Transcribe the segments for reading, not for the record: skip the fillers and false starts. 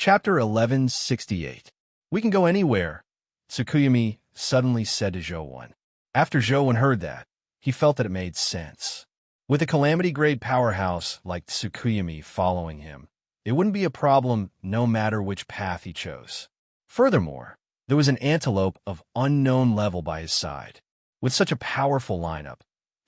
Chapter 1168. We can go anywhere, Tsukuyumi suddenly said to Zhou. After Zhou heard that, he felt that it made sense. With a calamity-grade powerhouse like Tsukuyumi following him, it wouldn't be a problem no matter which path he chose. Furthermore, there was an antelope of unknown level by his side. With such a powerful lineup,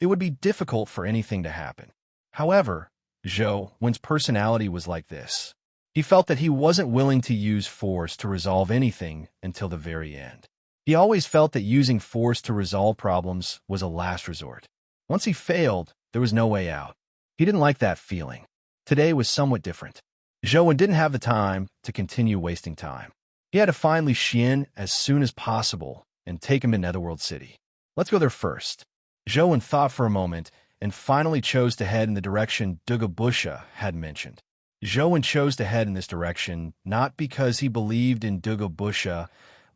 it would be difficult for anything to happen. However, Zhou's personality was like this. He felt that he wasn't willing to use force to resolve anything until the very end. He always felt that using force to resolve problems was a last resort. Once he failed, there was no way out. He didn't like that feeling. Today was somewhat different. Zhou didn't have the time to continue wasting time. He had to find Li Xian as soon as possible and take him to Netherworld City. Let's go there first. Zhou thought for a moment and finally chose to head in the direction Dugabusha had mentioned. Zhou chose to head in this direction not because he believed in Dugabusha,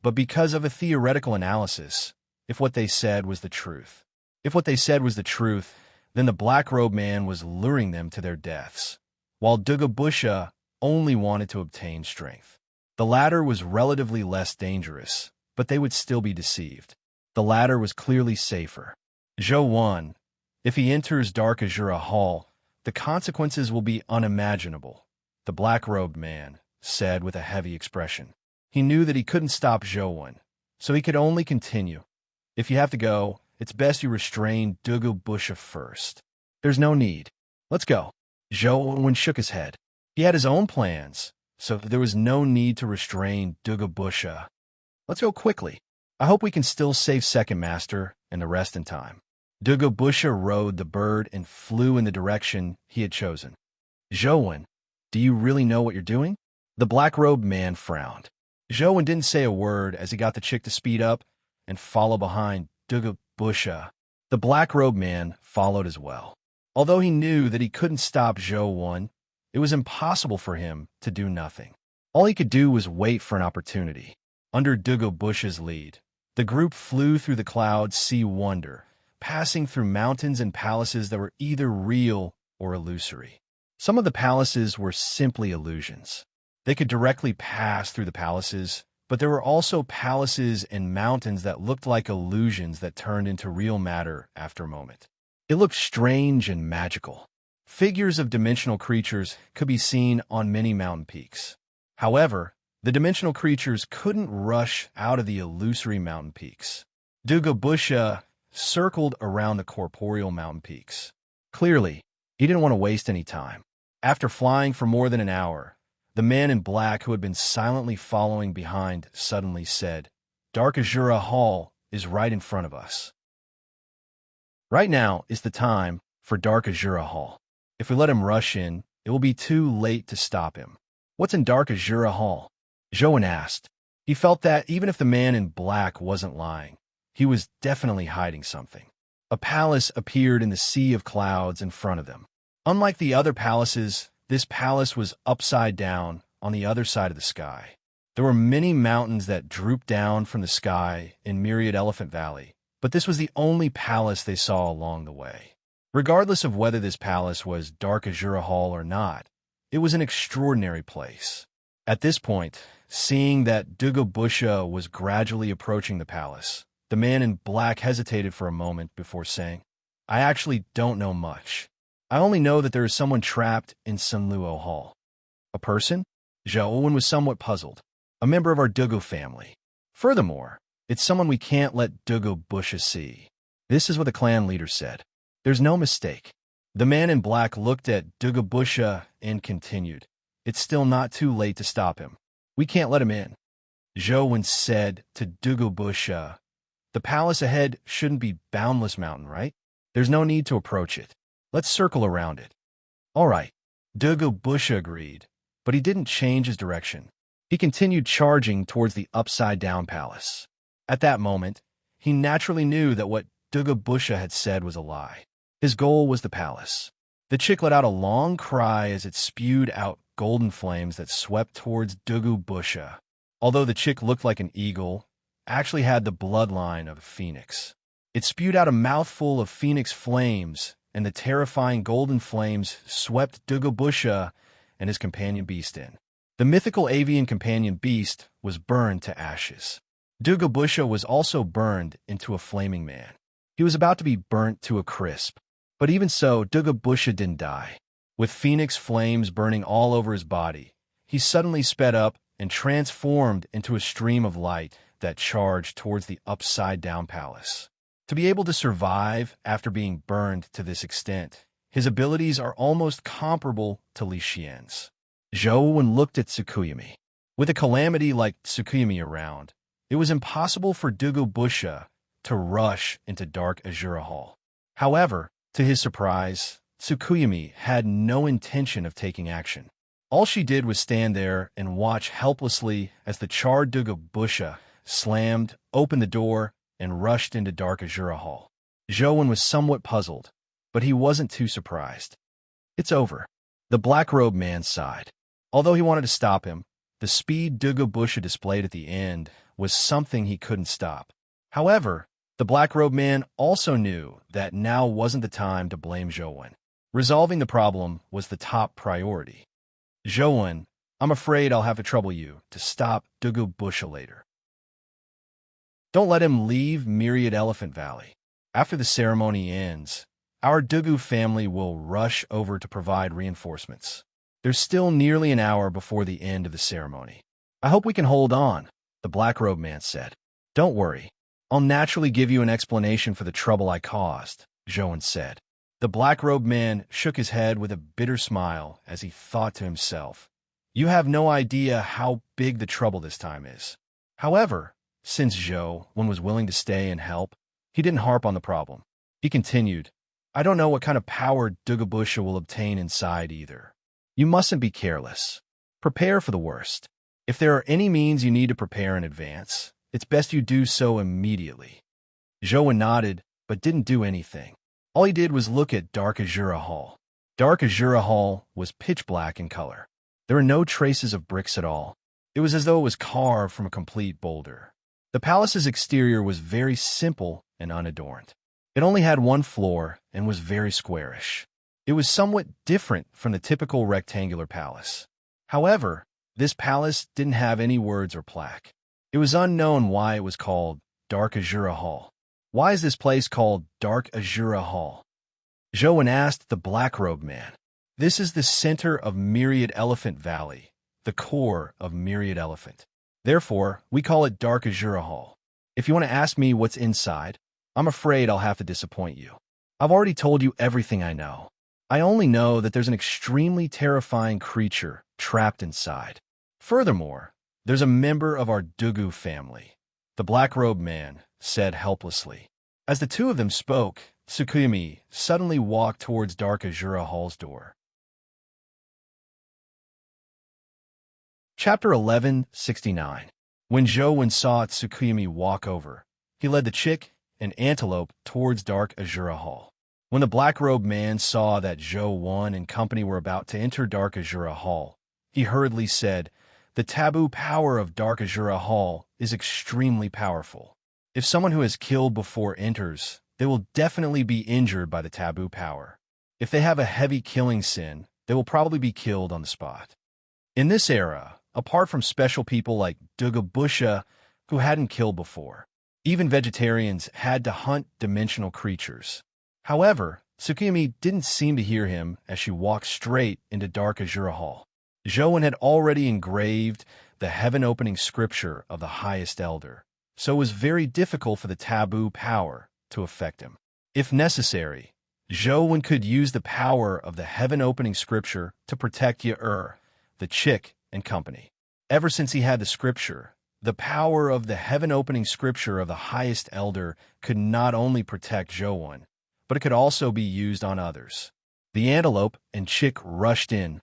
but because of a theoretical analysis, if what they said was the truth. If what they said was the truth, then the black-robed man was luring them to their deaths, while Dugabusha only wanted to obtain strength. The latter was relatively less dangerous, but they would still be deceived. The latter was clearly safer. Zhou won. If he enters Dark Azura Hall, the consequences will be unimaginable, the black-robed man said with a heavy expression. He knew that he couldn't stop Zhou, so he could only continue. If you have to go, it's best you restrain Dugabusha first. There's no need. Let's go. Zhou shook his head. He had his own plans, so there was no need to restrain Dugabusha. Let's go quickly. I hope we can still save Second Master and the rest in time. Dugabusha rode the bird and flew in the direction he had chosen. Zhou, do you really know what you're doing? The black-robed man frowned. Zhou didn't say a word as he got the chick to speed up and follow behind Dugabusha. The black-robed man followed as well. Although he knew that he couldn't stop Zhou, it was impossible for him to do nothing. All he could do was wait for an opportunity. Under Dugabusha's lead, the group flew through the clouds, see wonder, passing through mountains and palaces that were either real or illusory. Some of the palaces were simply illusions. They could directly pass through the palaces, but there were also palaces and mountains that looked like illusions that turned into real matter after a moment. It looked strange and magical. Figures of dimensional creatures could be seen on many mountain peaks. However, the dimensional creatures couldn't rush out of the illusory mountain peaks. Dugabusha circled around the corporeal mountain peaks. Clearly, he didn't want to waste any time. After flying for more than an hour, the man in black who had been silently following behind suddenly said, "Dark Azura Hall is right in front of us." Right now is the time for Dark Azura Hall. If we let him rush in, it will be too late to stop him. What's in Dark Azura Hall? Zhou asked. He felt that even if the man in black wasn't lying, he was definitely hiding something. A palace appeared in the sea of clouds in front of them. Unlike the other palaces, this palace was upside down on the other side of the sky. There were many mountains that drooped down from the sky in Myriad Elephant Valley, but this was the only palace they saw along the way. Regardless of whether this palace was Dark Azura Hall or not, it was an extraordinary place. At this point, seeing that Dugabusha was gradually approaching the palace, the man in black hesitated for a moment before saying, "I actually don't know much. I only know that there is someone trapped in Sunluo Hall." "A person?" Zhou was somewhat puzzled. "A member of our Dugu family. Furthermore, it's someone we can't let Dugabusha see." This is what the clan leader said. There's no mistake. The man in black looked at Dugabusha and continued, "It's still not too late to stop him. We can't let him in." Zhou said to Dugabusha, "The palace ahead shouldn't be Boundless Mountain, right? There's no need to approach it. Let's circle around it." "All right." Dugabusha agreed, but he didn't change his direction. He continued charging towards the upside-down palace. At that moment, he naturally knew that what Dugabusha had said was a lie. His goal was the palace. The chick let out a long cry as it spewed out golden flames that swept towards Dugabusha. Although the chick looked like an eagle, actually had the bloodline of a phoenix. It spewed out a mouthful of phoenix flames, and the terrifying golden flames swept Dugabusha and his companion beast in. The mythical avian companion beast was burned to ashes. Dugubusha was also burned into a flaming man. He was about to be burnt to a crisp. But even so, Dugubusha didn't die. With phoenix flames burning all over his body, he suddenly sped up and transformed into a stream of light that charged towards the upside-down palace. To be able to survive after being burned to this extent, his abilities are almost comparable to Li Xian's. Zhou looked at Tsukuyami. With a calamity like Tsukuyami around, it was impossible for Dugubusha to rush into Dark Azura Hall. However, to his surprise, Tsukuyami had no intention of taking action. All she did was stand there and watch helplessly as the charred Dugubusha slammed open the door and rushed into Dark Azura Hall. Zhou was somewhat puzzled, but he wasn't too surprised. It's over. The black-robed man sighed. Although he wanted to stop him, the speed Dugubusha displayed at the end was something he couldn't stop. However, the black-robed man also knew that now wasn't the time to blame Zhou. Resolving the problem was the top priority. Zhou, I'm afraid I'll have to trouble you to stop Dugubusha later. Don't let him leave Myriad Elephant Valley. After the ceremony ends, our Dugu family will rush over to provide reinforcements. There's still nearly an hour before the end of the ceremony. I hope we can hold on, the black-robed man said. Don't worry. I'll naturally give you an explanation for the trouble I caused, Zhou said. The black-robed man shook his head with a bitter smile as he thought to himself, you have no idea how big the trouble this time is. However, since Zhou was willing to stay and help, he didn't harp on the problem. He continued, I don't know what kind of power Dugubusha will obtain inside either. You mustn't be careless. Prepare for the worst. If there are any means you need to prepare in advance, it's best you do so immediately. Zhou nodded, but didn't do anything. All he did was look at Dark Azura Hall. Dark Azura Hall was pitch black in color. There were no traces of bricks at all. It was as though it was carved from a complete boulder. The palace's exterior was very simple and unadorned. It only had one floor and was very squarish. It was somewhat different from the typical rectangular palace. However, this palace didn't have any words or plaque. It was unknown why it was called Dark Azura Hall. Why is this place called Dark Azura Hall? Zhou asked the black-robed man. This is the center of Myriad Elephant Valley, the core of Myriad Elephant. Therefore, we call it Dark Azura Hall. If you want to ask me what's inside, I'm afraid I'll have to disappoint you. I've already told you everything I know. I only know that there's an extremely terrifying creature trapped inside. Furthermore, there's a member of our Dugu family, the black-robed man said helplessly. As the two of them spoke, Tsukuyami suddenly walked towards Dark Azura Hall's door. Chapter 1169. When Zhou saw Tsukuyami walk over, he led the chick and antelope towards Dark Azura Hall. When the black-robed man saw that Zhou and company were about to enter Dark Azura Hall, he hurriedly said, the taboo power of Dark Azura Hall is extremely powerful. If someone who has killed before enters, they will definitely be injured by the taboo power. If they have a heavy killing sin, they will probably be killed on the spot. In this era, apart from special people like Dugubusha, who hadn't killed before, even vegetarians had to hunt dimensional creatures. However, Tsukuyami didn't seem to hear him as she walked straight into Dark Azura Hall. Zhou had already engraved the heaven-opening scripture of the highest elder, so it was very difficult for the taboo power to affect him. If necessary, Zhou could use the power of the heaven-opening scripture to protect Ye-er, the chick, and company. Ever since he had the scripture, the power of the heaven-opening scripture of the highest elder could not only protect Zhou, but it could also be used on others. The antelope and chick rushed in,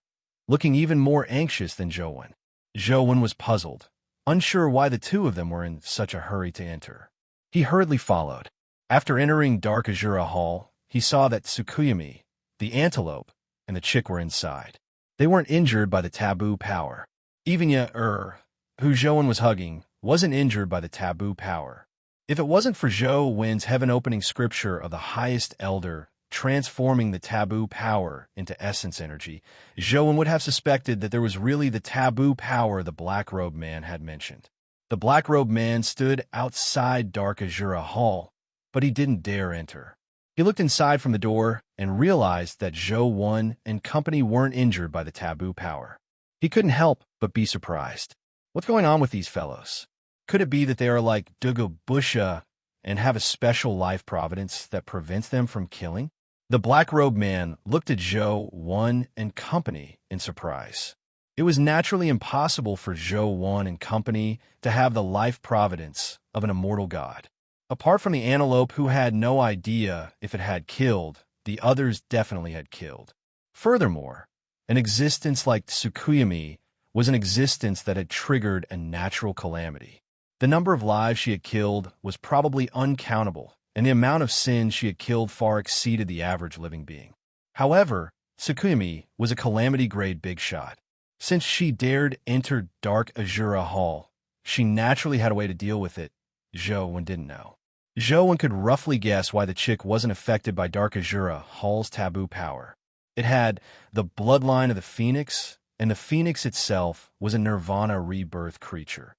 looking even more anxious than Zhou. Zhou was puzzled, unsure why the two of them were in such a hurry to enter. He hurriedly followed. After entering Dark Azura Hall, he saw that Tsukuyami, the antelope, and the chick were inside. They weren't injured by the taboo power. Even Ye-er, who Zhou was hugging, wasn't injured by the taboo power. If it wasn't for Zhou's heaven-opening scripture of the highest elder, transforming the taboo power into essence energy, Zhou would have suspected that there was really the taboo power the black-robed man had mentioned. The black-robed man stood outside Dark Azura Hall, but he didn't dare enter. He looked inside from the door and realized that Zhou and company weren't injured by the taboo power. He couldn't help but be surprised. What's going on with these fellows? Could it be that they are like Dugubusha and have a special life providence that prevents them from killing? The black-robed man looked at Zhou and company in surprise. It was naturally impossible for Zhou and company to have the life providence of an immortal god. Apart from the antelope who had no idea if it had killed, the others definitely had killed. Furthermore, an existence like Tsukuyami was an existence that had triggered a natural calamity. The number of lives she had killed was probably uncountable, and the amount of sins she had killed far exceeded the average living being. However, Tsukuyami was a calamity-grade big shot. Since she dared enter Dark Azura Hall, she naturally had a way to deal with it. Zhou didn't know. Zhou could roughly guess why the chick wasn't affected by Dark Azura Hall's taboo power. It had the bloodline of the phoenix, and the phoenix itself was a nirvana rebirth creature.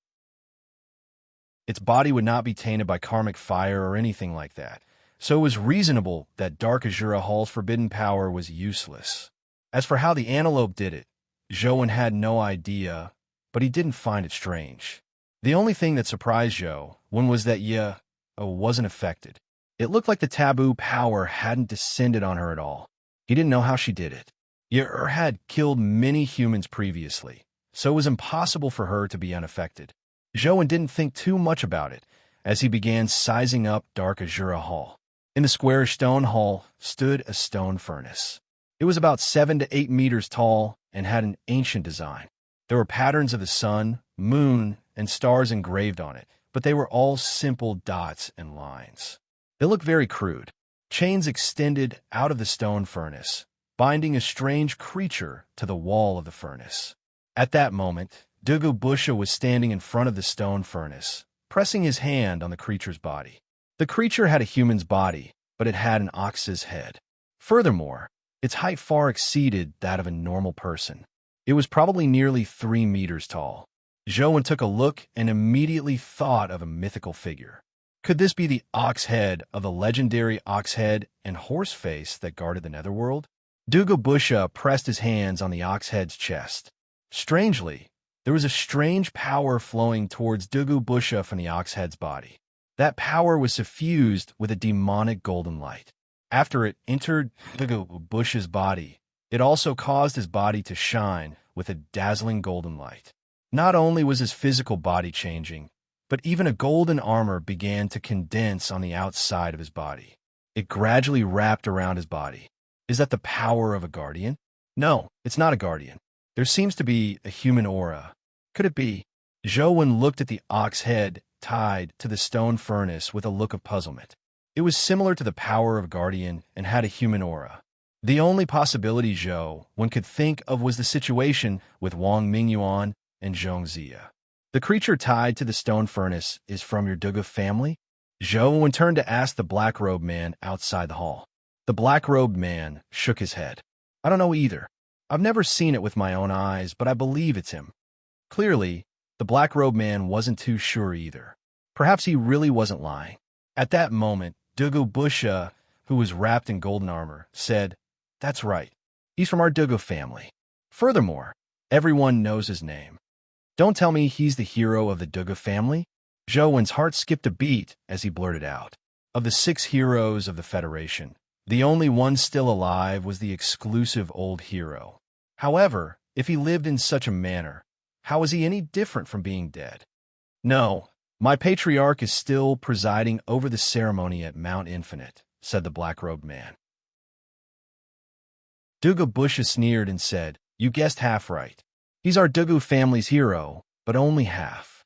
Its body would not be tainted by karmic fire or anything like that, so it was reasonable that Dark Azura Hall's forbidden power was useless. As for how the antelope did it, Zhou had no idea, but he didn't find it strange. The only thing that surprised Zhou was that wasn't affected. It looked like the taboo power hadn't descended on her at all. He didn't know how she did it. Had killed many humans previously, so it was impossible for her to be unaffected. Zhou didn't think too much about it as he began sizing up Dark Azura Hall. In the squarish stone hall stood a stone furnace. It was about 7 to 8 meters tall and had an ancient design. There were patterns of the sun, moon, and stars engraved on it, but they were all simple dots and lines. They looked very crude. Chains extended out of the stone furnace, binding a strange creature to the wall of the furnace. At that moment, Dugubusha was standing in front of the stone furnace, pressing his hand on the creature's body. The creature had a human's body, but it had an ox's head. Furthermore, its height far exceeded that of a normal person. It was probably nearly 3 meters tall. Zhou took a look and immediately thought of a mythical figure. Could this be the ox head of the legendary ox head and horse face that guarded the netherworld? Dugubusha pressed his hands on the ox head's chest. Strangely, there was a strange power flowing towards Dugubusha from the ox head's body. That power was suffused with a demonic golden light. After it entered Dugubusha's body, it also caused his body to shine with a dazzling golden light. Not only was his physical body changing, but even a golden armor began to condense on the outside of his body. It gradually wrapped around his body. Is that the power of a guardian? No, it's not a guardian. There seems to be a human aura. Could it be? Zhou looked at the ox head tied to the stone furnace with a look of puzzlement. It was similar to the power of a guardian and had a human aura. The only possibility Zhou could think of was the situation with Wang Mingyuan and Zhong Zia. The creature tied to the stone furnace is from your Dugu family? Zhou turned to ask the black-robed man outside the hall. The black-robed man shook his head. I don't know either. I've never seen it with my own eyes, but I believe it's him. Clearly, the black-robed man wasn't too sure either. Perhaps he really wasn't lying. At that moment, Dugubusha, who was wrapped in golden armor, said, "That's right. He's from our Dugu family. Furthermore, everyone knows his name. Don't tell me he's the hero of the Dugu family?" Zhou heart skipped a beat as he blurted out. Of the 6 heroes of the Federation, the only one still alive was the exclusive old hero. However, if he lived in such a manner, how is he any different from being dead? No, my patriarch is still presiding over the ceremony at Mount Infinite, said the black-robed man. Dugubusha sneered and said, "You guessed half right. He's our Dugu family's hero, but only half."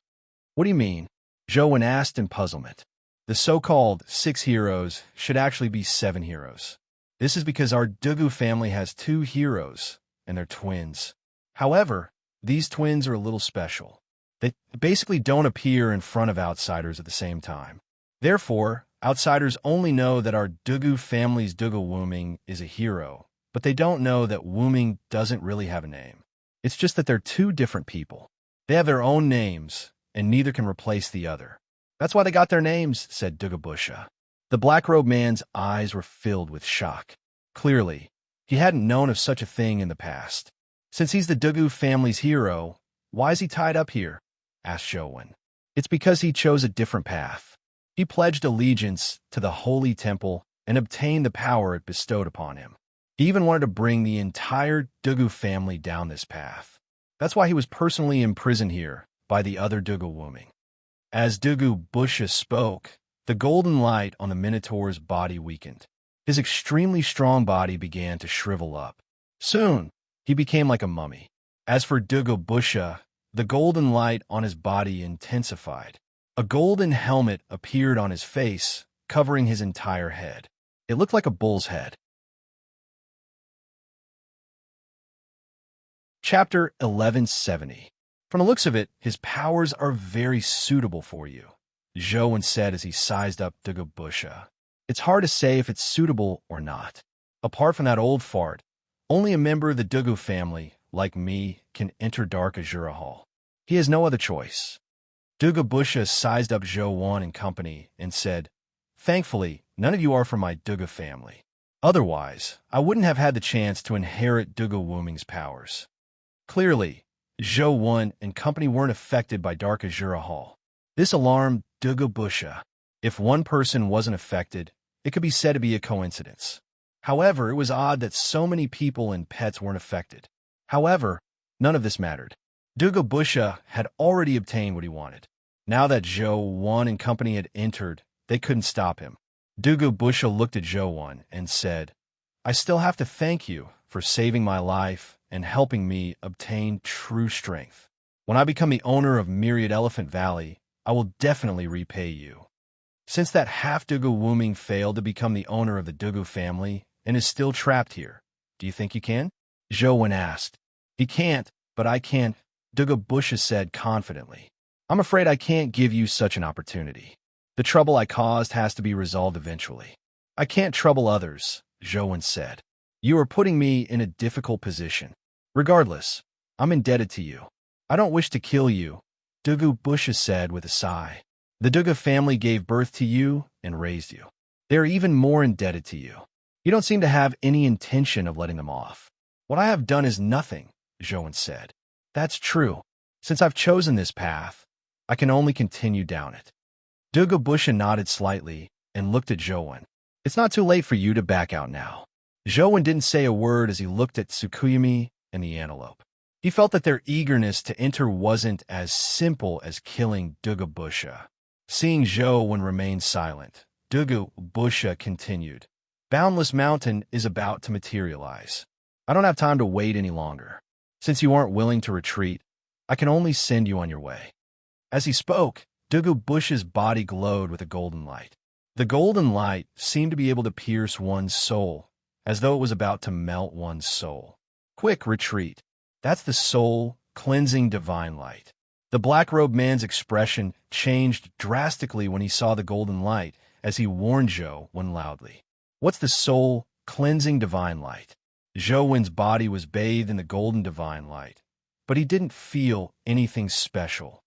What do you mean? Zhou asked in puzzlement. The so-called 6 heroes should actually be 7 heroes. This is because our Dugu family has 2 heroes, and they're twins. However, these twins are a little special. They basically don't appear in front of outsiders at the same time. Therefore, Outsiders only know that our Dugu family's Dugu Wuming is a hero, but they don't know that Wuming doesn't really have a name. It's just that they're two different people. They have their own names, and neither can replace the other. That's why they got their names, said Dugubusha. The black-robed man's eyes were filled with shock. Clearly, he hadn't known of such a thing in the past. Since he's the Dugu family's hero, why is he tied up here? Asked Zhou. It's because he chose a different path. He pledged allegiance to the holy temple and obtained the power it bestowed upon him. He even wanted to bring the entire Dugu family down this path. That's why he was personally imprisoned here by the other Dugu Wuming. As Dugubusha spoke, the golden light on the Minotaur's body weakened. His extremely strong body began to shrivel up. Soon, he became like a mummy. As for Dugubusha, the golden light on his body intensified. A golden helmet appeared on his face, covering his entire head. It looked like a bull's head. Chapter 1170. From the looks of it, his powers are very suitable for you, Zhou said as he sized up Dugubusha. It's hard to say if it's suitable or not. Apart from that old fart, only a member of the Dugu family, like me, can enter Dark Azura Hall. He has no other choice. Dugubusha sized up Zhou and company and said, Thankfully, none of you are from my Dugu family. Otherwise, I wouldn't have had the chance to inherit Dugu Wuming's powers. Clearly, Zhou and company weren't affected by Dark Azura Hall. This alarmed Dugubusha. If one person wasn't affected, it could be said to be a coincidence. However, it was odd that so many people and pets weren't affected. However, none of this mattered. Dugubusha had already obtained what he wanted. Now that Zhou and company had entered, they couldn't stop him. Dugubusha looked at Zhou and said, I still have to thank you for saving my life and helping me obtain true strength. When I become the owner of Myriad Elephant Valley, I will definitely repay you. Since that half-Dugu Wuming failed to become the owner of the Dugu family and is still trapped here, do you think you can? Zhou asked. He can't, but I can, Dugubusha said confidently. I'm afraid I can't give you such an opportunity. The trouble I caused has to be resolved eventually. I can't trouble others, Zhou said. You are putting me in a difficult position. Regardless, I'm indebted to you. I don't wish to kill you, Dugubusha said with a sigh. The Dugu family gave birth to you and raised you. They are even more indebted to you. You don't seem to have any intention of letting them off. What I have done is nothing, Zhou said. That's true. Since I've chosen this path, I can only continue down it. Dugubusha nodded slightly and looked at Zhou. It's not too late for you to back out now. Zhou didn't say a word as he looked at Tsukuyumi and the antelope. He felt that their eagerness to enter wasn't as simple as killing Dugubusha. Seeing Zhou remain silent, Dugubusha continued. Boundless Mountain is about to materialize. I don't have time to wait any longer. Since you aren't willing to retreat, I can only send you on your way. As he spoke, Dugubusha's body glowed with a golden light. The golden light seemed to be able to pierce one's soul, as though it was about to melt one's soul. Quick, retreat. That's the soul, cleansing divine light. The black-robed man's expression changed drastically when he saw the golden light, as he warned Zhou loudly. What's the soul, cleansing divine light? Zhou body was bathed in the golden divine light, but he didn't feel anything special.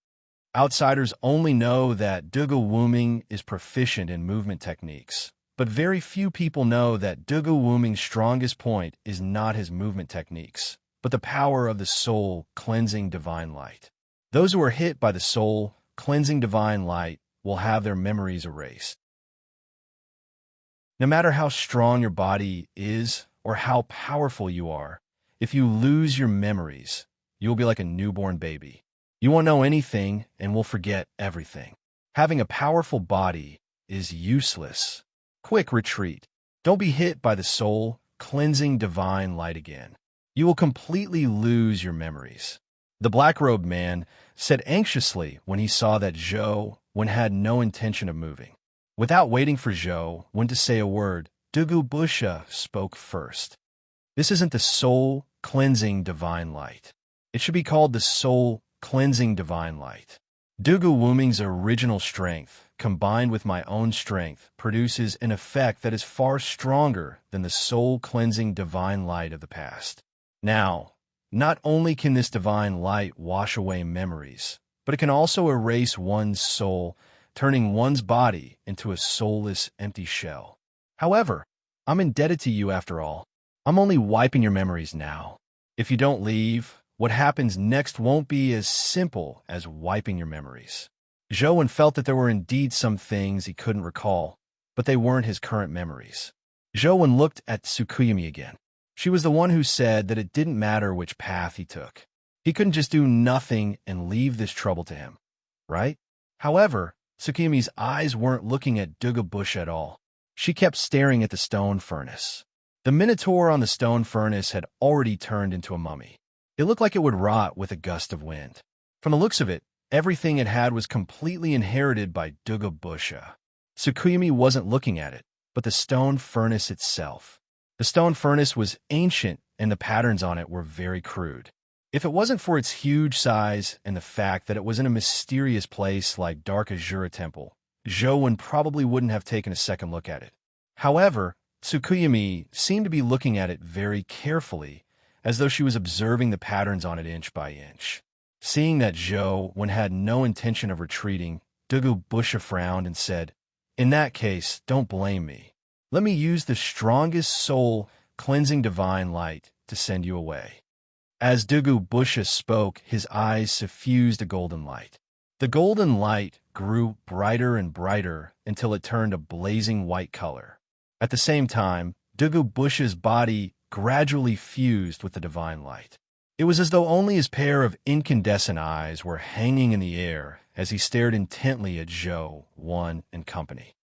Outsiders only know that Dugu Wuming is proficient in movement techniques, but very few people know that Dugu Wuming's strongest point is not his movement techniques, but the power of the soul, cleansing divine light. Those who are hit by the soul, cleansing divine light, will have their memories erased. No matter how strong your body is or how powerful you are, if you lose your memories, you will be like a newborn baby. You won't know anything and will forget everything. Having a powerful body is useless. Quick, retreat. Don't be hit by the soul, cleansing divine light again. You will completely lose your memories. The black-robed man said anxiously when he saw that Zhou had no intention of moving. Without waiting for Zhou to say a word, Dugubusha spoke first. This isn't the soul, cleansing divine light. It should be called the soul, cleansing divine light. Dugu Wuming's original strength, combined with my own strength, produces an effect that is far stronger than the soul-cleansing divine light of the past. Now, not only can this divine light wash away memories, but it can also erase one's soul, turning one's body into a soulless, empty shell. However, I'm indebted to you after all. I'm only wiping your memories now. If you don't leave, what happens next won't be as simple as wiping your memories. Zhou felt that there were indeed some things he couldn't recall, but they weren't his current memories. Zhou looked at Tsukuyumi again. She was the one who said that it didn't matter which path he took. He couldn't just do nothing and leave this trouble to him, right? However, Tsukuyumi's eyes weren't looking at Dugu Bush at all. She kept staring at the stone furnace. The minotaur on the stone furnace had already turned into a mummy. It looked like it would rot with a gust of wind. From the looks of it, everything it had was completely inherited by Dugu Busha. Tsukuyumi wasn't looking at it, but the stone furnace itself. The stone furnace was ancient, and the patterns on it were very crude. If it wasn't for its huge size and the fact that it was in a mysterious place like Dark Azura Temple, Zhou probably wouldn't have taken a second look at it. However, Tsukuyumi seemed to be looking at it very carefully, as though she was observing the patterns on it inch by inch. Seeing that Zhou had no intention of retreating, Dugu Busha frowned and said, "In that case, don't blame me. Let me use the strongest soul-cleansing divine light to send you away." As Dugu Busha spoke, his eyes suffused a golden light. The golden light grew brighter and brighter until it turned a blazing white color. At the same time, Dugu Busha's body gradually fused with the divine light. It was as though only his pair of incandescent eyes were hanging in the air as he stared intently at Zhou, Wan, and company.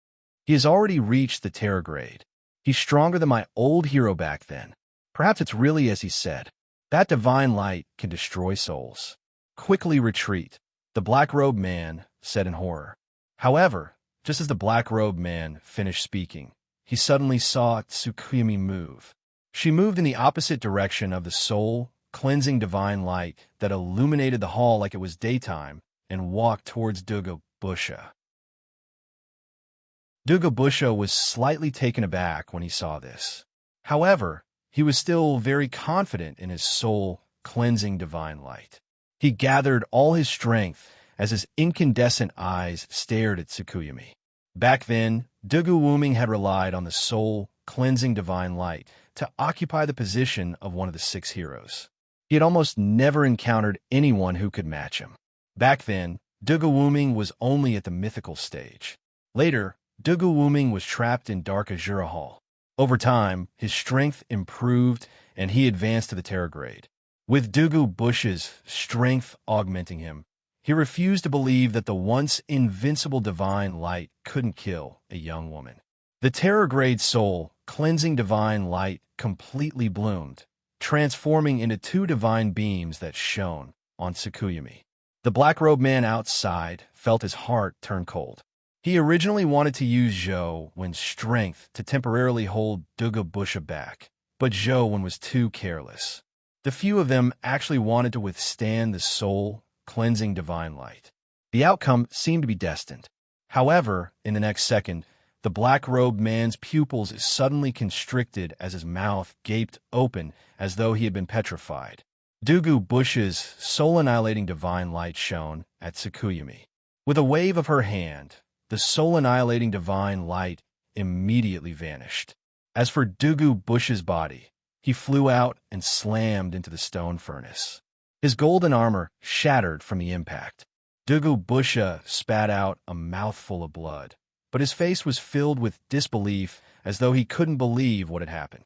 He has already reached the terror grade. He's stronger than my old hero back then. Perhaps it's really as he said. That divine light can destroy souls. Quickly retreat, the black-robed man said in horror. However, just as the black-robed man finished speaking, he suddenly saw Tsukuyumi move. She moved in the opposite direction of the soul-cleansing divine light that illuminated the hall like it was daytime and walked towards Dugu Busha. Dugu Busha was slightly taken aback when he saw this. However, he was still very confident in his soul-cleansing divine light. He gathered all his strength as his incandescent eyes stared at Tsukuyumi. Back then, Dugu Wuming had relied on the soul-cleansing divine light to occupy the position of one of the 6 heroes. He had almost never encountered anyone who could match him. Back then, Dugu Wuming was only at the mythical stage. Later, Dugu Wuming was trapped in Dark Azura Hall. Over time, his strength improved and he advanced to the terror grade. With Dugu Busha's strength augmenting him, he refused to believe that the once invincible divine light couldn't kill a young woman. The terror grade soul, cleansing divine light, completely bloomed, transforming into 2 divine beams that shone on Tsukuyumi. The black-robed man outside felt his heart turn cold. He originally wanted to use Zhou strength to temporarily hold Dugu Busha back, but Zhou was too careless. The few of them actually wanted to withstand the soul-cleansing divine light. The outcome seemed to be destined. However, in the next second, the black-robed man's pupils suddenly constricted as his mouth gaped open as though he had been petrified. Dugu Busha's soul-annihilating divine light shone at Tsukuyumi. With a wave of her hand, the soul-annihilating divine light immediately vanished. As for Dugu Busha's body, he flew out and slammed into the stone furnace. His golden armor shattered from the impact. Dugu Busha spat out a mouthful of blood, but his face was filled with disbelief as though he couldn't believe what had happened.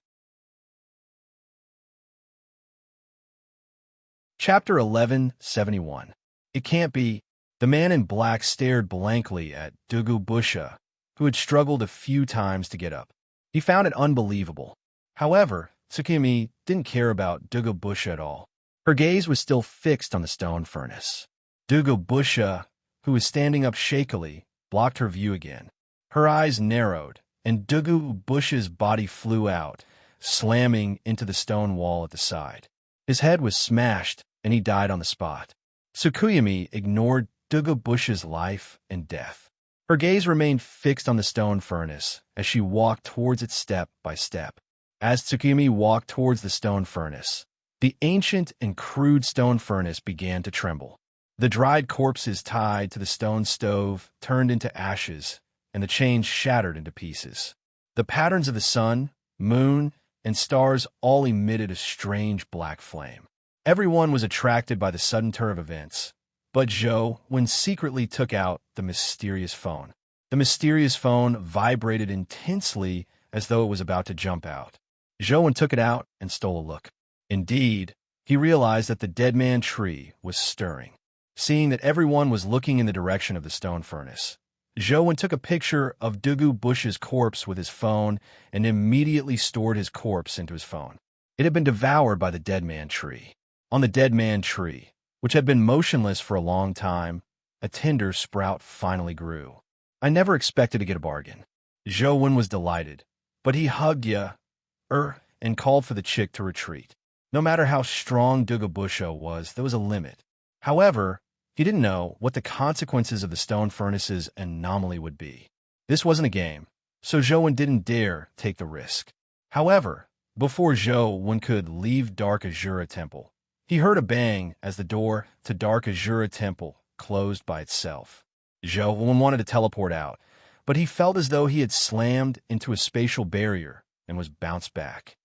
Chapter 1171. It can't be. The man in black stared blankly at Dugu Busha, who had struggled a few times to get up. He found it unbelievable. However, Tsukuyumi didn't care about Dugu Busha at all. Her gaze was still fixed on the stone furnace. Dugu Busha, who was standing up shakily, blocked her view again. Her eyes narrowed, and Dugu Busha's body flew out, slamming into the stone wall at the side. His head was smashed, and he died on the spot. Tsukuyumi ignored Duga Bush's life and death. Her gaze remained fixed on the stone furnace as she walked towards it step by step. As Tsukuyumi walked towards the stone furnace, the ancient and crude stone furnace began to tremble. The dried corpses tied to the stone stove turned into ashes, and the chains shattered into pieces. The patterns of the sun, moon, and stars all emitted a strange black flame. Everyone was attracted by the sudden turn of events, but Zhou secretly took out the mysterious phone. The mysterious phone vibrated intensely as though it was about to jump out. Zhou took it out and stole a look. Indeed, he realized that the dead man tree was stirring. Seeing that everyone was looking in the direction of the stone furnace, Zhou took a picture of Dugu Bush's corpse with his phone and immediately stored his corpse into his phone. It had been devoured by the dead man tree. On the dead man tree, which had been motionless for a long time, a tender sprout finally grew. I never expected to get a bargain. Zhou was delighted, but he hugged and called for the chick to retreat. No matter how strong Dugu Busho was, there was a limit. However, he didn't know what the consequences of the stone furnace's anomaly would be. This wasn't a game, so Zhou didn't dare take the risk. However, before Zhou could leave Dark Azura Temple, he heard a bang as the door to Dark Azura Temple closed by itself. Zhou wanted to teleport out, but he felt as though he had slammed into a spatial barrier and was bounced back.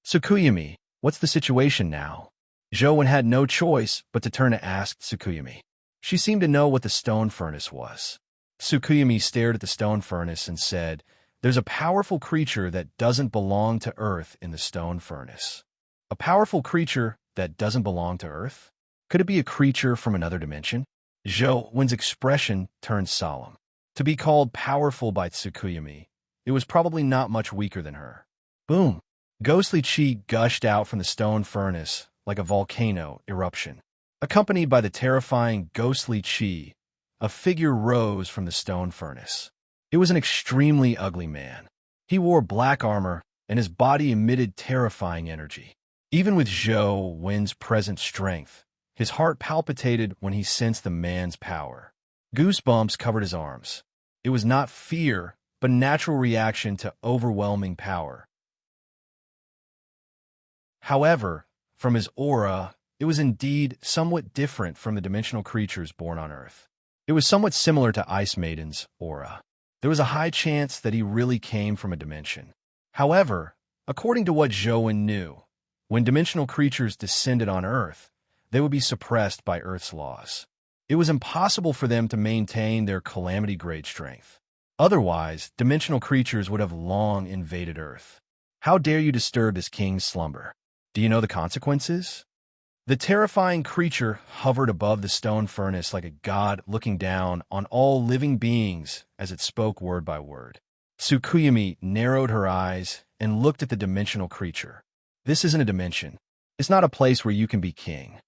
Tsukuyumi, what's the situation now? Zhou had no choice but to turn to ask Tsukuyumi. She seemed to know what the stone furnace was. Tsukuyumi stared at the stone furnace and said, "There's a powerful creature that doesn't belong to Earth in the stone furnace." A powerful creature that doesn't belong to Earth? Could it be a creature from another dimension? Zhou's expression turned solemn. To be called powerful by Tsukuyumi, it was probably not much weaker than her. Boom! Ghostly chi gushed out from the stone furnace like a volcano eruption. Accompanied by the terrifying ghostly chi, a figure rose from the stone furnace. It was an extremely ugly man. He wore black armor, and his body emitted terrifying energy. Even with Zhou's present strength, his heart palpitated when he sensed the man's power. Goosebumps covered his arms. It was not fear, but a natural reaction to overwhelming power. However, from his aura, it was indeed somewhat different from the dimensional creatures born on Earth. It was somewhat similar to Ice Maiden's aura. There was a high chance that he really came from a dimension. However, according to what Zhou knew, when dimensional creatures descended on Earth, they would be suppressed by Earth's laws. It was impossible for them to maintain their calamity-grade strength. Otherwise, dimensional creatures would have long invaded Earth. How dare you disturb this king's slumber? Do you know the consequences? The terrifying creature hovered above the stone furnace like a god looking down on all living beings as it spoke word by word. Tsukuyumi narrowed her eyes and looked at the dimensional creature. This isn't a dimension. It's not a place where you can be king.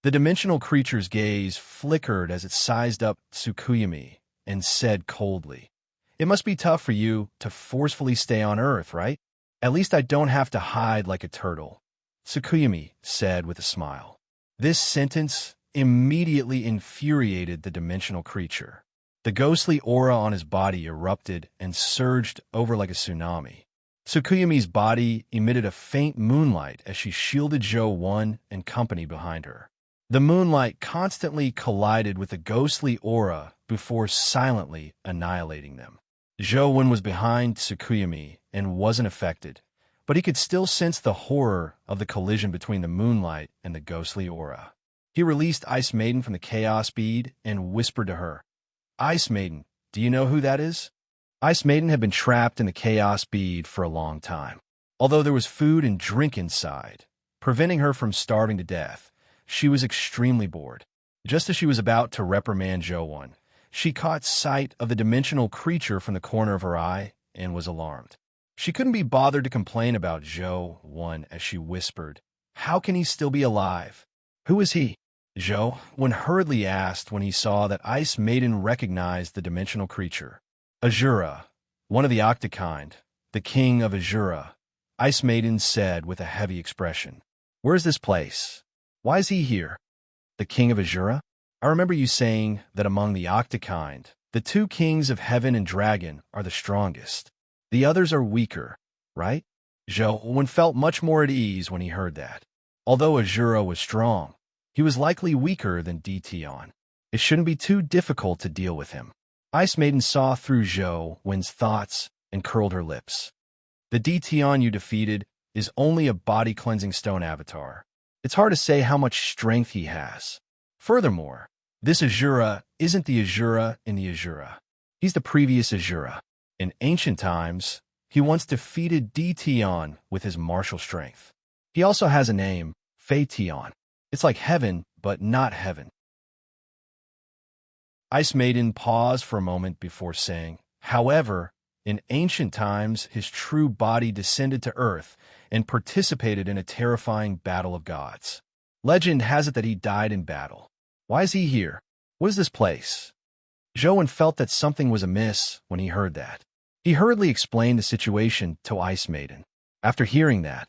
The dimensional creature's gaze flickered as it sized up Tsukuyumi and said coldly, "It must be tough for you to forcefully stay on Earth, right? At least I don't have to hide like a turtle," Tsukuyumi said with a smile. This sentence immediately infuriated the dimensional creature. The ghostly aura on his body erupted and surged over like a tsunami. Tsukuyumi's body emitted a faint moonlight as she shielded Zhou and company behind her. The moonlight constantly collided with the ghostly aura before silently annihilating them. Zhou was behind Tsukuyumi and wasn't affected, but he could still sense the horror of the collision between the moonlight and the ghostly aura. He released Ice Maiden from the chaos bead and whispered to her, "Ice Maiden, do you know who that is?" Ice Maiden had been trapped in the chaos bead for a long time. Although there was food and drink inside, preventing her from starving to death, she was extremely bored. Just as she was about to reprimand Zhou, she caught sight of the dimensional creature from the corner of her eye and was alarmed. She couldn't be bothered to complain about Zhou as she whispered, "How can he still be alive? Who is he?" Zhou hurriedly asked when he saw that Ice Maiden recognized the dimensional creature. "Azura, one of the Octokind, the king of Azura," Ice Maiden said with a heavy expression. "Where is this place? Why is he here?" "The king of Azura? I remember you saying that among the octokind, the two kings of heaven and dragon are the strongest. The others are weaker, right? Zhou felt much more at ease when he heard that. Although Azura was strong, he was likely weaker than Dtion. It shouldn't be too difficult to deal with him. Ice Maiden saw through Zhou's thoughts and curled her lips. The Dtion you defeated is only a body-cleansing stone avatar. It's hard to say how much strength he has. Furthermore, this Azura isn't the Azura in the Azura. He's the previous Azura. In ancient times, he once defeated Dtion with his martial strength. He also has a name, Phaeton. It's like heaven, but not heaven. Ice Maiden paused for a moment before saying, however, in ancient times, his true body descended to earth and participated in a terrifying battle of gods. Legend has it that he died in battle. Why is he here? What is this place? Zhou felt that something was amiss when he heard that. He hurriedly explained the situation to Ice Maiden. After hearing that,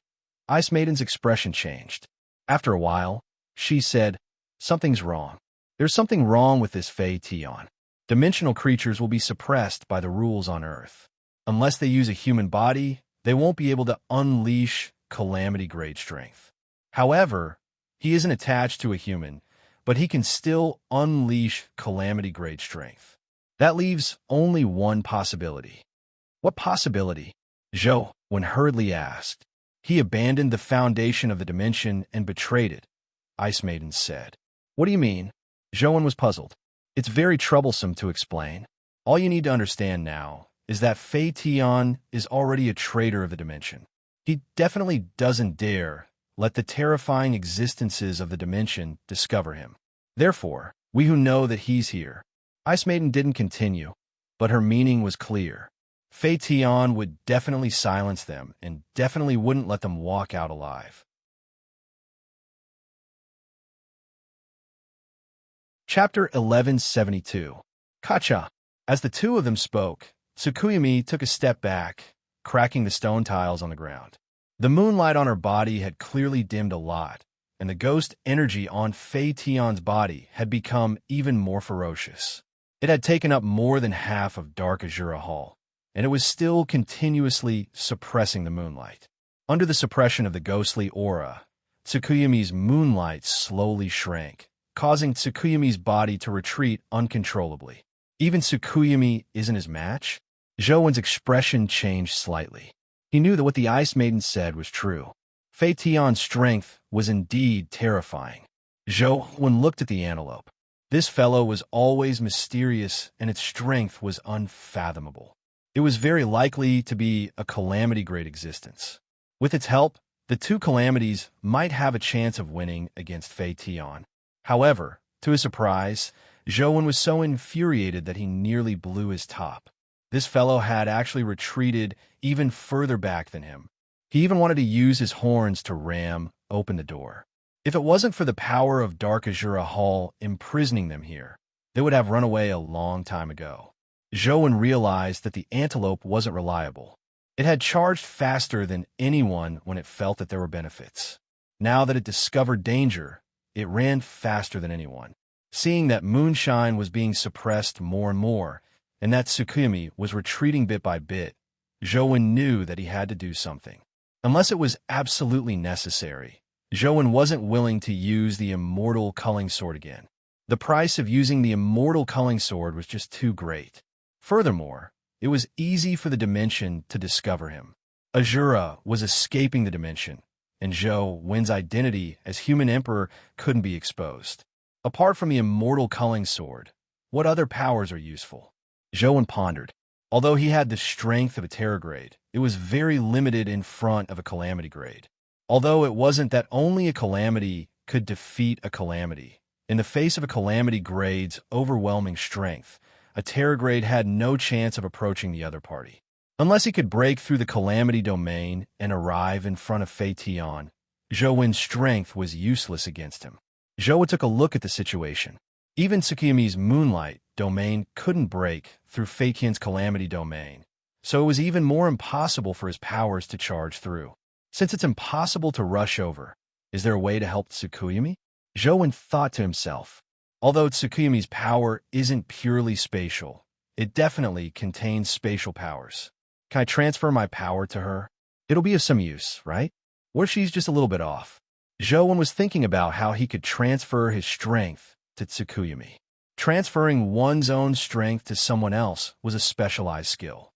Ice Maiden's expression changed. After a while, she said, something's wrong. There's something wrong with this Phaeton. Dimensional creatures will be suppressed by the rules on Earth. Unless they use a human body, they won't be able to unleash calamity-grade strength. However, he isn't attached to a human, but he can still unleash calamity-grade strength. That leaves only one possibility. What possibility? Zhou hurriedly asked. He abandoned the foundation of the dimension and betrayed it, Ice Maiden said. What do you mean? Zhou was puzzled. It's very troublesome to explain. All you need to understand now is that Phaeton is already a traitor of the dimension. He definitely doesn't dare let the terrifying existences of the dimension discover him. Therefore, we who know that he's here. Ice Maiden didn't continue, but her meaning was clear. Phaeton would definitely silence them and definitely wouldn't let them walk out alive. Chapter 1172. Kacha. As the two of them spoke, Tsukuyumi took a step back, cracking the stone tiles on the ground. The moonlight on her body had clearly dimmed a lot, and the ghost energy on Phaeton's body had become even more ferocious. It had taken up more than half of Dark Azura Hall, and it was still continuously suppressing the moonlight. Under the suppression of the ghostly aura, Tsukuyumi's moonlight slowly shrank, causing Tsukuyumi's body to retreat uncontrollably. Even Tsukuyumi isn't his match? Zhou's expression changed slightly. He knew that what the Ice Maiden said was true. Phaeton's strength was indeed terrifying. Zhou looked at the antelope. This fellow was always mysterious, and its strength was unfathomable. It was very likely to be a calamity-grade existence. With its help, the two calamities might have a chance of winning against Phaeton. However, to his surprise, Zhou was so infuriated that he nearly blew his top. This fellow had actually retreated even further back than him. He even wanted to use his horns to ram open the door. If it wasn't for the power of Dark Azura Hall imprisoning them here, they would have run away a long time ago. Zhou realized that the antelope wasn't reliable. It had charged faster than anyone when it felt that there were benefits. Now that it discovered danger, it ran faster than anyone. Seeing that moonshine was being suppressed more and more, and that Tsukuyumi was retreating bit by bit, Zhou knew that he had to do something. Unless it was absolutely necessary, Zhou wasn't willing to use the immortal culling sword again. The price of using the immortal culling sword was just too great. Furthermore, it was easy for the dimension to discover him. Azura was escaping the dimension, and Zhou's identity as human emperor couldn't be exposed. Apart from the immortal culling sword, what other powers are useful? Zhou pondered. Although he had the strength of a Terra grade, it was very limited in front of a calamity grade. Although it wasn't that only a calamity could defeat a calamity, in the face of a calamity grade's overwhelming strength, a Terra grade had no chance of approaching the other party. Unless he could break through the calamity domain and arrive in front of Phaeton, Zhou's strength was useless against him. Zhou took a look at the situation. Even Tsukuyumi's moonlight domain couldn't break through Phaeton's calamity domain, so it was even more impossible for his powers to charge through. Since it's impossible to rush over, is there a way to help Tsukuyumi? Zhou thought to himself. Although Tsukuyumi's power isn't purely spatial, it definitely contains spatial powers. Can I transfer my power to her? It'll be of some use, right? What if she's just a little bit off? Zhou was thinking about how he could transfer his strength to Tsukuyumi. Transferring one's own strength to someone else was a specialized skill.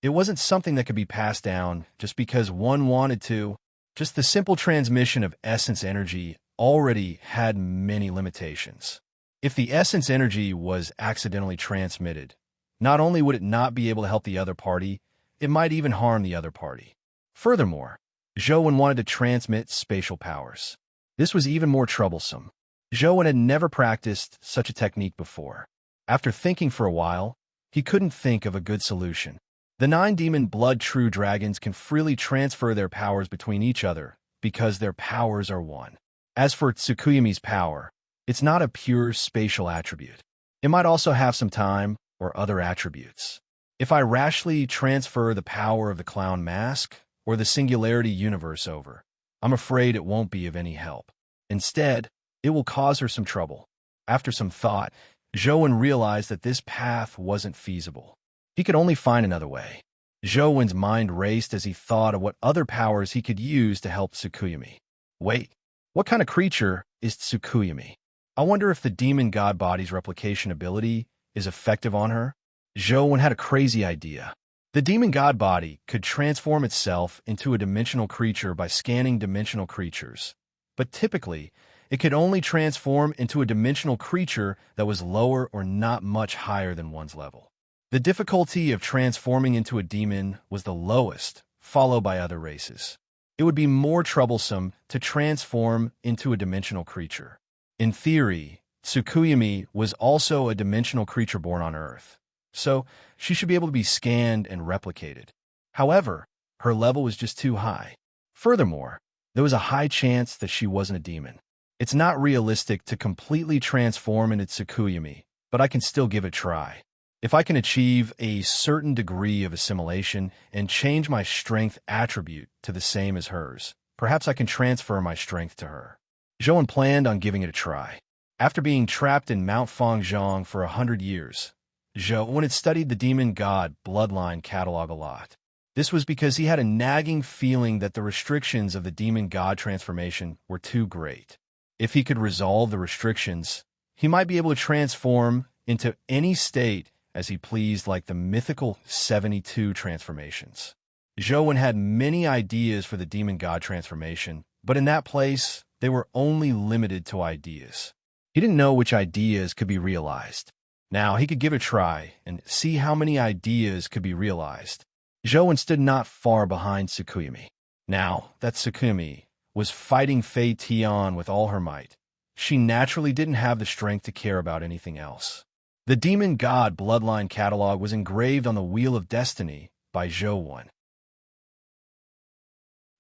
It wasn't something that could be passed down just because one wanted to. Just the simple transmission of essence energy already had many limitations. If the essence energy was accidentally transmitted, not only would it not be able to help the other party, it might even harm the other party. Furthermore, Zhou wanted to transmit spatial powers. This was even more troublesome. Zhou had never practiced such a technique before. After thinking for a while, he couldn't think of a good solution. The 9 demon blood true dragons can freely transfer their powers between each other because their powers are one. As for Tsukuyumi's power, it's not a pure spatial attribute. It might also have some time or other attributes. If I rashly transfer the power of the clown mask or the singularity universe over, I'm afraid it won't be of any help. Instead, it will cause her some trouble. After some thought, Zhou realized that this path wasn't feasible. He could only find another way. Zhou's mind raced as he thought of what other powers he could use to help Tsukuyumi. Wait, what kind of creature is Tsukuyumi? I wonder if the demon god body's replication ability is effective on her? Zhou had a crazy idea. The demon god body could transform itself into a dimensional creature by scanning dimensional creatures. But typically, it could only transform into a dimensional creature that was lower or not much higher than one's level. The difficulty of transforming into a demon was the lowest, followed by other races. It would be more troublesome to transform into a dimensional creature. In theory, Tsukuyumi was also a dimensional creature born on Earth, so she should be able to be scanned and replicated. However, her level was just too high. Furthermore, there was a high chance that she wasn't a demon. It's not realistic to completely transform into Tsukuyumi, but I can still give it a try. If I can achieve a certain degree of assimilation and change my strength attribute to the same as hers, perhaps I can transfer my strength to her. Zhou planned on giving it a try. After being trapped in Mount Fangzhong for 100 years, Zhou had studied the demon god bloodline catalog a lot. This was because he had a nagging feeling that the restrictions of the demon god transformation were too great. If he could resolve the restrictions, he might be able to transform into any state as he pleased, like the mythical 72 transformations. Zhou had many ideas for the demon god transformation, but in that place, they were only limited to ideas. He didn't know which ideas could be realized. Now, he could give it a try and see how many ideas could be realized. Zhou stood not far behind Tsukuyumi. Now that Tsukuyumi was fighting Fei Tian with all her might, she naturally didn't have the strength to care about anything else. The demon god bloodline catalog was engraved on the Wheel of Destiny by Zhou.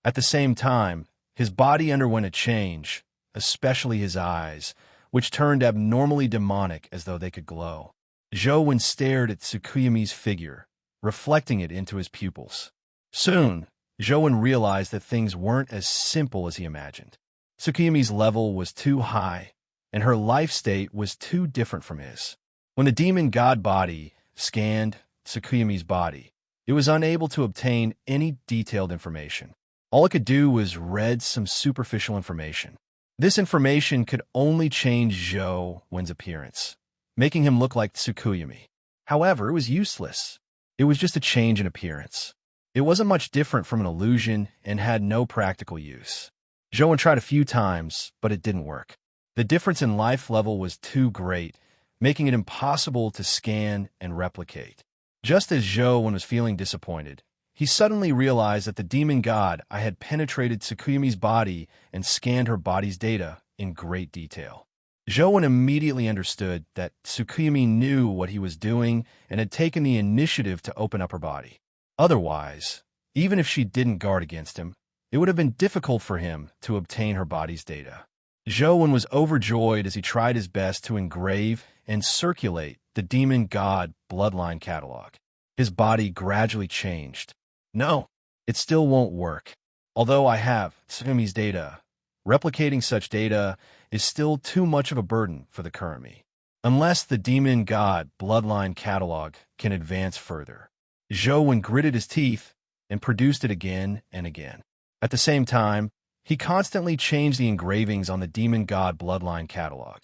At the same time, his body underwent a change, especially his eyes, which turned abnormally demonic as though they could glow. Zhou stared at Tsukuyumi's figure, reflecting it into his pupils. Soon, Zhou realized that things weren't as simple as he imagined. Tsukuyumi's level was too high, and her life state was too different from his. When the demon god body scanned Tsukuyumi's body, it was unable to obtain any detailed information. All it could do was read some superficial information. This information could only change Zhou's appearance, making him look like Tsukuyumi. However, it was useless. It was just a change in appearance. It wasn't much different from an illusion and had no practical use. Zhou tried a few times, but it didn't work. The difference in life level was too great, making it impossible to scan and replicate. Just as Zhou was feeling disappointed, he suddenly realized that the demon god had penetrated Tsukuyumi's body and scanned her body's data in great detail. Zhou immediately understood that Tsukuyumi knew what he was doing and had taken the initiative to open up her body. Otherwise, even if she didn't guard against him, it would have been difficult for him to obtain her body's data. Zhou was overjoyed as he tried his best to engrave and circulate the demon god bloodline catalog. His body gradually changed. No, it still won't work. Although I have Tsukuyumi's data, replicating such data is still too much of a burden for the current me. Unless the demon god bloodline catalog can advance further. Zhou gritted his teeth and produced it again and again. At the same time, he constantly changed the engravings on the demon god bloodline catalog.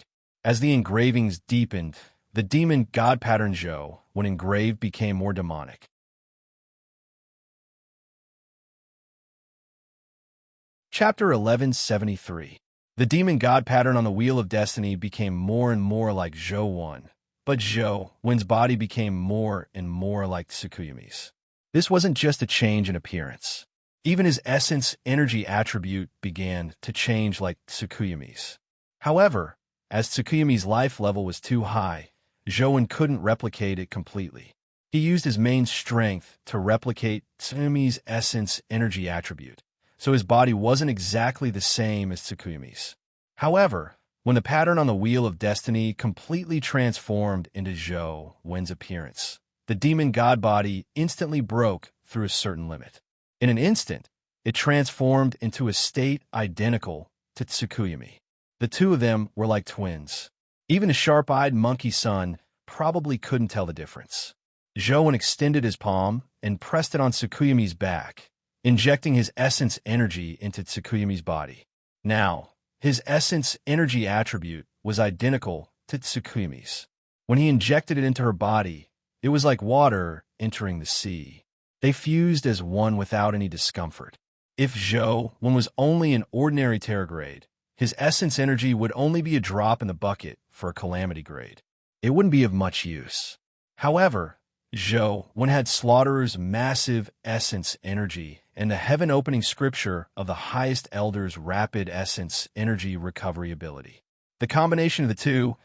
As the engravings deepened, the demon god pattern Zhou, when engraved, became more demonic. Chapter 1173. The demon god pattern on the Wheel of Destiny became more and more like Zhou 1, but Zhou Wen's body became more and more like Tsukuyumi's. This wasn't just a change in appearance. Even his essence energy attribute began to change like Tsukuyumi's. However, as Tsukuyumi's life level was too high, Zhou Wen couldn't replicate it completely. He used his main strength to replicate Tsukuyumi's essence energy attribute, so his body wasn't exactly the same as Tsukuyumi's. However, when the pattern on the Wheel of Destiny completely transformed into Zhou Wen's appearance, the demon god body instantly broke through a certain limit. In an instant, it transformed into a state identical to Tsukuyumi. The two of them were like twins. Even a sharp-eyed monkey son probably couldn't tell the difference. Zhou Wen extended his palm and pressed it on Tsukuyumi's back, injecting his essence energy into Tsukuyumi's body. Now, his essence energy attribute was identical to Tsukuyumi's. When he injected it into her body, it was like water entering the sea. They fused as one without any discomfort. If Zhou Wen was only an ordinary Terra grade, his essence energy would only be a drop in the bucket for a calamity grade. It wouldn't be of much use. However, Zhou Wen had Slaughterer's massive essence energy and the heaven-opening scripture of the highest elder's rapid essence energy recovery ability. The combination of the two,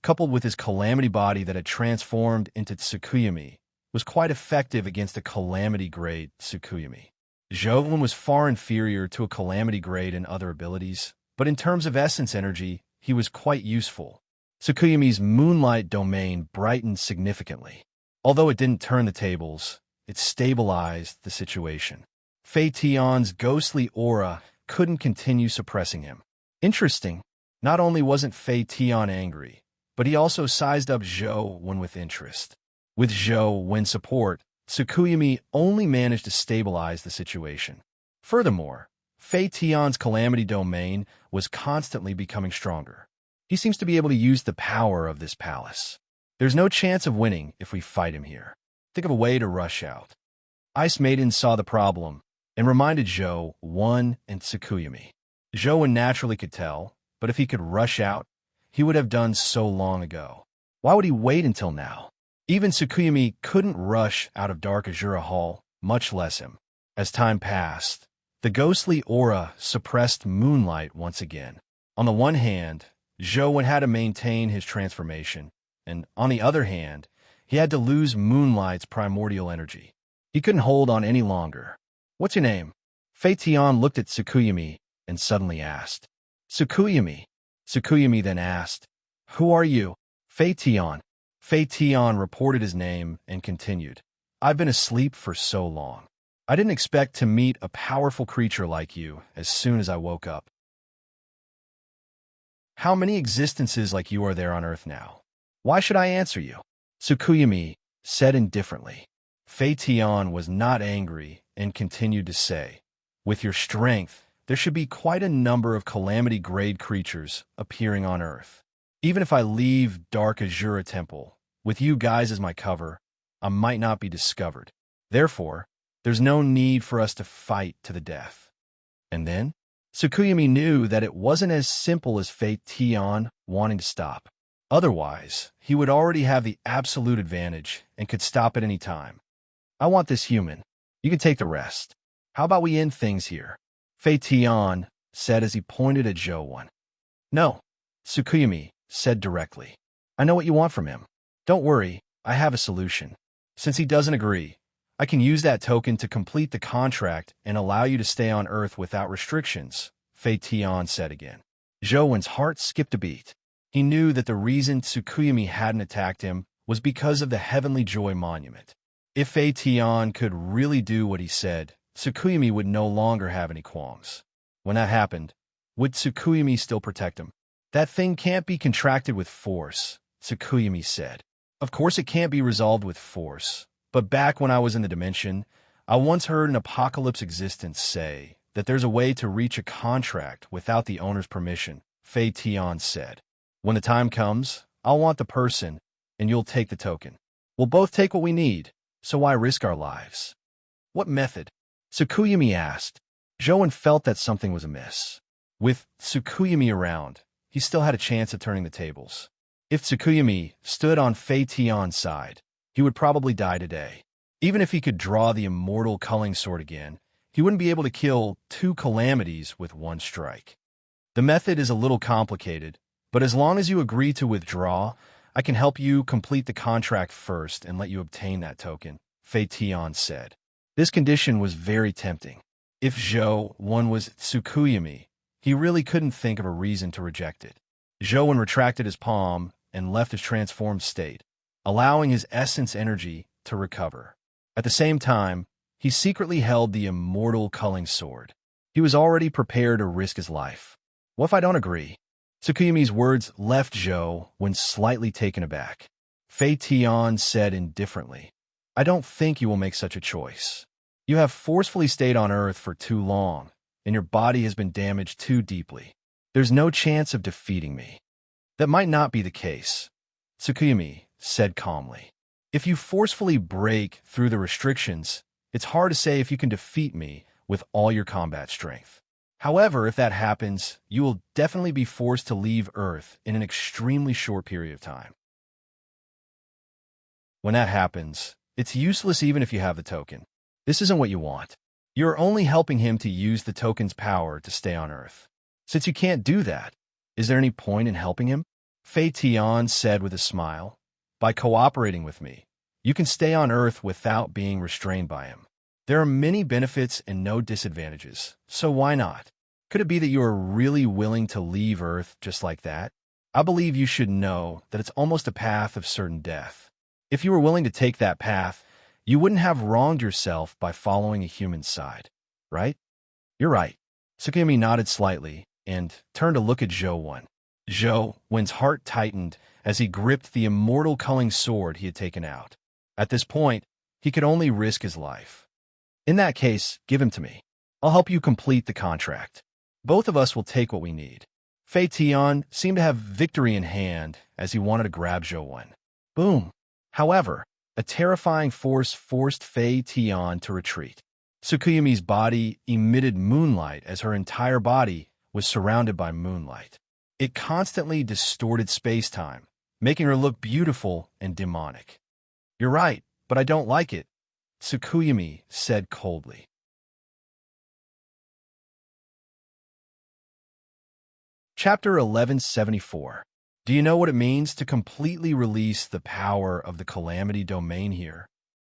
coupled with his calamity body that had transformed into Tsukuyumi, was quite effective against a calamity grade Tsukuyumi. Zhou Wen was far inferior to a calamity grade in other abilities, but in terms of essence energy, he was quite useful. Tsukuyumi's moonlight domain brightened significantly. Although it didn't turn the tables, it stabilized the situation. Fei Tian's ghostly aura couldn't continue suppressing him. Interesting, not only wasn't Fei Tian angry, but he also sized up Zhou Wen with interest. With Zhou Wen's support, Tsukuyumi only managed to stabilize the situation. Furthermore, Fei Tian's calamity domain was constantly becoming stronger. He seems to be able to use the power of this palace. There's no chance of winning if we fight him here. Think of a way to rush out. Ice Maiden saw the problem and reminded Zhou Wen and Tsukuyumi. Zhou Wen naturally could tell, but if he could rush out, he would have done so long ago. Why would he wait until now? Even Tsukuyumi couldn't rush out of Dark Azura Hall, much less him. As time passed, the ghostly aura suppressed moonlight once again. On the one hand, Zhou Wen had to maintain his transformation, and on the other hand, he had to lose moonlight's primordial energy. He couldn't hold on any longer. "What's your name?" Fei Tian looked at Tsukuyumi and suddenly asked. "Tsukuyumi." Tsukuyumi then asked, "Who are you?" Fei Tian. Fei Tian reported his name and continued, "I've been asleep for so long. I didn't expect to meet a powerful creature like you as soon as I woke up. How many existences like you are there on Earth now? Why should I answer you?" Tsukuyumi said indifferently. Fei Tian was not angry and continued to say, "With your strength, there should be quite a number of calamity-grade creatures appearing on Earth. Even if I leave Dark Azura Temple, with you guys as my cover, I might not be discovered. Therefore, there's no need for us to fight to the death." And then, Tsukuyumi knew that it wasn't as simple as Fei Tian wanting to stop. Otherwise, he would already have the absolute advantage and could stop at any time. "I want this human. You can take the rest. How about we end things here?" Fei Tian said as he pointed at Zhou Wen. "No," Tsukuyumi said directly. "I know what you want from him. Don't worry, I have a solution. Since he doesn't agree, I can use that token to complete the contract and allow you to stay on Earth without restrictions," Fei Tian said again. Zhou Wen's heart skipped a beat. He knew that the reason Tsukuyumi hadn't attacked him was because of the Heavenly Joy Monument. If Fei Tian could really do what he said, Tsukuyumi would no longer have any qualms. When that happened, would Tsukuyumi still protect him? That thing can't be contracted with force, Tsukuyumi said. Of course it can't be resolved with force, but back when I was in the dimension, I once heard an apocalypse existence say that there's a way to reach a contract without the owner's permission, Fei Tian said. When the time comes, I'll want the person, and you'll take the token. We'll both take what we need, so why risk our lives? What method? Tsukuyumi asked. Joan felt that something was amiss. With Tsukuyumi around, he still had a chance of turning the tables. If Tsukuyumi stood on Fei Tian's side, he would probably die today. Even if he could draw the immortal culling sword again, he wouldn't be able to kill two calamities with one strike. The method is a little complicated, but as long as you agree to withdraw, I can help you complete the contract first and let you obtain that token, Fei Tian said. This condition was very tempting. If Zhou Wen was Tsukuyumi, he really couldn't think of a reason to reject it. Zhou Wen retracted his palm and left his transformed state, allowing his essence energy to recover. At the same time, he secretly held the immortal culling sword. He was already prepared to risk his life. What if I don't agree? Tsukuyumi's words left Zhou Wen slightly taken aback. Fei Tian said indifferently, I don't think you will make such a choice. You have forcefully stayed on Earth for too long, and your body has been damaged too deeply. There's no chance of defeating me. That might not be the case, Tsukuyumi said calmly. If you forcefully break through the restrictions, it's hard to say if you can defeat me with all your combat strength. However, if that happens, you will definitely be forced to leave Earth in an extremely short period of time. When that happens, it's useless even if you have the token. This isn't what you want. You're only helping him to use the token's power to stay on Earth. Since you can't do that, is there any point in helping him? Fei Tian said with a smile. By cooperating with me, you can stay on Earth without being restrained by him. There are many benefits and no disadvantages, so why not? Could it be that you are really willing to leave Earth just like that? I believe you should know that it's almost a path of certain death. If you were willing to take that path, you wouldn't have wronged yourself by following a human's side, right? You're right. Tsukuyumi nodded slightly and turned to look at Zhou Wen. Zhou Wen's heart tightened as he gripped the immortal culling sword he had taken out. At this point, he could only risk his life. In that case, give him to me. I'll help you complete the contract. Both of us will take what we need. Fei Tian seemed to have victory in hand as he wanted to grab Zhou Wen. Boom! However, a terrifying force forced Fei Tian to retreat. Tsukuyumi's body emitted moonlight as her entire body was surrounded by moonlight. It constantly distorted space-time, making her look beautiful and demonic. You're right, but I don't like it, Tsukuyumi said coldly. Chapter 1174. Do you know what it means to completely release the power of the calamity domain here?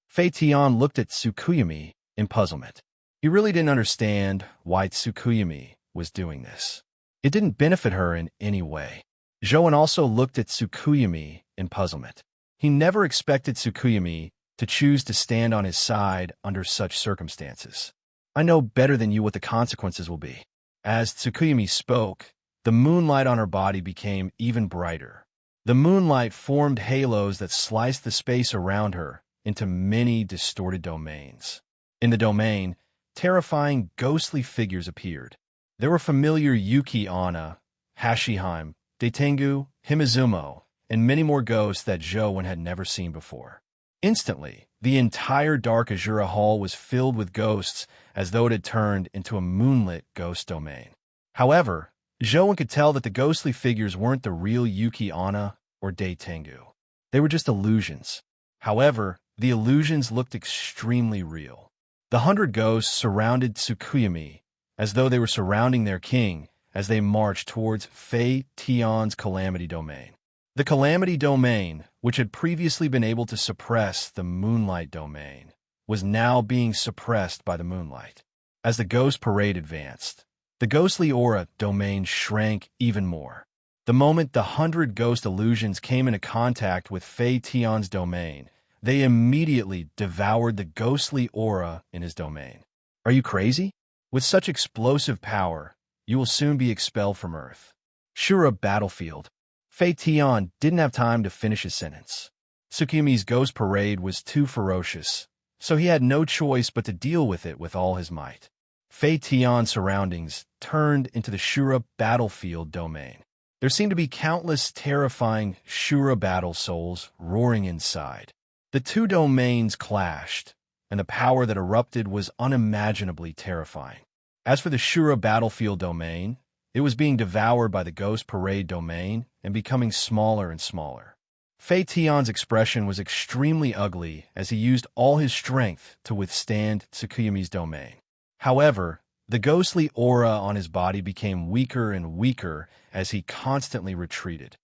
Fei Tian looked at Tsukuyumi in puzzlement. He really didn't understand why Tsukuyumi was doing this. It didn't benefit her in any way. Zhou Wen also looked at Tsukuyumi in puzzlement. He never expected Tsukuyumi to choose to stand on his side under such circumstances. I know better than you what the consequences will be. As Tsukuyumi spoke, the moonlight on her body became even brighter. The moonlight formed halos that sliced the space around her into many distorted domains. In the domain, terrifying ghostly figures appeared. There were familiar Yuki Onna, Hashiheim, Daitengu, Himizumo, and many more ghosts that Zhou Wen had never seen before. Instantly, the entire dark Azura Hall was filled with ghosts as though it had turned into a moonlit ghost domain. However, Zhou Wen could tell that the ghostly figures weren't the real Yuki Onna or Daitengu. They were just illusions. However, the illusions looked extremely real. The 100 ghosts surrounded Tsukuyumi as though they were surrounding their king as they marched towards Fei Tian's calamity domain. The calamity domain, which had previously been able to suppress the moonlight domain, was now being suppressed by the moonlight. As the ghost parade advanced, the ghostly aura domain shrank even more. The moment the 100 ghost illusions came into contact with Fei Tian's domain, they immediately devoured the ghostly aura in his domain. Are you crazy? With such explosive power, you will soon be expelled from Earth. Shura battlefield. Fei Tian didn't have time to finish his sentence. Tsukuyumi's ghost parade was too ferocious, so he had no choice but to deal with it with all his might. Fei Tian's surroundings turned into the Shura battlefield domain. There seemed to be countless terrifying Shura battle souls roaring inside. The two domains clashed, and the power that erupted was unimaginably terrifying. As for the Shura battlefield domain, it was being devoured by the Ghost Parade domain and becoming smaller and smaller. Fei Tian's expression was extremely ugly as he used all his strength to withstand Tsukuyumi's domain. However, the ghostly aura on his body became weaker and weaker as he constantly retreated.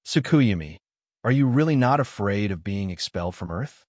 Tsukuyumi, are you really not afraid of being expelled from Earth?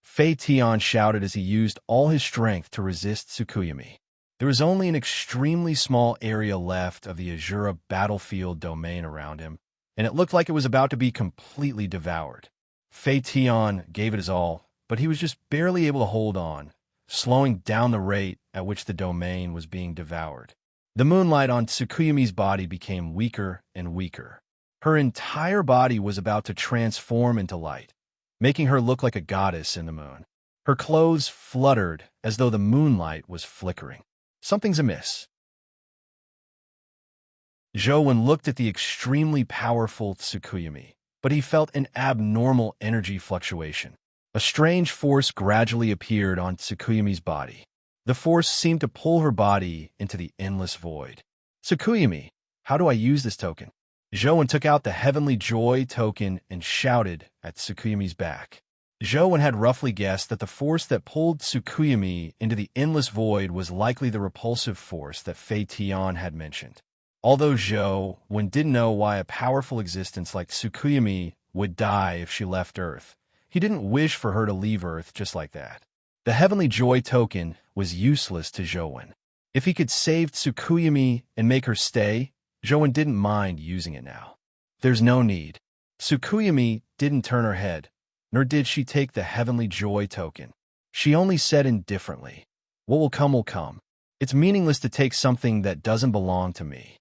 Fei Tian shouted as he used all his strength to resist Tsukuyumi. There was only an extremely small area left of the Azura battlefield domain around him, and it looked like it was about to be completely devoured. Fei Tian gave it his all, but he was just barely able to hold on, slowing down the rate at which the domain was being devoured. The moonlight on Tsukuyumi's body became weaker and weaker. Her entire body was about to transform into light, making her look like a goddess in the moon. Her clothes fluttered as though the moonlight was flickering. Something's amiss. Zhou looked at the extremely powerful Tsukuyumi, but he felt an abnormal energy fluctuation. A strange force gradually appeared on Tsukuyumi's body. The force seemed to pull her body into the endless void. Tsukuyumi, how do I use this token? Zhou took out the Heavenly Joy token and shouted at Tsukuyumi's back. Zhou had roughly guessed that the force that pulled Tsukuyumi into the endless void was likely the repulsive force that Fei Tian had mentioned. Although Zhou didn't know why a powerful existence like Tsukuyumi would die if she left Earth, he didn't wish for her to leave Earth just like that. The Heavenly Joy token was useless to Zhou. If he could save Tsukuyumi and make her stay, Zhou didn't mind using it now. There's no need. Tsukuyumi didn't turn her head, nor did she take the Heavenly Joy token. She only said indifferently, "What will come will come. It's meaningless to take something that doesn't belong to me."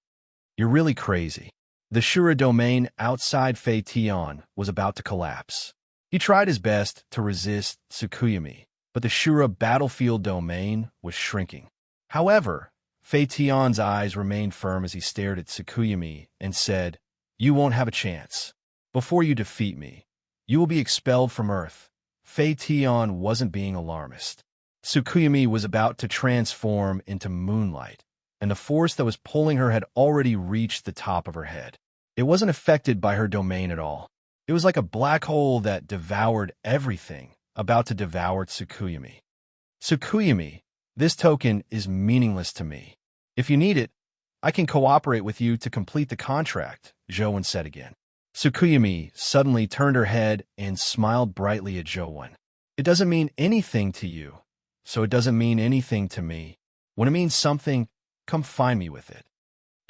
You're really crazy. The Shura domain outside Fei Tian was about to collapse. He tried his best to resist Tsukuyumi, but the Shura battlefield domain was shrinking. However, Fei Tian's eyes remained firm as he stared at Tsukuyumi and said, "You won't have a chance. Before you defeat me, you will be expelled from Earth." Fei Tian wasn't being alarmist. Tsukuyumi was about to transform into moonlight, and the force that was pulling her had already reached the top of her head. It wasn't affected by her domain at all. It was like a black hole that devoured everything, about to devour Tsukuyumi. "Tsukuyumi, this token is meaningless to me. If you need it, I can cooperate with you to complete the contract," Zhou said again. Tsukuyumi suddenly turned her head and smiled brightly at Zhou. "It doesn't mean anything to you, so it doesn't mean anything to me. When it means something, come find me with it."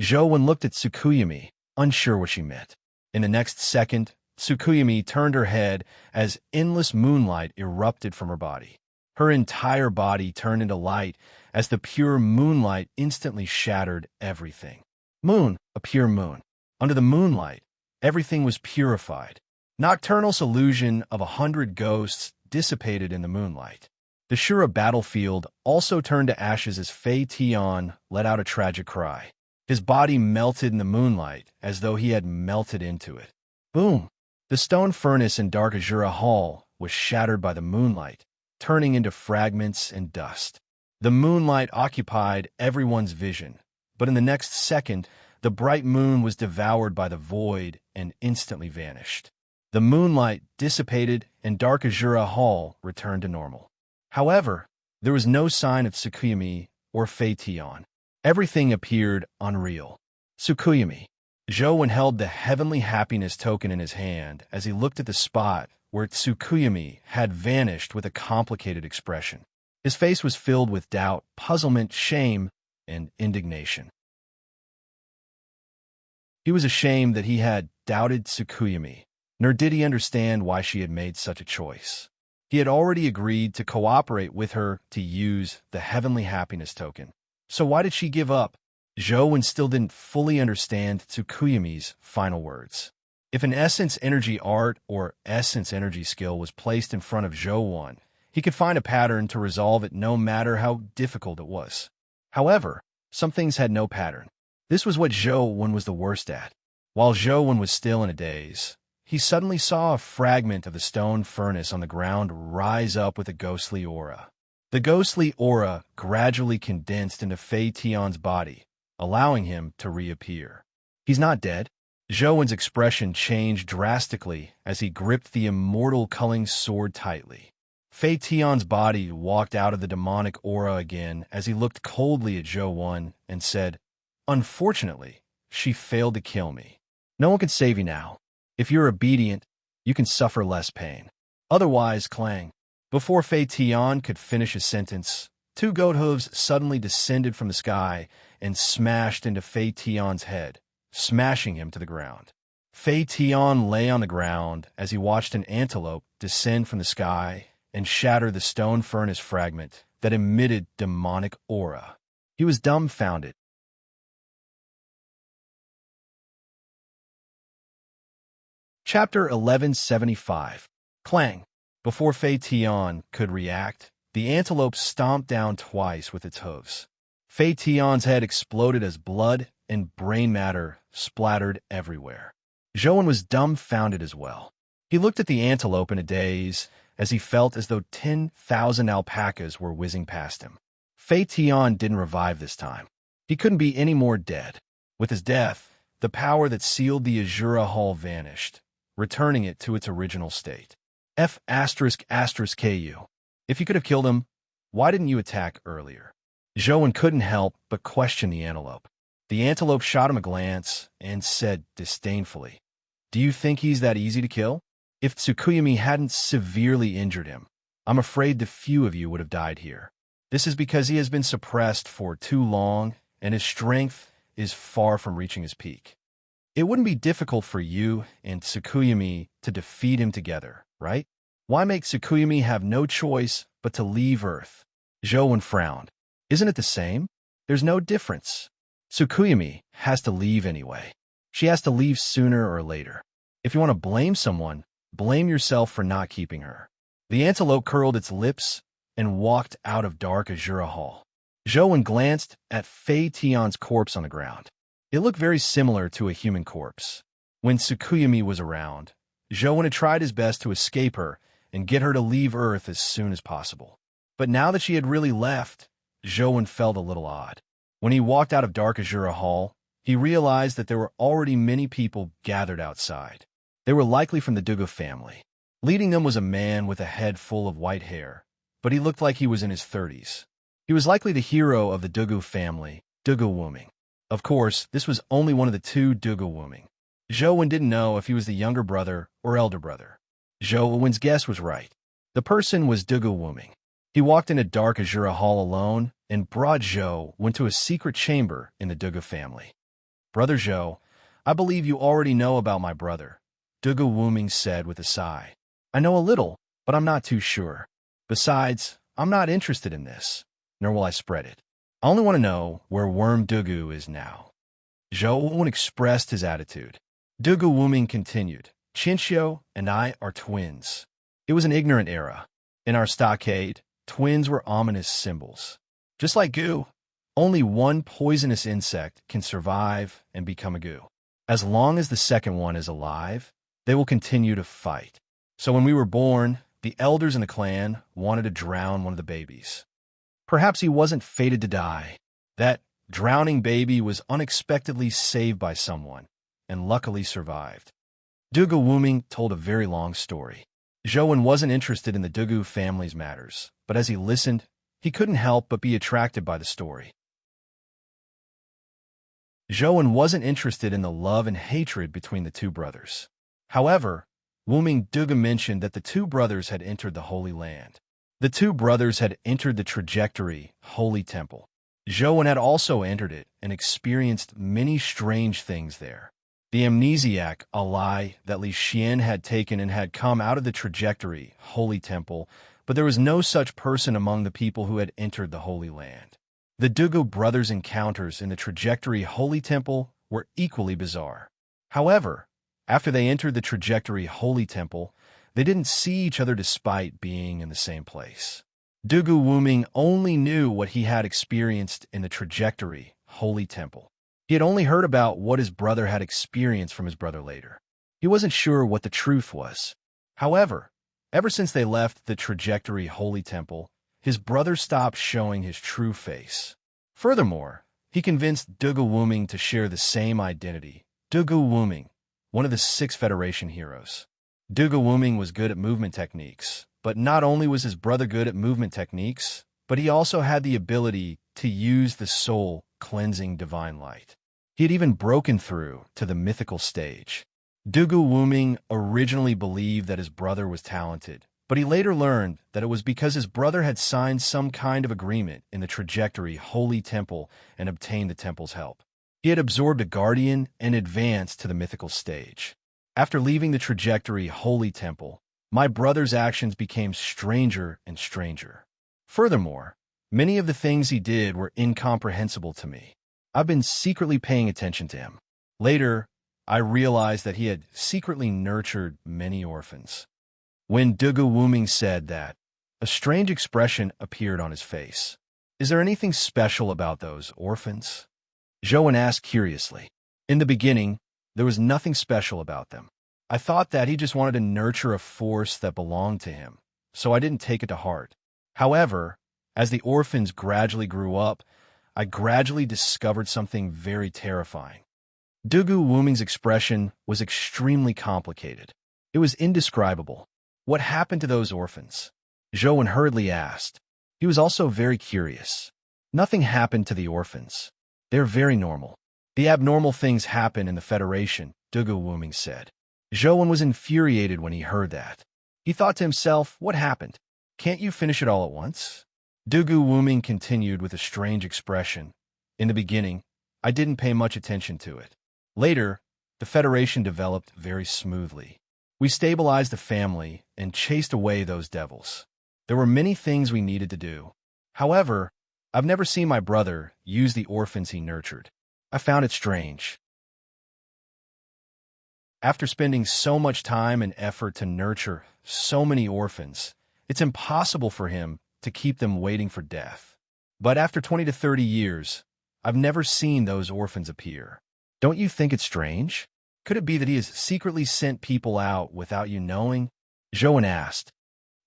Zhou looked at Tsukuyumi, unsure what she meant. In the next second, Tsukuyumi turned her head as endless moonlight erupted from her body. Her entire body turned into light as the pure moonlight instantly shattered everything. Moon, a pure moon. Under the moonlight, everything was purified. Nocturnal's illusion of 100 ghosts dissipated in the moonlight. The Shura battlefield also turned to ashes as Fei Tian let out a tragic cry. His body melted in the moonlight as though he had melted into it. Boom! The stone furnace in Dark Azura Hall was shattered by the moonlight, turning into fragments and dust. The moonlight occupied everyone's vision, but in the next second, the bright moon was devoured by the void and instantly vanished. The moonlight dissipated and Dark Azura Hall returned to normal. However, there was no sign of Tsukuyumi or Fei Tian. Everything appeared unreal. Tsukuyumi. Zhou held the Heavenly Happiness token in his hand as he looked at the spot where Tsukuyumi had vanished with a complicated expression. His face was filled with doubt, puzzlement, shame, and indignation. He was ashamed that he had doubted Tsukuyumi, nor did he understand why she had made such a choice. He had already agreed to cooperate with her to use the Heavenly Happiness token. So why did she give up? Zhou still didn't fully understand Tsukuyami's final words. If an essence energy art or essence energy skill was placed in front of Zhou, he could find a pattern to resolve it no matter how difficult it was. However, some things had no pattern. This was what Zhou was the worst at. While Zhou was still in a daze, he suddenly saw a fragment of the stone furnace on the ground rise up with a ghostly aura. The ghostly aura gradually condensed into Fei Tian's body, allowing him to reappear. He's not dead. Zhou's expression changed drastically as he gripped the immortal culling sword tightly. Fei Tian's body walked out of the demonic aura again as he looked coldly at Zhou and said, "Unfortunately, she failed to kill me. No one can save you now. If you're obedient, you can suffer less pain. Otherwise, clang." Before Fei Tian could finish his sentence, two goat hooves suddenly descended from the sky and smashed into Fei Tian's head, smashing him to the ground. Fei Tian lay on the ground as he watched an antelope descend from the sky and shatter the stone furnace fragment that emitted demonic aura. He was dumbfounded. Chapter 1175. Clang. Before Fei Tian could react, the antelope stomped down twice with its hooves. Fei Tian's head exploded as blood and brain matter splattered everywhere. Zhou was dumbfounded as well. He looked at the antelope in a daze as he felt as though 10,000 alpacas were whizzing past him. Fei Tian didn't revive this time. He couldn't be any more dead. With his death, the power that sealed the Azura Hall vanished, returning it to its original state. F***KU. If you could have killed him, why didn't you attack earlier? Zhou couldn't help but question the antelope. The antelope shot him a glance and said disdainfully, "Do you think he's that easy to kill? If Tsukuyami hadn't severely injured him, I'm afraid the few of you would have died here. This is because he has been suppressed for too long and his strength is far from reaching his peak. It wouldn't be difficult for you and Tsukuyami to defeat him together, right? Why make Tsukuyami have no choice but to leave Earth?" Zhou frowned. "Isn't it the same? There's no difference. Tsukuyami has to leave anyway. She has to leave sooner or later. If you want to blame someone, blame yourself for not keeping her." The antelope curled its lips and walked out of dark Azura Hall. Zhou glanced at Fei Tian's corpse on the ground. It looked very similar to a human corpse. When Tsukuyami was around, Zhou had tried his best to escape her and get her to leave Earth as soon as possible. But now that she had really left, Zhou felt a little odd. When he walked out of dark Azura Hall, he realized that there were already many people gathered outside. They were likely from the Dugu family. Leading them was a man with a head full of white hair, but he looked like he was in his 30s. He was likely the hero of the Dugu family, Dugu Wuming. Of course, this was only one of the two Dugu Wuming. Zhou didn't know if he was the younger brother or elder brother. Zhou's guess was right. The person was Dugu Wuming. He walked into dark Azura Hall alone and brought Zhou to a secret chamber in the Dugu family. "Brother Zhou, I believe you already know about my brother," Dugu Wuming said with a sigh. "I know a little, but I'm not too sure. Besides, I'm not interested in this, nor will I spread it. I only want to know where Worm Dugu is now." Zhou expressed his attitude. Dugu Wuming continued, "Chinchio and I are twins. It was an ignorant era. In our stockade, twins were ominous symbols. Just like goo, only one poisonous insect can survive and become a goo. As long as the second one is alive, they will continue to fight. So when we were born, the elders in the clan wanted to drown one of the babies. Perhaps he wasn't fated to die. That drowning baby was unexpectedly saved by someone and luckily survived." Dugu Wuming told a very long story. Zhou wasn't interested in the Dugu family's matters, but as he listened, he couldn't help but be attracted by the story. Zhou wasn't interested in the love and hatred between the two brothers. However, Wuming Dugu mentioned that the two brothers had entered the Holy Land. The two brothers had entered the Trajectory Holy Temple. Zhou had also entered it and experienced many strange things there. The amnesiac, a lie that Li Xian had taken and had come out of the Trajectory Holy Temple, but there was no such person among the people who had entered the Holy Land. The Dugu brothers' encounters in the Trajectory Holy Temple were equally bizarre. However, after they entered the Trajectory Holy Temple, they didn't see each other despite being in the same place. Dugu Wuming only knew what he had experienced in the Trajectory Holy Temple. He had only heard about what his brother had experienced from his brother later. He wasn't sure what the truth was. However, ever since they left the Trajectory Holy Temple, his brother stopped showing his true face. Furthermore, he convinced Dugu Wuming to share the same identity. Dugu Wuming, one of the 6 Federation heroes. Dugu Wuming was good at movement techniques, but not only was his brother good at movement techniques, but he also had the ability to use the soul-cleansing divine light. He had even broken through to the mythical stage. Dugu Wuming originally believed that his brother was talented, but he later learned that it was because his brother had signed some kind of agreement in the Trajectory Holy Temple and obtained the temple's help. He had absorbed a guardian and advanced to the mythical stage. After leaving the Trajectory Holy Temple, my brother's actions became stranger and stranger. Furthermore, many of the things he did were incomprehensible to me. I've been secretly paying attention to him. Later, I realized that he had secretly nurtured many orphans. When Dugu Wuming said that, a strange expression appeared on his face. Is there anything special about those orphans? Zhou asked curiously. In the beginning, there was nothing special about them. I thought that he just wanted to nurture a force that belonged to him, so I didn't take it to heart. However, as the orphans gradually grew up, I gradually discovered something very terrifying. Dugu Wuming's expression was extremely complicated. It was indescribable. What happened to those orphans? Zhou hurriedly asked. He was also very curious. Nothing happened to the orphans. They're very normal. The abnormal things happen in the Federation, Dugu Wuming said. Zhou was infuriated when he heard that. He thought to himself, what happened? Can't you finish it all at once? Dugu Wuming continued with a strange expression. In the beginning, I didn't pay much attention to it. Later, the Federation developed very smoothly. We stabilized the family and chased away those devils. There were many things we needed to do. However, I've never seen my brother use the orphans he nurtured. I found it strange. After spending so much time and effort to nurture so many orphans, it's impossible for him to keep them waiting for death. But after 20 to 30 years, I've never seen those orphans appear. Don't you think it's strange? Could it be that he has secretly sent people out without you knowing? Zhou asked.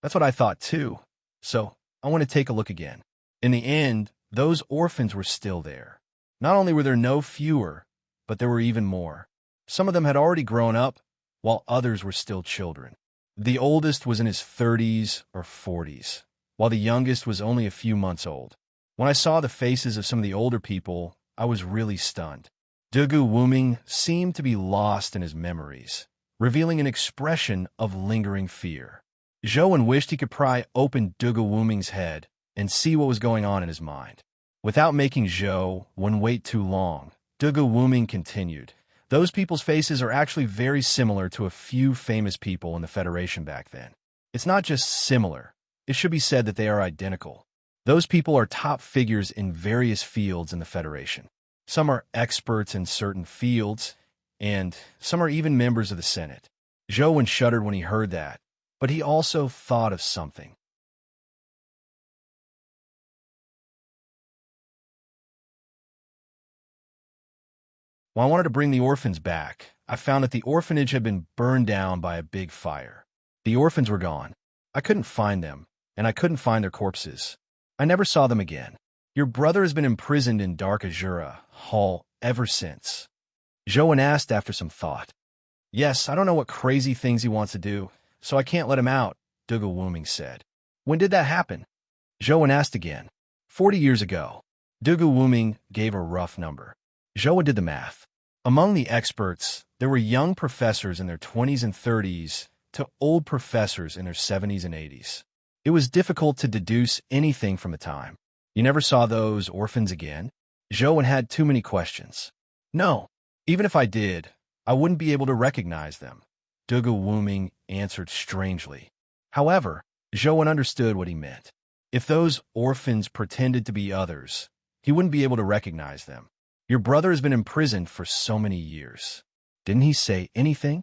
That's what I thought too. So, I want to take a look again. In the end, those orphans were still there. Not only were there no fewer, but there were even more. Some of them had already grown up, while others were still children. The oldest was in his 30s or 40s, while the youngest was only a few months old. When I saw the faces of some of the older people, I was really stunned. Dugu Wuming seemed to be lost in his memories, revealing an expression of lingering fear. Zhou wished he could pry open Dugu Wuming's head and see what was going on in his mind. Without making Zhou wait too long, Dugu Wuming continued. Those people's faces are actually very similar to a few famous people in the Federation back then. It's not just similar, it should be said that they are identical. Those people are top figures in various fields in the Federation. Some are experts in certain fields, and some are even members of the Senate. Zhou shuddered when he heard that, but he also thought of something. When I wanted to bring the orphans back, I found that the orphanage had been burned down by a big fire. The orphans were gone. I couldn't find them, and I couldn't find their corpses. I never saw them again. Your brother has been imprisoned in Dark Azura Hall ever since. Zhou asked after some thought. Yes, I don't know what crazy things he wants to do, so I can't let him out, Dugu Wuming said. When did that happen? Zhou asked again. 40 years ago. Dugu Wuming gave a rough number. Zhou did the math. Among the experts, there were young professors in their 20s and 30s to old professors in their 70s and 80s. It was difficult to deduce anything from the time. You never saw those orphans again? Zhou had too many questions. No, even if I did, I wouldn't be able to recognize them. Dugu Wuming answered strangely. However, Zhou understood what he meant. If those orphans pretended to be others, he wouldn't be able to recognize them. Your brother has been imprisoned for so many years. Didn't he say anything?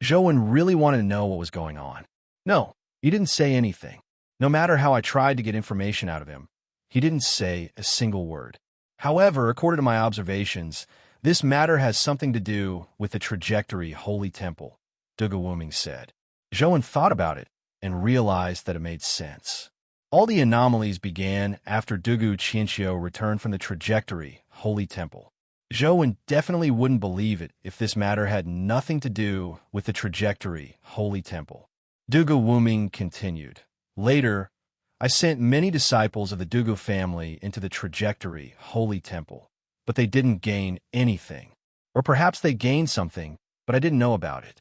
Zhou really wanted to know what was going on. No, he didn't say anything. No matter how I tried to get information out of him, he didn't say a single word. However, according to my observations, this matter has something to do with the trajectory Holy Temple, Dugu Wuming said. Zhou thought about it and realized that it made sense. All the anomalies began after Dugu Qianqiu returned from the trajectory Holy Temple. Zhou definitely wouldn't believe it if this matter had nothing to do with the trajectory Holy Temple. Dugu Wuming continued. Later, I sent many disciples of the Dugu family into the trajectory Holy Temple, but they didn't gain anything. Or perhaps they gained something, but I didn't know about it.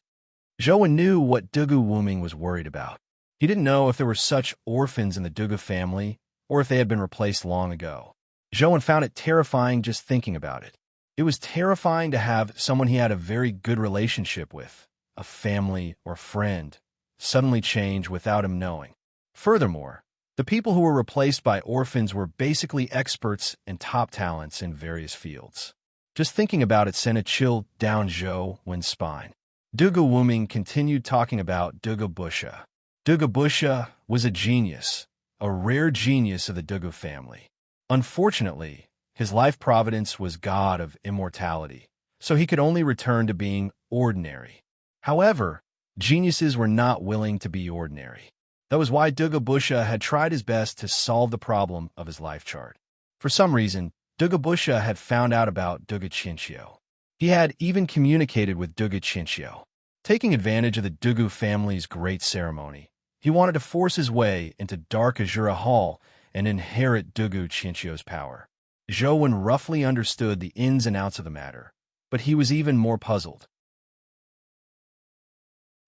Zhou knew what Dugu Wuming was worried about. He didn't know if there were such orphans in the Dugu family or if they had been replaced long ago. Zhou found it terrifying just thinking about it. It was terrifying to have someone he had a very good relationship with, a family or friend, suddenly change without him knowing. Furthermore, the people who were replaced by orphans were basically experts and top talents in various fields. Just thinking about it sent a chill down Zhou's spine. Dugu Wuming continued talking about Dugu Busha. Dugu Busha was a genius, a rare genius of the Dugu family. Unfortunately, his life providence was god of immortality, so he could only return to being ordinary. However, geniuses were not willing to be ordinary. That was why Dugu Busha had tried his best to solve the problem of his life chart. For some reason, Dugu Busha had found out about Dugu Qianqiu. He had even communicated with Dugu Qianqiu. Taking advantage of the Dugu family's great ceremony, he wanted to force his way into Dark Azura Hall and inherit Dugu Qianqiu's power. Zhou roughly understood the ins and outs of the matter, but he was even more puzzled.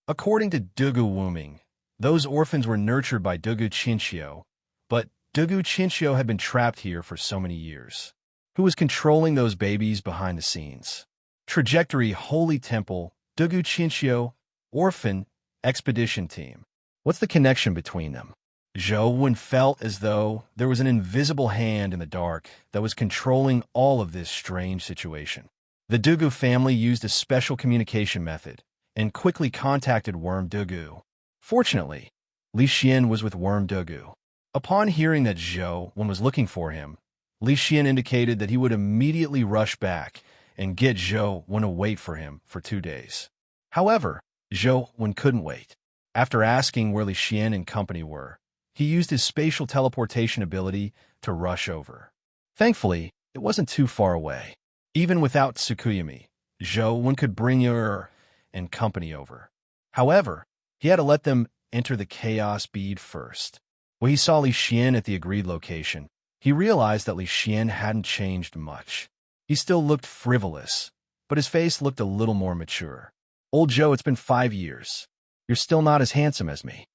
According to Dugu Wuming, those orphans were nurtured by Dugu Qianqiu, but Dugu Qianqiu had been trapped here for so many years. Who was controlling those babies behind the scenes? Trajectory Holy Temple, Dugu Qianqiu, Orphan, Expedition Team. What's the connection between them? Zhou felt as though there was an invisible hand in the dark that was controlling all of this strange situation. The Dugu family used a special communication method and quickly contacted Worm Dugu. Fortunately, Li Xian was with Worm Dugu. Upon hearing that Zhou was looking for him, Li Xian indicated that he would immediately rush back and get Zhou to wait for him for 2 days. However, Zhou couldn't wait. After asking where Li Xian and company were, he used his spatial teleportation ability to rush over. Thankfully, it wasn't too far away. Even without Tsukuyami, Zhou could bring Ur and company over. However, he had to let them enter the chaos bead first. When he saw Li Xian at the agreed location, he realized that Li Xian hadn't changed much. He still looked frivolous, but his face looked a little more mature. Old Zhou, it's been 5 years. You're still not as handsome as me.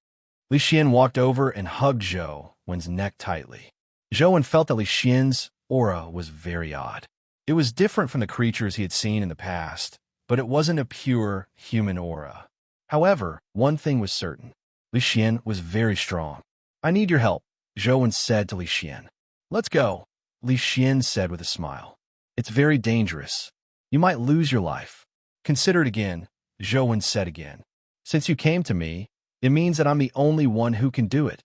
Li Xian walked over and hugged Zhou's neck tightly. Zhou felt that Li Xian's aura was very odd. It was different from the creatures he had seen in the past, but it wasn't a pure human aura. However, one thing was certain. Li Xian was very strong. I need your help, Zhou said to Li Xian. Let's go, Li Xian said with a smile. It's very dangerous. You might lose your life. Consider it again, Zhou said again. Since you came to me, it means that I'm the only one who can do it,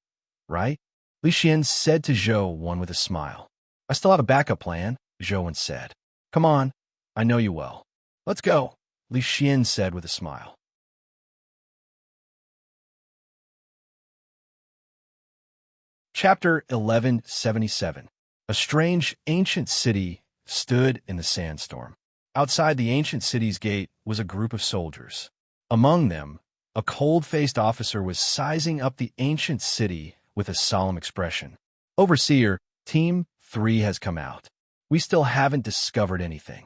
right? Li Xian said to Zhou with a smile. I still have a backup plan, Zhou said. Come on, I know you well. Let's go, Li Xian said with a smile. Chapter 1177. A strange ancient city stood in the sandstorm. Outside the ancient city's gate was a group of soldiers. Among them, a cold-faced officer was sizing up the ancient city with a solemn expression. Overseer, Team 3 has come out. We still haven't discovered anything.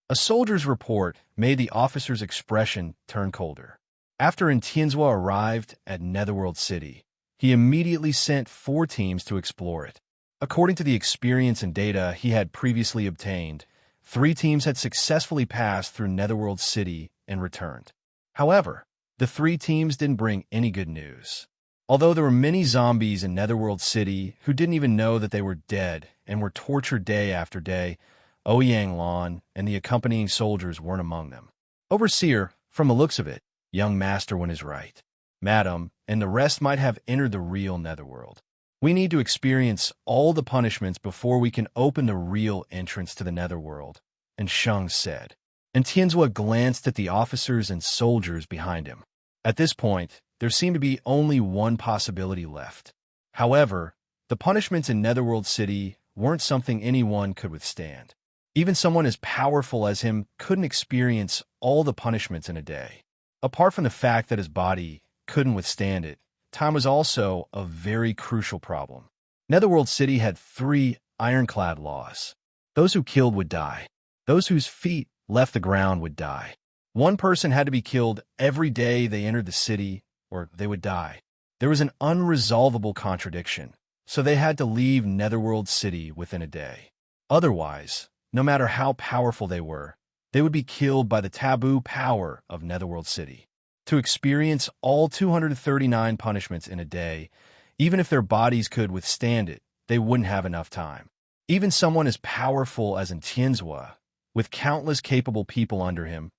A soldier's report made the officer's expression turn colder. After Tianzhua arrived at Netherworld City, he immediately sent 4 teams to explore it. According to the experience and data he had previously obtained, 3 teams had successfully passed through Netherworld City and returned. However, the 3 teams didn't bring any good news. Although there were many zombies in Netherworld City who didn't even know that they were dead and were tortured day after day, Ouyang Lan and the accompanying soldiers weren't among them. Overseer, from the looks of it, young Masterwind is right. Madam, and the rest might have entered the real Netherworld. We need to experience all the punishments before we can open the real entrance to the Netherworld, and Sheng said. And Tianzhua glanced at the officers and soldiers behind him. At this point, there seemed to be only one possibility left. However, the punishments in Netherworld City weren't something anyone could withstand. Even someone as powerful as him couldn't experience all the punishments in a day. Apart from the fact that his body couldn't withstand it, time was also a very crucial problem. Netherworld City had 3 ironclad laws. Those who killed would die. Those whose feet left the ground would die. One person had to be killed every day they entered the city, or they would die. There was an unresolvable contradiction, so they had to leave Netherworld City within a day. Otherwise, no matter how powerful they would be killed by the taboo power of Netherworld City. To experience all 239 punishments in a day, even if their bodies could withstand it, they wouldn't have enough time. Even someone as powerful as Tianzhua, with countless capable people under him,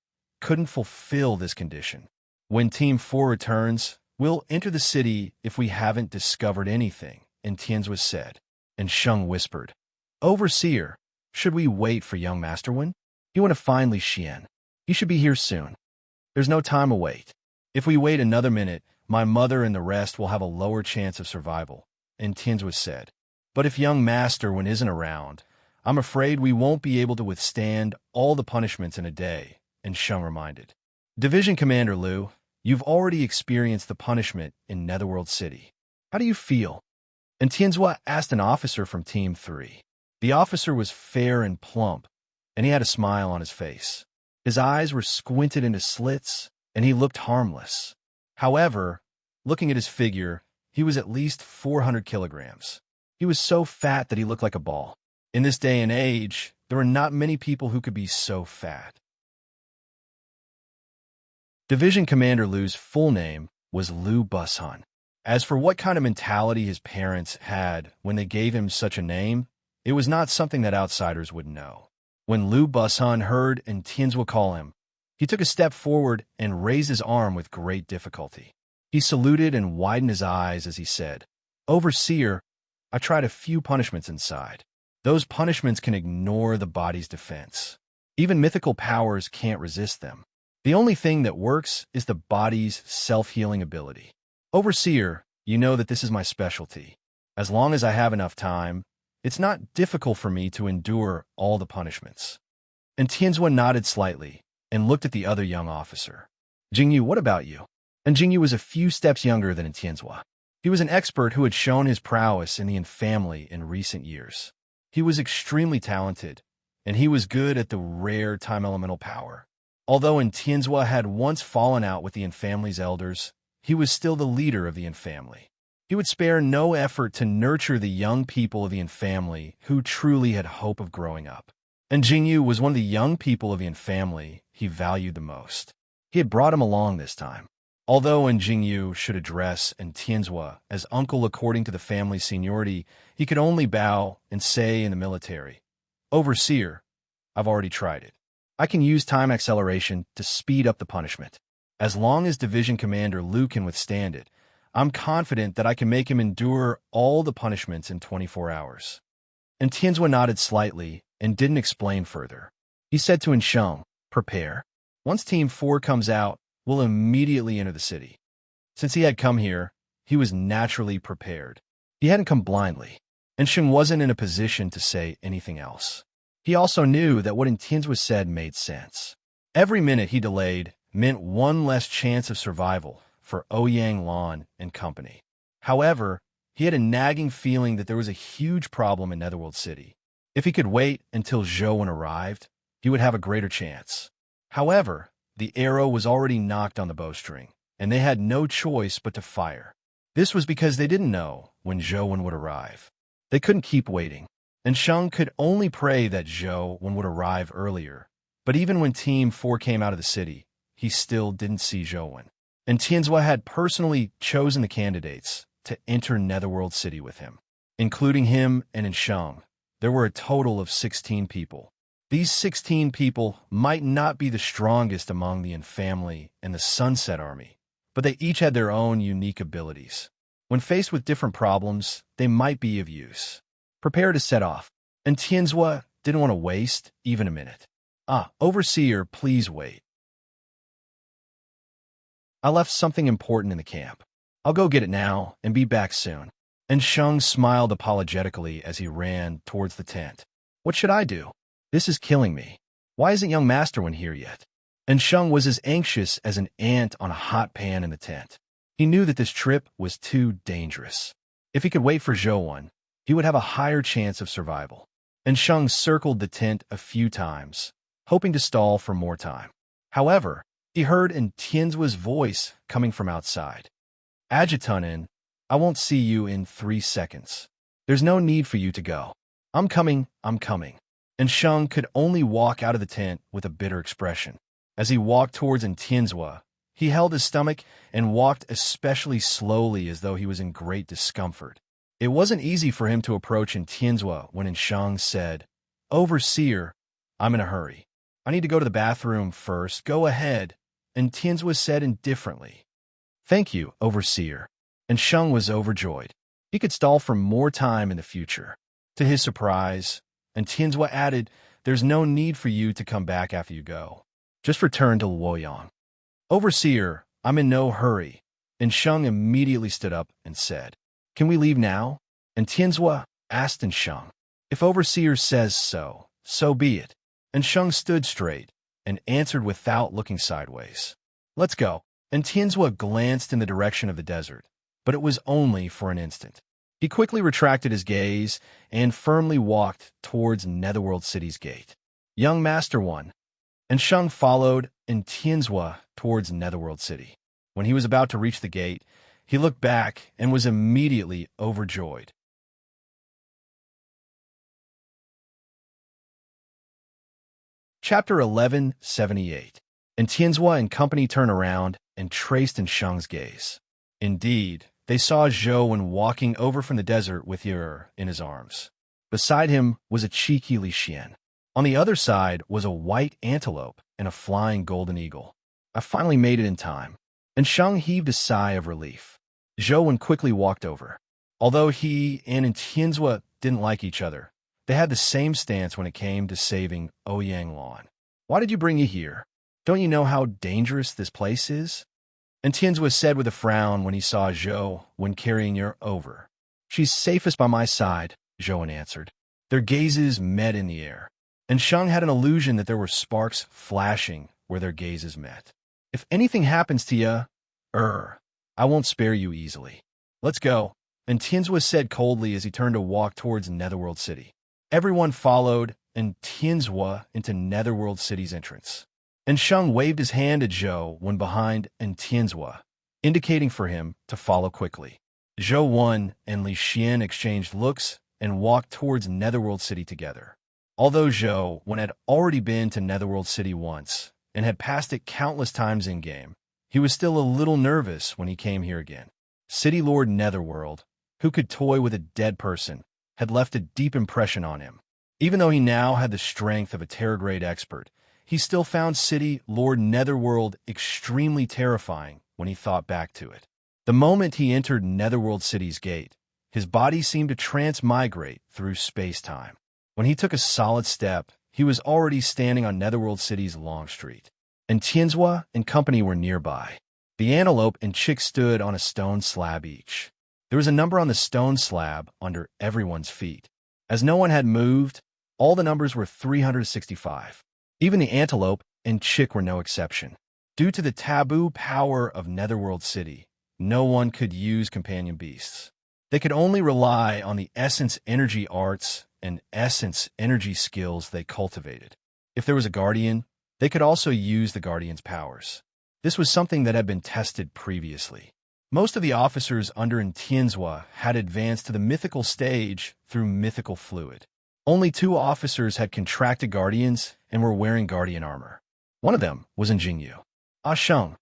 couldn't fulfill this condition. When Team 4 returns, we'll enter the city if we haven't discovered anything, and Tianzhua said. And Sheng whispered, Overseer, should we wait for young Masterwind? You want to find Li Xian. He should be here soon. There's no time to wait. If we wait another minute, my mother and the rest will have a lower chance of survival, and Tianzhua said. But if young Masterwind isn't around, I'm afraid we won't be able to withstand all the punishments in a day, and Sheng reminded. Division Commander Liu, you've already experienced the punishment in Netherworld City. How do you feel? And Tianzhua asked an officer from Team 3. The officer was fair and plump, and he had a smile on his face. His eyes were squinted into slits, and he looked harmless. However, looking at his figure, he was at least 400 kilograms. He was so fat that he looked like a ball. In this day and age, there were not many people who could be so fat. Division Commander Liu's full name was Liu Bushun. As for what kind of mentality his parents had when they gave him such a name, it was not something that outsiders would know. When Liu Bushun heard Tianzhua call him, he took a step forward and raised his arm with great difficulty. He saluted and widened his eyes as he said, Overseer, I tried a few punishments inside. Those punishments can ignore the body's defense. Even mythical powers can't resist them. The only thing that works is the body's self-healing ability. Overseer, you know that this is my specialty. As long as I have enough time, it's not difficult for me to endure all the punishments. And Tianzhua nodded slightly and looked at the other young officer. Jingyu, what about you? And Jingyu was a few steps younger than Tianzhua. He was an expert who had shown his prowess in the family in recent years. He was extremely talented, and he was good at the rare time elemental power. Although Tianzhua had once fallen out with the family's elders, he was still the leader of the family. He would spare no effort to nurture the young people of the family who truly had hope of growing up. And Jingyu was one of the young people of the family he valued the most. He had brought him along this time. Although Jingyu should address Tianzhua as uncle according to the family's seniority, he could only bow and say in the military, Overseer, I've already tried it. I can use time acceleration to speed up the punishment. As long as Division Commander Liu can withstand it, I'm confident that I can make him endure all the punishments in 24 hours. And Tianzhua nodded slightly and didn't explain further. He said to Sheng, prepare. Once Team 4 comes out, we'll immediately enter the city. Since he had come here, he was naturally prepared. He hadn't come blindly, and Sheng wasn't in a position to say anything else. He also knew that what Tianzhua said made sense. Every minute he delayed meant one less chance of survival for Ouyang Lan and company. However, he had a nagging feeling that there was a huge problem in Netherworld City. If he could wait until Zhou arrived, he would have a greater chance. However, the arrow was already knocked on the bowstring, and they had no choice but to fire. This was because they didn't know when Zhou would arrive. They couldn't keep waiting, and Sheng could only pray that Zhou would arrive earlier. But even when Team 4 came out of the city, he still didn't see Zhou. and Tianzhua had personally chosen the candidates to enter Netherworld City with him. Including him and Ensheng, there were a total of 16 people. These 16 people might not be the strongest among the family and the Sunset Army, but they each had their own unique abilities. When faced with different problems, they might be of use. Prepare to set off, and Tianzhua didn't want to waste even a minute. Overseer, please wait. I left something important in the camp. I'll go get it now and be back soon. And Sheng smiled apologetically as he ran towards the tent. What should I do? This is killing me. Why isn't young Master One here yet? And Sheng was as anxious as an ant on a hot pan in the tent. He knew that this trip was too dangerous. If he could wait for Zhou Wan, he would have a higher chance of survival. And Sheng circled the tent a few times, hoping to stall for more time. However, he heard in Tianzhua's voice coming from outside. Adjutant, I won't see you in 3 seconds. There's no need for you to go. I'm coming. And Sheng could only walk out of the tent with a bitter expression. As he walked towards Tianzhua, he held his stomach and walked especially slowly as though he was in great discomfort. It wasn't easy for him to approach Tianzhua when Sheng said, Overseer, I'm in a hurry. I need to go to the bathroom first. Go ahead. And Tianzhua said indifferently, Thank you, Overseer. And Sheng was overjoyed. He could stall for more time in the future. To his surprise, and Tianzhua added, There's no need for you to come back after you go. Just return to Luoyang. Overseer, I'm in no hurry. And Sheng immediately stood up and said, Can we leave now? And Tianzhua asked Sheng, If Overseer says so, so be it. And Sheng stood straight and answered without looking sideways. Let's go. And Tianzhua glanced in the direction of the desert, but it was only for an instant. He quickly retracted his gaze and firmly walked towards Netherworld City's gate. Young Master One. And Sheng followed Tianzhua towards Netherworld City. When he was about to reach the gate, he looked back and was immediately overjoyed. Chapter 1178. And Tianzhua and company turned around and traced in Sheng's gaze. Indeed, they saw Zhou Wan walking over from the desert with Yer in his arms. Beside him was a cheeky Li Xian. On the other side was a white antelope and a flying golden eagle. I finally made it in time. And Sheng heaved a sigh of relief. Zhou Wan quickly walked over. Although he and Tianzhua didn't like each other, they had the same stance when it came to saving Ouyang Lan. Why did you bring you here? Don't you know how dangerous this place is? And Tianzhua said with a frown when he saw Zhou Wan carrying her over. She's safest by my side, Zhou Wan answered. Their gazes met in the air, and Sheng had an illusion that there were sparks flashing where their gazes met. If anything happens to you, I won't spare you easily. Let's go. And Tianzhua said coldly as he turned to walk towards Netherworld City. Everyone followed, and Tianzhua into Netherworld City's entrance. And Sheng waved his hand at Zhou Wan behind Tianzhua, indicating for him to follow quickly. Zhou Wan and Li Xian exchanged looks and walked towards Netherworld City together. Although Zhou Wan had already been to Netherworld City once and had passed it countless times in-game, he was still a little nervous when he came here again. City Lord Netherworld, who could toy with a dead person, had left a deep impression on him. Even though he now had the strength of a Terrorgrade expert, he still found City Lord Netherworld extremely terrifying when he thought back to it. The moment he entered Netherworld City's gate, his body seemed to transmigrate through space-time. When he took a solid step, he was already standing on Netherworld City's long street. And Tianzhua and company were nearby. The antelope and chick stood on a stone slab each. There was a number on the stone slab under everyone's feet. As no one had moved, all the numbers were 365. Even the antelope and chick were no exception. Due to the taboo power of Netherworld City, no one could use companion beasts. They could only rely on the essence energy arts and essence energy skills they cultivated. If there was a guardian, they could also use the guardian's powers. This was something that had been tested previously. Most of the officers under Tianzhua had advanced to the mythical stage through mythical fluid. Only 2 officers had contracted guardians and were wearing guardian armor. One of them was Jingyu. Sheng.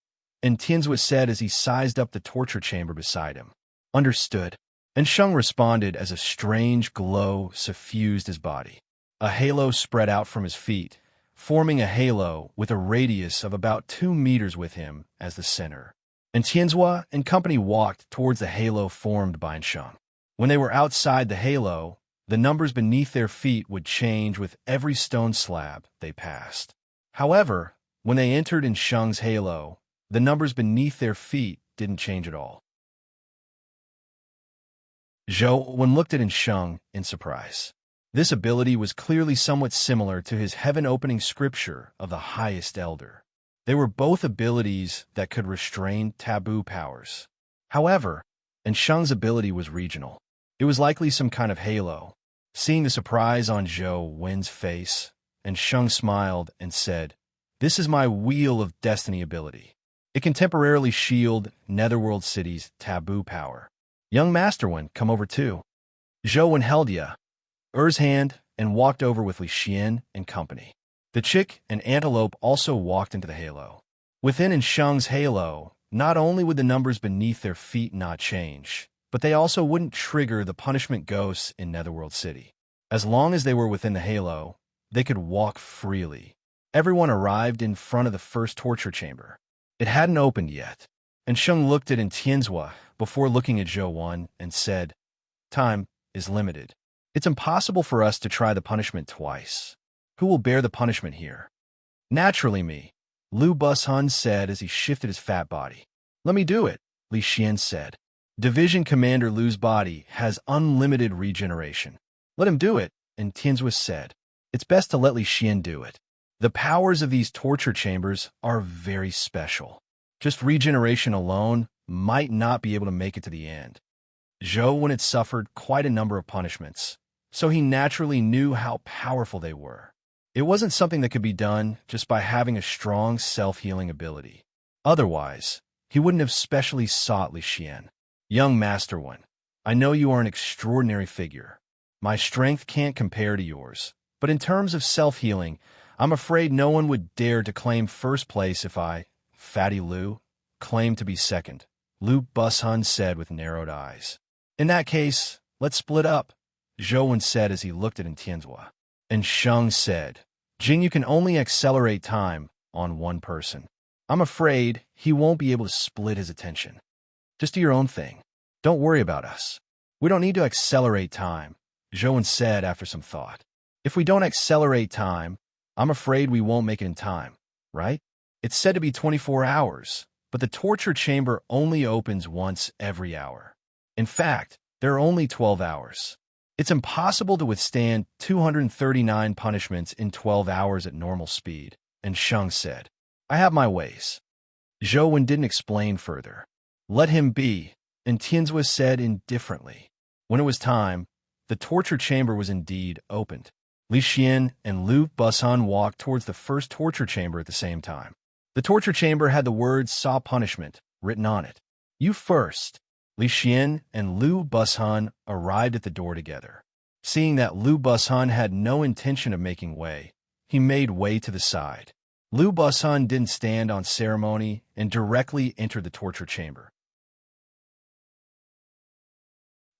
and Tianzua said as he sized up the torture chamber beside him. Understood. And Sheng responded as a strange glow suffused his body. A halo spread out from his feet, forming a halo with a radius of about 2 meters with him as the center. And Tianzua and company walked towards the halo formed by Sheng. When they were outside the halo, the numbers beneath their feet would change with every stone slab they passed. However, when they entered in Sheng's halo, the numbers beneath their feet didn't change at all. Zhou Wen looked at Sheng in surprise. This ability was clearly somewhat similar to his heaven-opening scripture of the highest elder. They were both abilities that could restrain taboo powers. However, Sheng's ability was regional. It was likely some kind of halo. Seeing the surprise on Zhou Wen's face, Sheng smiled and said, "This is my Wheel of Destiny ability. It can temporarily shield Netherworld City's taboo power. Young Master One, come over too." Zhou Wen held Er's hand and walked over with Li Xian and company. The chick and antelope also walked into the halo. Within Sheng's halo, not only would the numbers beneath their feet not change, but they also wouldn't trigger the punishment ghosts in Netherworld City. As long as they were within the halo, they could walk freely. Everyone arrived in front of the first torture chamber. It hadn't opened yet, and Sheng looked at Tianzua before looking at Zhou Wen and said, "Time is limited. It's impossible for us to try the punishment twice. Who will bear the punishment here?" "Naturally me," Lu Bushun said as he shifted his fat body. "Let me do it," Li Xian said. "Division Commander Lu's body has unlimited regeneration. Let him do it," and Tianzua said. "It's best to let Li Xian do it. The powers of these torture chambers are very special. Just regeneration alone might not be able to make it to the end." Zhou Wen had suffered quite a number of punishments, so he naturally knew how powerful they were. It wasn't something that could be done just by having a strong self-healing ability. Otherwise, he wouldn't have specially sought Li Xian. "Young Master One, I know you are an extraordinary figure. My strength can't compare to yours, but in terms of self-healing, I'm afraid no one would dare to claim first place if I, Fatty Lu, claim to be second," Lu Bushun said with narrowed eyes. "In that case, let's split up," Zhou Wen said as he looked at Tianzua. And Sheng said, "Jing, you can only accelerate time on one person. I'm afraid he won't be able to split his attention. Just do your own thing. Don't worry about us. We don't need to accelerate time," Zhou Wen said after some thought. "If we don't accelerate time, I'm afraid we won't make it in time, right? It's said to be 24 hours, but the torture chamber only opens once every hour. In fact, there are only 12 hours. It's impossible to withstand 239 punishments in 12 hours at normal speed," and Sheng said, "I have my ways." Zhou Wen didn't explain further. "Let him be," and Tianzua said indifferently. When it was time, the torture chamber was indeed opened. Li Xian and Lu Bushun walked towards the first torture chamber at the same time. The torture chamber had the words "Saw Punishment" written on it. "You first." Li Xian and Lu Bushun arrived at the door together. Seeing that Lu Bushun had no intention of making way, he made way to the side. Lu Bushun didn't stand on ceremony and directly entered the torture chamber.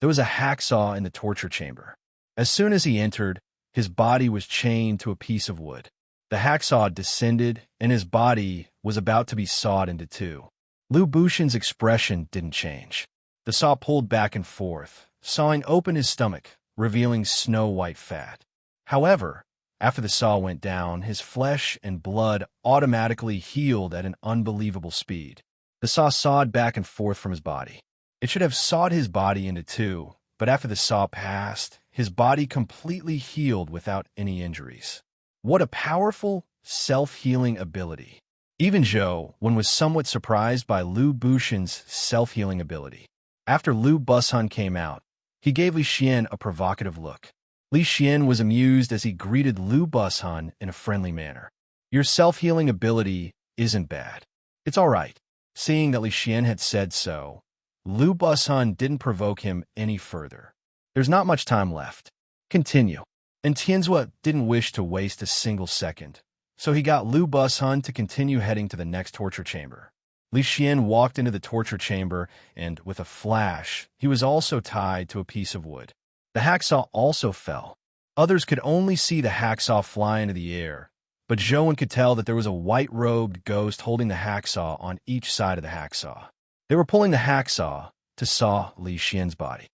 There was a hacksaw in the torture chamber. As soon as he entered, his body was chained to a piece of wood. The hacksaw descended, and his body was about to be sawed into two. Lu Bushun's expression didn't change. The saw pulled back and forth, sawing open his stomach, revealing snow-white fat. However, after the saw went down, his flesh and blood automatically healed at an unbelievable speed. The saw sawed back and forth from his body. It should have sawed his body into two, but after the saw passed, his body completely healed without any injuries. What a powerful, self-healing ability. Even Zhou Wen was somewhat surprised by Lu Bushun's self-healing ability. After Lu Bushun came out, he gave Li Xian a provocative look. Li Xian was amused as he greeted Lu Bushun in a friendly manner. "Your self-healing ability isn't bad. It's all right." Seeing that Li Xian had said so, Lu Bushun didn't provoke him any further. "There's not much time left. Continue." And Tianzua didn't wish to waste a single second, so he got Lu Bushun to continue heading to the next torture chamber. Li Xian walked into the torture chamber, and with a flash, he was also tied to a piece of wood. The hacksaw also fell. Others could only see the hacksaw fly into the air, but Zhou could tell that there was a white-robed ghost holding the hacksaw on each side of the hacksaw. They were pulling the hacksaw to saw Li Xian's body.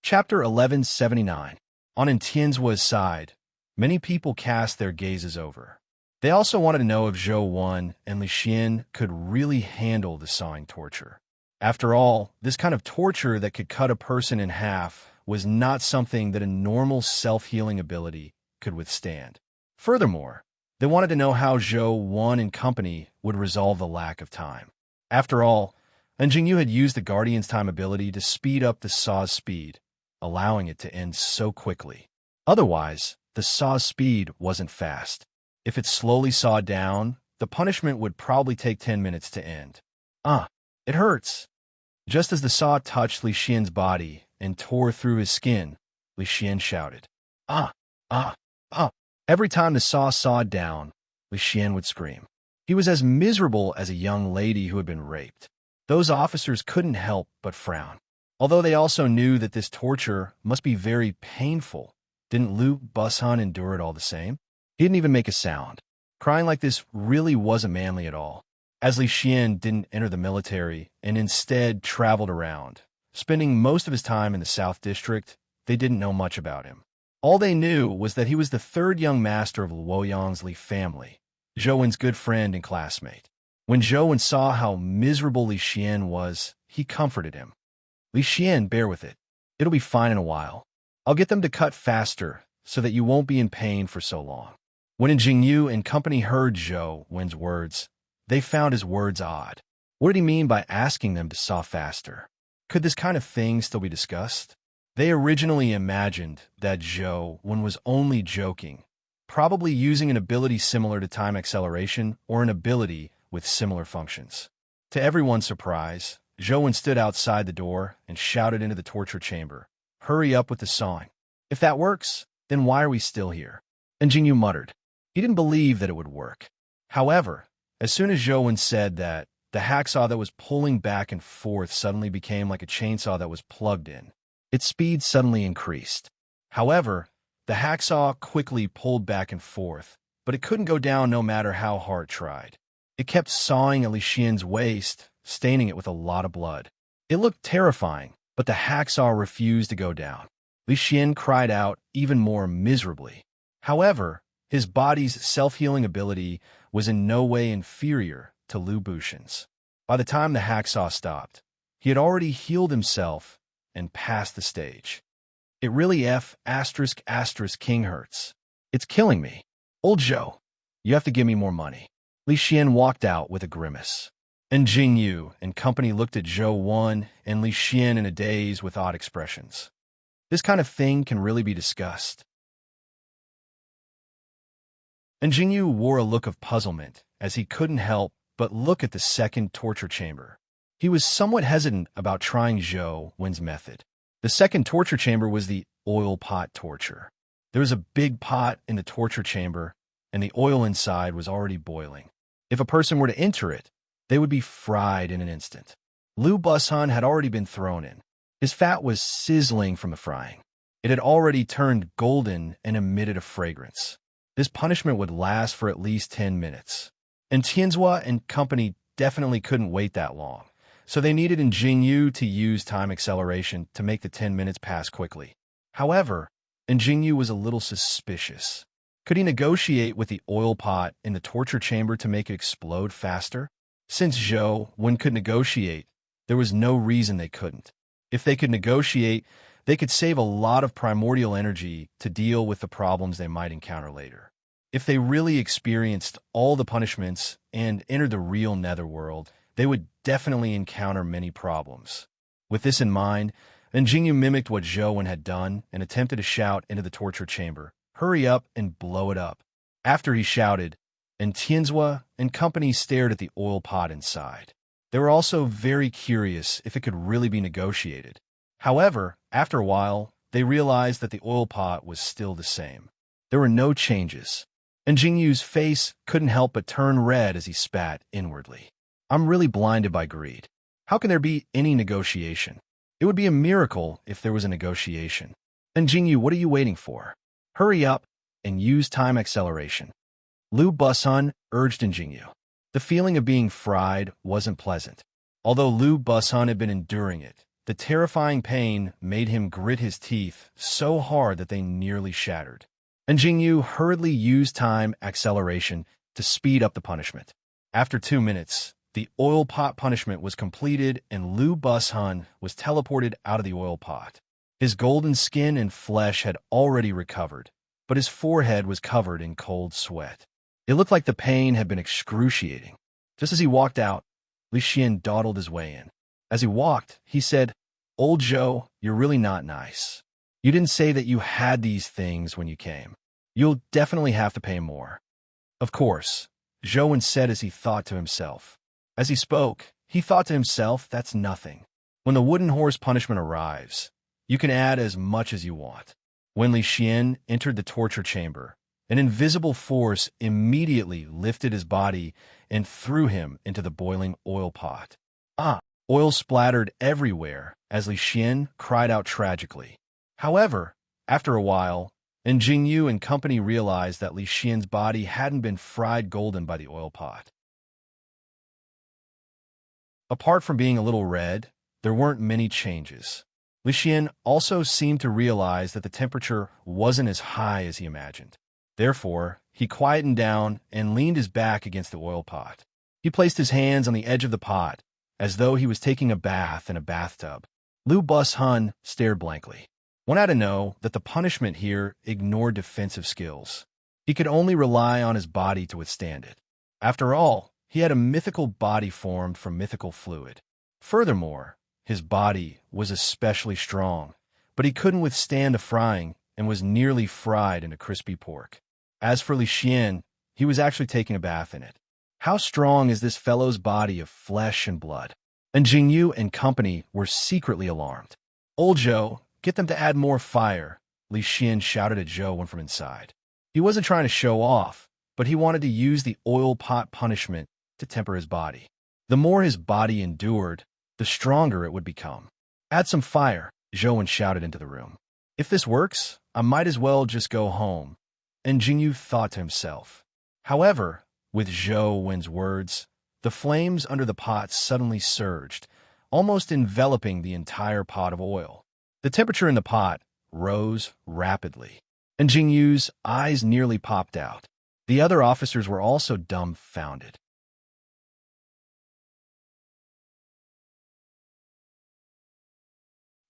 Chapter 1179. On Tianzua's side, many people cast their gazes over. They also wanted to know if Zhou Wan and Li Xian could really handle the sawing torture. After all, this kind of torture that could cut a person in half was not something that a normal self-healing ability could withstand. Furthermore, they wanted to know how Zhou Wan and company would resolve the lack of time. After all, Jingyu had used the Guardian's Time ability to speed up the saw's speed, allowing it to end so quickly. Otherwise, the saw's speed wasn't fast. If it slowly sawed down, the punishment would probably take 10 minutes to end. It hurts. Just as the saw touched Li Xian's body and tore through his skin, Li Xian shouted, "Ah! Ah! Ah!" Every time the saw sawed down, Li Xian would scream. He was as miserable as a young lady who had been raped. Those officers couldn't help but frown. Although they also knew that this torture must be very painful, didn't Lu Bustling endure it all the same? He didn't even make a sound. Crying like this really wasn't manly at all. As Li Xian didn't enter the military and instead traveled around, spending most of his time in the South District, they didn't know much about him. All they knew was that he was the third young master of Luoyang's Li family, Zhou good friend and classmate. When Zhou saw how miserable Li Xian was, he comforted him. "Li Xian, bear with it. It'll be fine in a while. I'll get them to cut faster so that you won't be in pain for so long." When Jingyu and company heard Zhou Wen's words, they found his words odd. What did he mean by asking them to saw faster? Could this kind of thing still be discussed? They originally imagined that Zhou Wen was only joking, probably using an ability similar to time acceleration or an ability with similar functions. To everyone's surprise, Zhou Wen stood outside the door and shouted into the torture chamber, "Hurry up with the sawing. If that works, then why are we still here?" And Jingyu muttered. He didn't believe that it would work. However, as soon as Zhou Wen said that, the hacksaw that was pulling back and forth suddenly became like a chainsaw that was plugged in. Its speed suddenly increased. However, the hacksaw quickly pulled back and forth, but it couldn't go down no matter how hard it tried. It kept sawing at Li Xian's waist, staining it with a lot of blood. It looked terrifying, but the hacksaw refused to go down. Li Xian cried out even more miserably. However, his body's self-healing ability was in no way inferior to Lu Bushan's. By the time the hacksaw stopped, he had already healed himself and passed the stage. "It really King hurts. It's killing me. Old Zhou, you have to give me more money." Li Xian walked out with a grimace. And Jingyu and company looked at Zhou Wan and Li Xian in a daze with odd expressions. This kind of thing can really be discussed. And Jingyu wore a look of puzzlement as he couldn't help but look at the second torture chamber. He was somewhat hesitant about trying Zhou Wen's method. The second torture chamber was the oil pot torture. There was a big pot in the torture chamber, and the oil inside was already boiling. If a person were to enter it, they would be fried in an instant. Lu Bustling had already been thrown in. His fat was sizzling from the frying. It had already turned golden and emitted a fragrance. This punishment would last for at least 10 minutes. And Tianzua and company definitely couldn't wait that long, so they needed Jingyu to use time acceleration to make the 10 minutes pass quickly. However, Jingyu was a little suspicious. Could he negotiate with the oil pot in the torture chamber to make it explode faster? Since Zhou Wen could negotiate, there was no reason they couldn't. If they could negotiate, they could save a lot of primordial energy to deal with the problems they might encounter later. If they really experienced all the punishments and entered the real netherworld, they would definitely encounter many problems. With this in mind, Jingyu mimicked what Zhou Wen had done and attempted to shout into the torture chamber, "Hurry up and blow it up." After he shouted, and Tianzua and company stared at the oil pot inside. They were also very curious if it could really be negotiated. However, after a while, they realized that the oil pot was still the same. There were no changes. and Jingyu's face couldn't help but turn red as he spat inwardly. I'm really blinded by greed. How can there be any negotiation? It would be a miracle if there was a negotiation. And Jingyu, what are you waiting for? Hurry up and use time acceleration. Lu Busun urged in Jingyu. The feeling of being fried wasn't pleasant. Although Lu Busun had been enduring it, the terrifying pain made him grit his teeth so hard that they nearly shattered. And Jingyu hurriedly used time acceleration to speed up the punishment. After 2 minutes, the oil pot punishment was completed and Lu Busun was teleported out of the oil pot. His golden skin and flesh had already recovered, but his forehead was covered in cold sweat. It looked like the pain had been excruciating. Just as he walked out, Li Xian dawdled his way in. As he walked, he said, "Old Zhou, you're really not nice. You didn't say that you had these things when you came. You'll definitely have to pay more." Of course, Zhou said as he thought to himself. As he spoke, he thought to himself, that's nothing. When the wooden horse punishment arrives, you can add as much as you want. When Li Xian entered the torture chamber, an invisible force immediately lifted his body and threw him into the boiling oil pot. Oil splattered everywhere as Li Xian cried out tragically. However, after a while, Jingyu and company realized that Li Xian's body hadn't been fried golden by the oil pot. Apart from being a little red, there weren't many changes. Li Xian also seemed to realize that the temperature wasn't as high as he imagined. Therefore, he quietened down and leaned his back against the oil pot. He placed his hands on the edge of the pot, as though he was taking a bath in a bathtub. Lu Busun stared blankly. One had to know that the punishment here ignored defensive skills. He could only rely on his body to withstand it. After all, he had a mythical body formed from mythical fluid. Furthermore, his body was especially strong, but he couldn't withstand the frying and was nearly fried into crispy pork. As for Li Xian, he was actually taking a bath in it. How strong is this fellow's body of flesh and blood? And Jingyu and company were secretly alarmed. Old Zhou, get them to add more fire, Li Xian shouted at Zhou from inside. He wasn't trying to show off, but he wanted to use the oil pot punishment to temper his body. The more his body endured, the stronger it would become. Add some fire, Zhou shouted into the room. If this works, I might as well just go home. And Jingyu thought to himself. However, with Zhou Wen's words, the flames under the pot suddenly surged, almost enveloping the entire pot of oil. The temperature in the pot rose rapidly, and Jingyu's eyes nearly popped out. The other officers were also dumbfounded.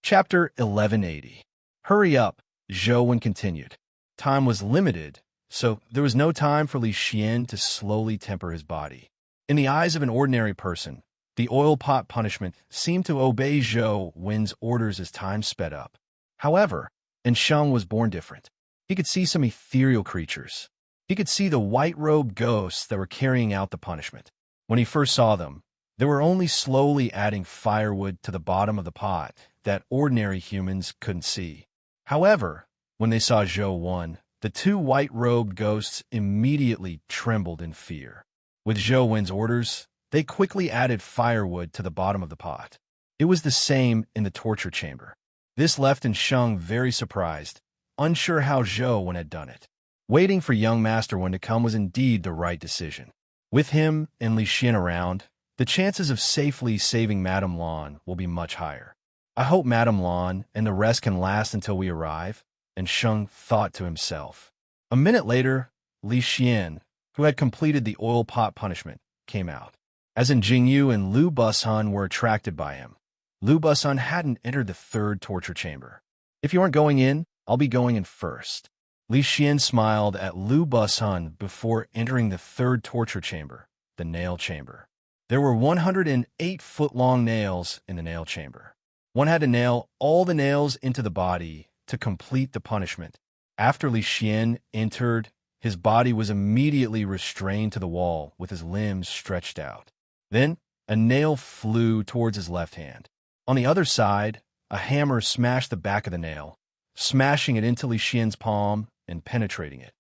Chapter 1180. Hurry up, Zhou Wen continued. Time was limited, so there was no time for Li Xian to slowly temper his body. In the eyes of an ordinary person, the oil pot punishment seemed to obey Zhou Wen's orders as time sped up. However, Sheng was born different. He could see some ethereal creatures. He could see the white-robed ghosts that were carrying out the punishment. When he first saw them, they were only slowly adding firewood to the bottom of the pot that ordinary humans couldn't see. However, when they saw Zhou Wen, the two white-robed ghosts immediately trembled in fear. With Zhou Wen's orders, they quickly added firewood to the bottom of the pot. It was the same in the torture chamber. This left Sheng very surprised, unsure how Zhou Wen had done it. Waiting for young Master Wen to come was indeed the right decision. With him and Li Xian around, the chances of safely saving Madame Lan will be much higher. I hope Madame Lan and the rest can last until we arrive, and Sheng thought to himself. A minute later, Li Xian, who had completed the oil pot punishment, came out. As in Jingyu and Lu Busun were attracted by him. Lu Busun hadn't entered the third torture chamber. If you aren't going in, I'll be going in first. Li Xian smiled at Lu Busun before entering the third torture chamber, the nail chamber. There were 108-foot-long nails in the nail chamber. One had to nail all the nails into the body to complete the punishment. After Li Xian entered, his body was immediately restrained to the wall with his limbs stretched out. Then, a nail flew towards his left hand. On the other side, a hammer smashed the back of the nail, smashing it into Li Xian's palm and penetrating it.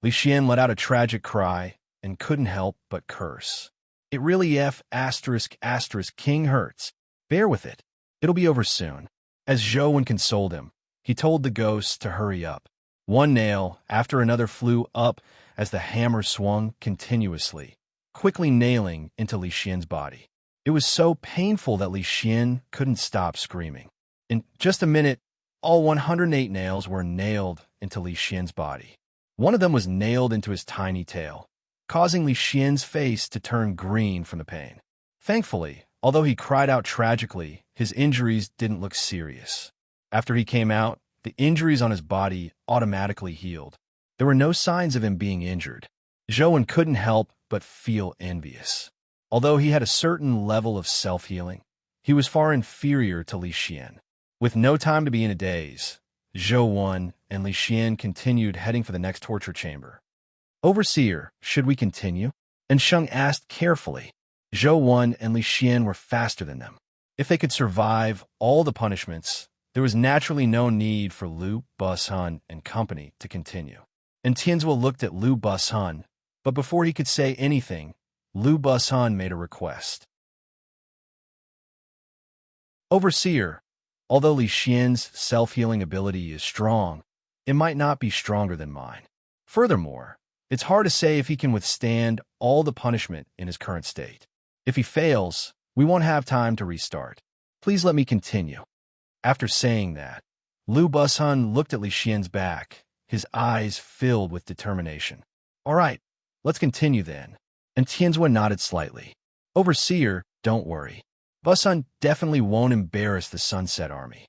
Li Xian let out a tragic cry and couldn't help but curse. It really King hurts. Bear with it. It'll be over soon. As Zhou consoled him, he told the ghosts to hurry up. One nail after another flew up as the hammer swung continuously, quickly nailing into Li Xian's body. It was so painful that Li Xian couldn't stop screaming. In just a minute, all 108 nails were nailed into Li Xian's body. One of them was nailed into his tiny tail, causing Li Xian's face to turn green from the pain. Thankfully, although he cried out tragically, his injuries didn't look serious. After he came out, the injuries on his body automatically healed. There were no signs of him being injured. Zhou couldn't help but feel envious. Although he had a certain level of self-healing, he was far inferior to Li Xian. With no time to be in a daze, Zhou and Li Xian continued heading for the next torture chamber. "Overseer, should we continue?" And Sheng asked carefully. Zhou and Li Xian were faster than them. If they could survive all the punishments, there was naturally no need for Lu Bushun and company to continue. And Tianzhou looked at Lu Bushun, but before he could say anything, Lu Bushun made a request. "Overseer, although Li Xian's self-healing ability is strong, it might not be stronger than mine. Furthermore, it's hard to say if he can withstand all the punishment in his current state. If he fails, we won't have time to restart. Please let me continue." After saying that, Lu Bushun looked at Li Xian's back, his eyes filled with determination. "All right, let's continue then." And Tianzhou nodded slightly. "Overseer, don't worry. Bushun definitely won't embarrass the Sunset Army."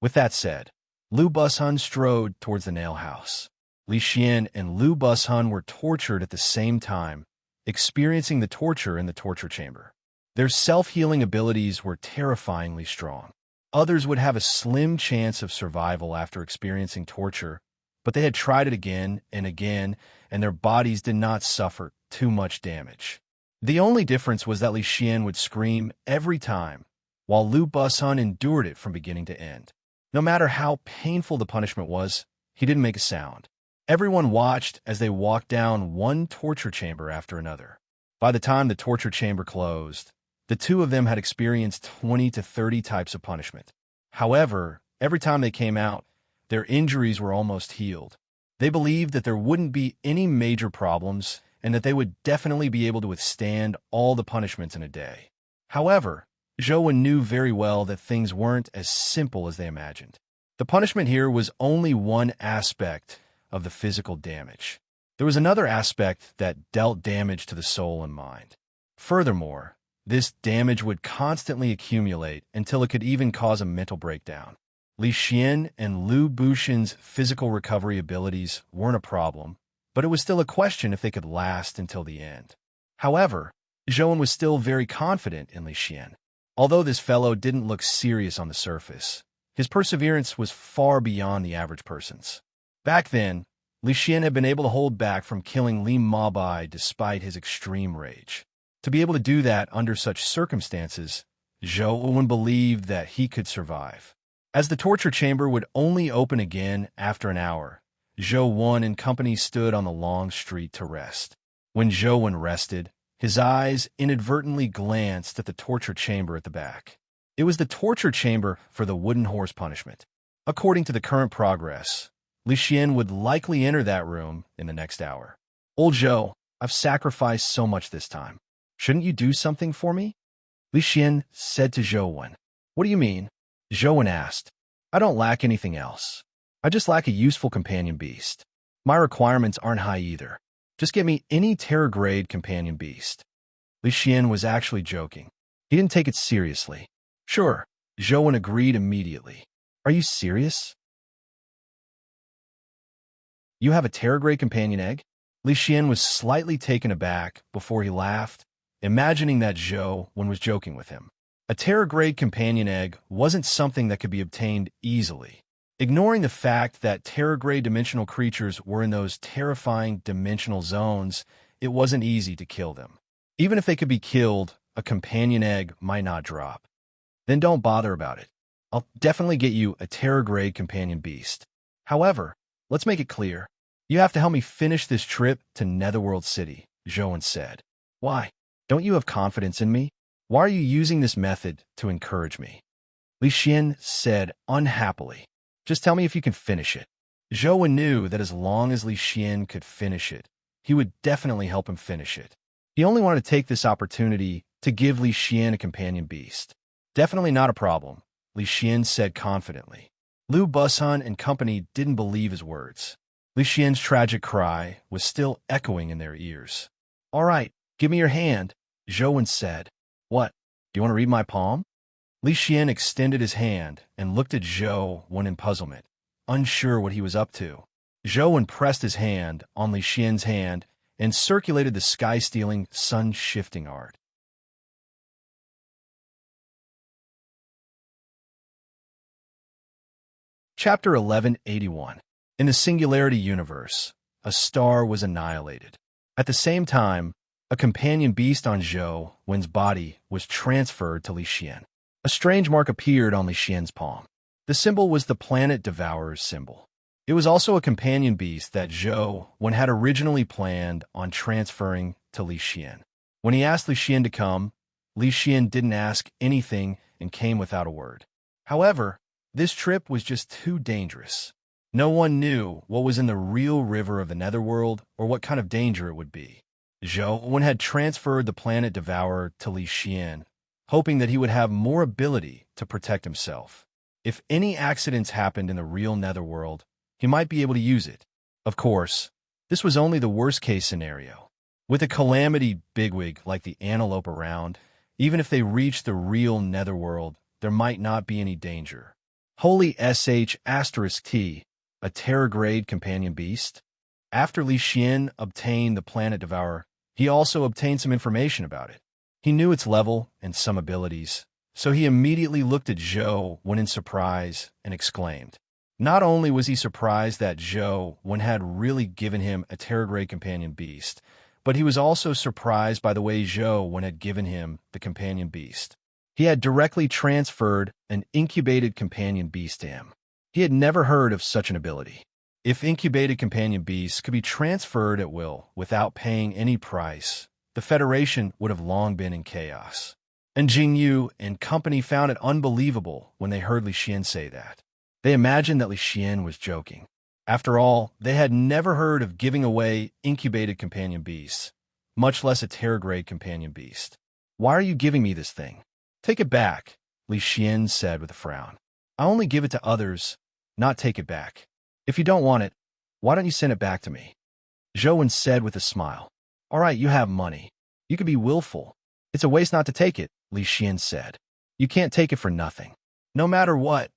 With that said, Lu Bushun strode towards the nail house. Li Xian and Lu Bushun were tortured at the same time, experiencing the torture in the torture chamber. Their self-healing abilities were terrifyingly strong. Others would have a slim chance of survival after experiencing torture, but they had tried it again and again, and their bodies did not suffer too much damage. The only difference was that Li Xian would scream every time, while Lu Bushun endured it from beginning to end. No matter how painful the punishment was, he didn't make a sound. Everyone watched as they walked down one torture chamber after another. By the time the torture chamber closed, the two of them had experienced 20 to 30 types of punishment. However, every time they came out, their injuries were almost healed. They believed that there wouldn't be any major problems and that they would definitely be able to withstand all the punishments in a day. However, Zhou knew very well that things weren't as simple as they imagined. The punishment here was only one aspect of the physical damage. There was another aspect that dealt damage to the soul and mind. Furthermore, this damage would constantly accumulate until it could even cause a mental breakdown. Li Xian and Lu Bushun's physical recovery abilities weren't a problem, but it was still a question if they could last until the end. However, Zhou was still very confident in Li Xian. Although this fellow didn't look serious on the surface, his perseverance was far beyond the average person's. Back then, Li Xian had been able to hold back from killing Li Mabai despite his extreme rage. To be able to do that under such circumstances, Zhou believed that he could survive. As the torture chamber would only open again after an hour, Zhou and company stood on the long street to rest. When Zhou rested, his eyes inadvertently glanced at the torture chamber at the back. It was the torture chamber for the wooden horse punishment. According to the current progress, Li Xian would likely enter that room in the next hour. "Old Zhou, I've sacrificed so much this time. Shouldn't you do something for me?" Li Xian said to Zhou. "What do you mean?" Zhou asked. "I don't lack anything else. I just lack a useful companion beast. My requirements aren't high either. Just get me any terror-grade companion beast." Li Xian was actually joking. He didn't take it seriously. "Sure," Zhou agreed immediately. "Are you serious? You have a terror-grade companion egg?" Li Xian was slightly taken aback before he laughed, imagining that Zhou was joking with him. A terror-grade companion egg wasn't something that could be obtained easily. Ignoring the fact that terror-grade dimensional creatures were in those terrifying dimensional zones, it wasn't easy to kill them. Even if they could be killed, a companion egg might not drop. "Then don't bother about it. I'll definitely get you a terror-grade companion beast. However, let's make it clear. You have to help me finish this trip to Netherworld City, Zhou said. Why? Don't you have confidence in me? Why are you using this method to encourage me? Li Xian said unhappily. Just tell me if you can finish it. Zhou knew that as long as Li Xian could finish it, he would definitely help him finish it. He only wanted to take this opportunity to give Li Xian a companion beast. Definitely not a problem, Li Xian said confidently. Liu Busan and company didn't believe his words. Li Xian's tragic cry was still echoing in their ears. All right, give me your hand, Zhou said. What? Do you want to read my palm? Li Xian extended his hand and looked at Zhou in puzzlement, unsure what he was up to. Zhou pressed his hand on Li Xian's hand and circulated the sky-stealing, sun-shifting art. Chapter 1181. In the Singularity Universe, a star was annihilated. At the same time, a companion beast on Zhou's body was transferred to Li Xian. A strange mark appeared on Li Xian's palm. The symbol was the planet devourer's symbol. It was also a companion beast that Zhou had originally planned on transferring to Li Xian. When he asked Li Xian to come, Li Xian didn't ask anything and came without a word. However, this trip was just too dangerous. No one knew what was in the real river of the Netherworld or what kind of danger it would be. Zhou had transferred the planet devourer to Li Xian, hoping that he would have more ability to protect himself. If any accidents happened in the real Netherworld, he might be able to use it. Of course, this was only the worst-case scenario. With a calamity bigwig like the antelope around, even if they reached the real Netherworld, there might not be any danger. Holy sh**t, a Terrorgrade companion beast? After Li Xian obtained the planet devourer, he also obtained some information about it. He knew its level and some abilities, so he immediately looked at Zhou in surprise and exclaimed. Not only was he surprised that Zhou had really given him a Terrorgrade companion beast, but he was also surprised by the way Zhou had given him the companion beast. He had directly transferred an incubated companion beast to him. He had never heard of such an ability. If incubated companion beasts could be transferred at will without paying any price, the Federation would have long been in chaos. And Jingyu and company found it unbelievable when they heard Li Xian say that. They imagined that Li Xian was joking. After all, they had never heard of giving away incubated companion beasts, much less a Terrorgrade companion beast. Why are you giving me this thing? Take it back, Li Xian said with a frown. I only give it to others, not take it back. If you don't want it, why don't you send it back to me? Zhou said with a smile. All right, you have money. You could be willful. It's a waste not to take it, Li Xian said. You can't take it for nothing. No matter what,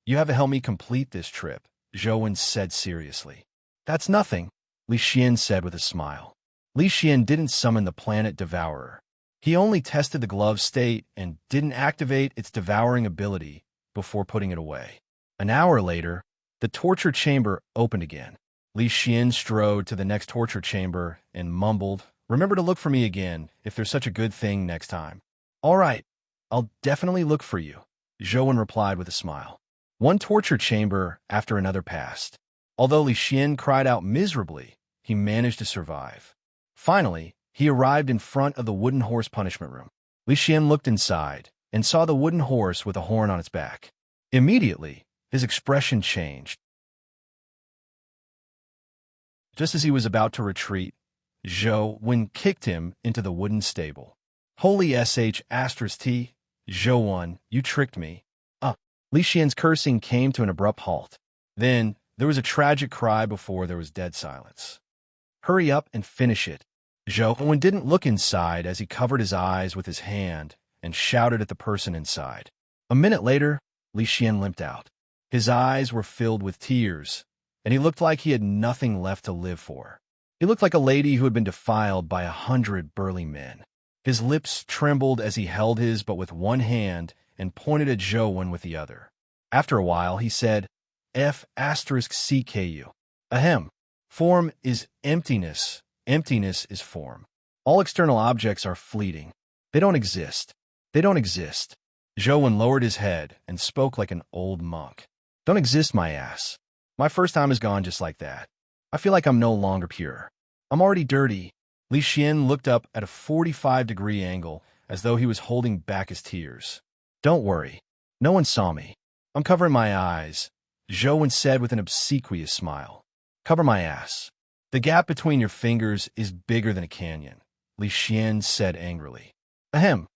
you have to help me complete this trip, Zhou said seriously. That's nothing, Li Xian said with a smile. Li Xian didn't summon the planet devourer. He only tested the glove's state and didn't activate its devouring ability before putting it away. An hour later, the torture chamber opened again. Li Xian strode to the next torture chamber and mumbled, "Remember to look for me again if there's such a good thing next time." "All right, I'll definitely look for you," Zhou replied with a smile. One torture chamber after another passed. Although Li Xian cried out miserably, he managed to survive. Finally, he arrived in front of the wooden horse punishment room. Li Xian looked inside and saw the wooden horse with a horn on its back. Immediately, his expression changed. Just as he was about to retreat, Zhou kicked him into the wooden stable. "Holy sh**t, Zhou, you tricked me." Li Xian's cursing came to an abrupt halt. Then, there was a tragic cry before there was dead silence. "Hurry up and finish it." Zhou didn't look inside as he covered his eyes with his hand and shouted at the person inside. A minute later, Li Xian limped out. His eyes were filled with tears, and he looked like he had nothing left to live for. He looked like a lady who had been defiled by 100 burly men. His lips trembled as he held his but with one hand and pointed at Zhou with the other. After a while, he said, "F***CKU. Ahem. Form is emptiness. Emptiness is form. All external objects are fleeting. They don't exist. They don't exist." Zhou lowered his head and spoke like an old monk. "Don't exist, my ass. My first time is gone just like that. I feel like I'm no longer pure. I'm already dirty. Li Xian looked up at a 45-degree angle as though he was holding back his tears. Don't worry. No one saw me. I'm covering my eyes, Zhou Wen said with an obsequious smile. Cover my ass. The gap between your fingers is bigger than a canyon, Li Xian said angrily. Ahem.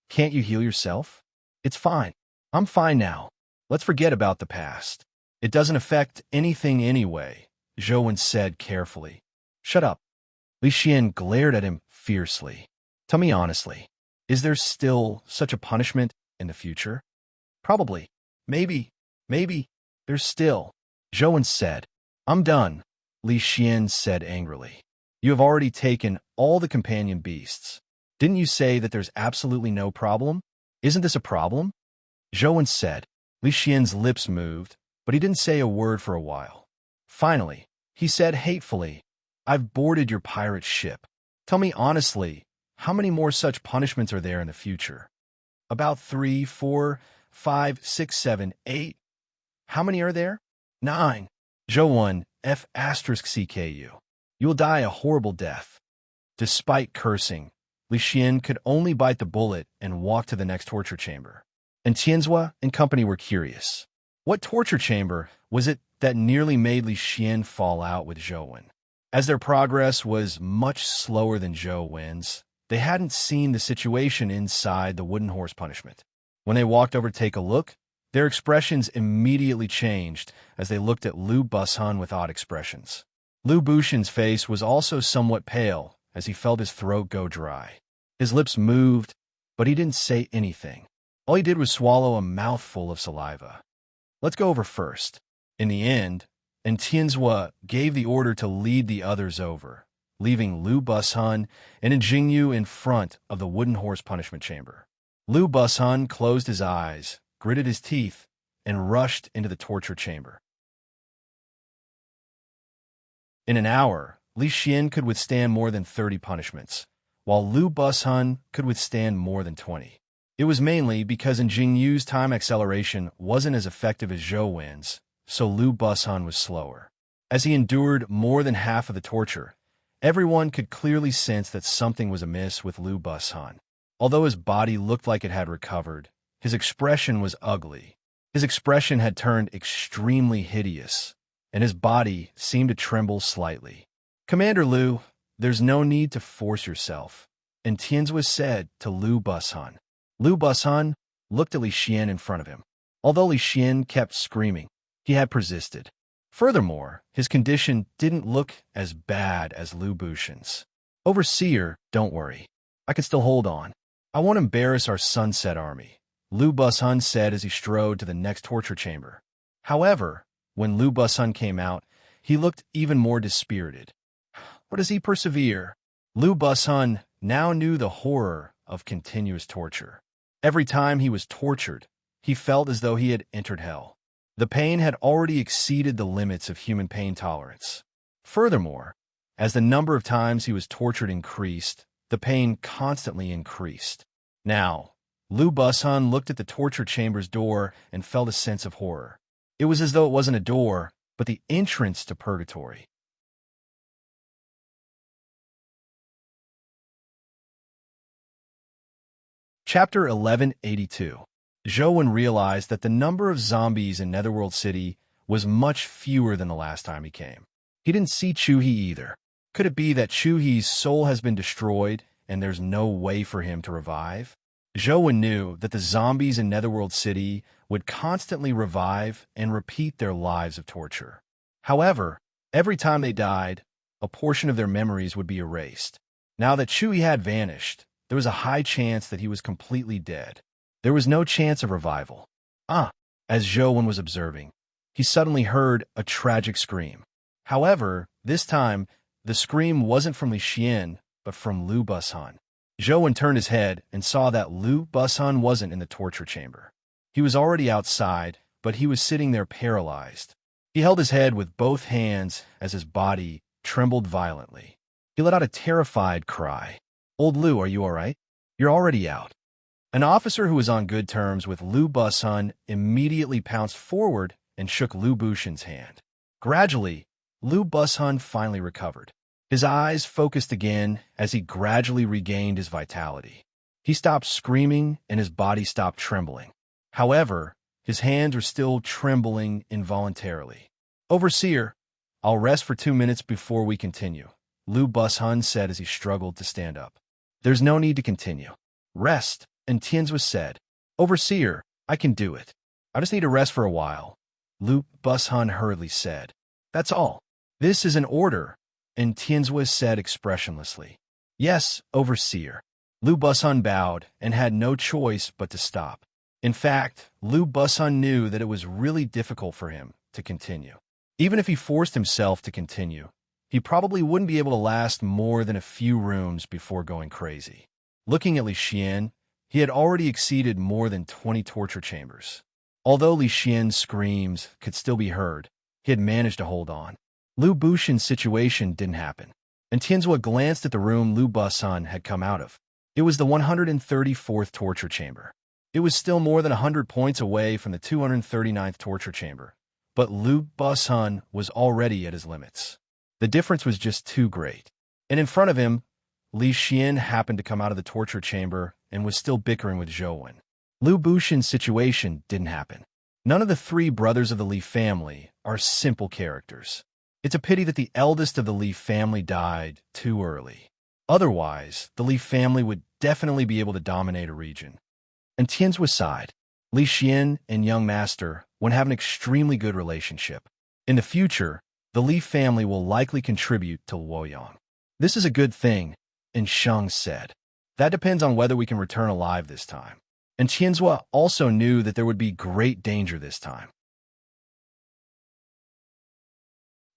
Can't you heal yourself? It's fine. I'm fine now. Let's forget about the past. It doesn't affect anything anyway, Zhou Wen said carefully. Shut up. Li Xian glared at him fiercely. Tell me honestly, is there still such a punishment in the future? Probably. Maybe. There's still. Zhou Wen said. I'm done, Li Xian said angrily. You have already taken all the companion beasts. Didn't you say that there's absolutely no problem? Isn't this a problem? Zhou Wen said. Li Xian's lips moved, but he didn't say a word for a while. Finally, he said hatefully, I've boarded your pirate ship. Tell me honestly, how many more such punishments are there in the future? About 3, 4, 5, 6, 7, 8. How many are there? 9. Zhou Wen, F*CKU. You will die a horrible death. Despite cursing, Li Xian could only bite the bullet and walk to the next torture chamber. And Tianzhua and company were curious. What torture chamber was it that nearly made Li Xian fall out with Zhou Wen? As their progress was much slower than Zhou Wen's, they hadn't seen the situation inside the wooden horse punishment. When they walked over to take a look, their expressions immediately changed as they looked at Lu Busan with odd expressions. Lu Bushan's face was also somewhat pale as he felt his throat go dry. His lips moved, but he didn't say anything. All he did was swallow a mouthful of saliva. Let's go over first. In the end, Tianzhua gave the order to lead the others over, leaving Lu Busan and Jingyu in front of the wooden horse punishment chamber. Lu Busan closed his eyes, gritted his teeth, and rushed into the torture chamber. In an hour, Li Xian could withstand more than 30 punishments, while Lu Busan could withstand more than 20. It was mainly because Jingyu's time acceleration wasn't as effective as Zhou Wen's, so Lu Busan was slower. As he endured more than half of the torture, everyone could clearly sense that something was amiss with Lu Busan. Although his body looked like it had recovered, his expression was ugly. His expression had turned extremely hideous, and his body seemed to tremble slightly. Commander Lu, there's no need to force yourself, and Tianzhua said to Lu Busan. Lu Busan looked at Li Xian in front of him. Although Li Xian kept screaming, he had persisted. Furthermore, his condition didn't look as bad as Lu Bushan's. Overseer, don't worry. I can still hold on. I won't embarrass our Sunset Army, Lu Busan said as he strode to the next torture chamber. However, when Lu Busan came out, he looked even more dispirited. What does he persevere? Lu Busan now knew the horror of continuous torture. Every time he was tortured, he felt as though he had entered hell. The pain had already exceeded the limits of human pain tolerance. Furthermore, as the number of times he was tortured increased, the pain constantly increased. Now, Lu Busan looked at the torture chamber's door and felt a sense of horror. It was as though it wasn't a door, but the entrance to purgatory. Chapter 1182. Zhou Wen realized that the number of zombies in Netherworld City was much fewer than the last time he came. He didn't see Chu-He either. Could it be that Chu-He's soul has been destroyed and there's no way for him to revive? Zhou Wen knew that the zombies in Netherworld City would constantly revive and repeat their lives of torture. However, every time they died, a portion of their memories would be erased. Now that Chu-He had vanished, there was a high chance that he was completely dead. There was no chance of revival. As Zhou Wen was observing, he suddenly heard a tragic scream. However, this time, the scream wasn't from Li Xian, but from Lu Busan. Zhou Wen turned his head and saw that Lu Busan wasn't in the torture chamber. He was already outside, but he was sitting there paralyzed. He held his head with both hands as his body trembled violently. He let out a terrified cry. Old Lu, are you all right? You're already out. An officer who was on good terms with Lu Busan immediately pounced forward and shook Lu Bushan's hand. Gradually, Lu Bushun finally recovered. His eyes focused again as he gradually regained his vitality. He stopped screaming and his body stopped trembling. However, his hands were still trembling involuntarily. "Overseer, I'll rest for 2 minutes before we continue," Lu Bushun said as he struggled to stand up. "There's no need to continue. Rest," and Tianzua said. "Overseer, I can do it. I just need to rest for a while," Lu Bushun hurriedly said. "That's all. This is an order," and Tianzua said expressionlessly. "Yes, Overseer." Lu Bushun bowed and had no choice but to stop. In fact, Lu Bushun knew that it was really difficult for him to continue. Even if he forced himself to continue, he probably wouldn't be able to last more than a few rooms before going crazy. Looking at Li Xian, he had already exceeded more than 20 torture chambers. Although Li Xian's screams could still be heard, he had managed to hold on. Lu Bushun's situation didn't happen, and Tianzua glanced at the room Lu Bushun had come out of. It was the 134th torture chamber. It was still more than 100 points away from the 239th torture chamber, but Lu Bushun was already at his limits. The difference was just too great. And in front of him, Li Xian happened to come out of the torture chamber and was still bickering with Zhou Wen. Lu Bushun's situation didn't happen. None of the 3 brothers of the Li family are simple characters. It's a pity that the eldest of the Li family died too early. Otherwise, the Li family would definitely be able to dominate a region. And Tianzua sighed. Li Xian and young master would have an extremely good relationship. In the future, the Li family will likely contribute to Luoyang. "This is a good thing," and Sheng said. "That depends on whether we can return alive this time." And Tianzua also knew that there would be great danger this time.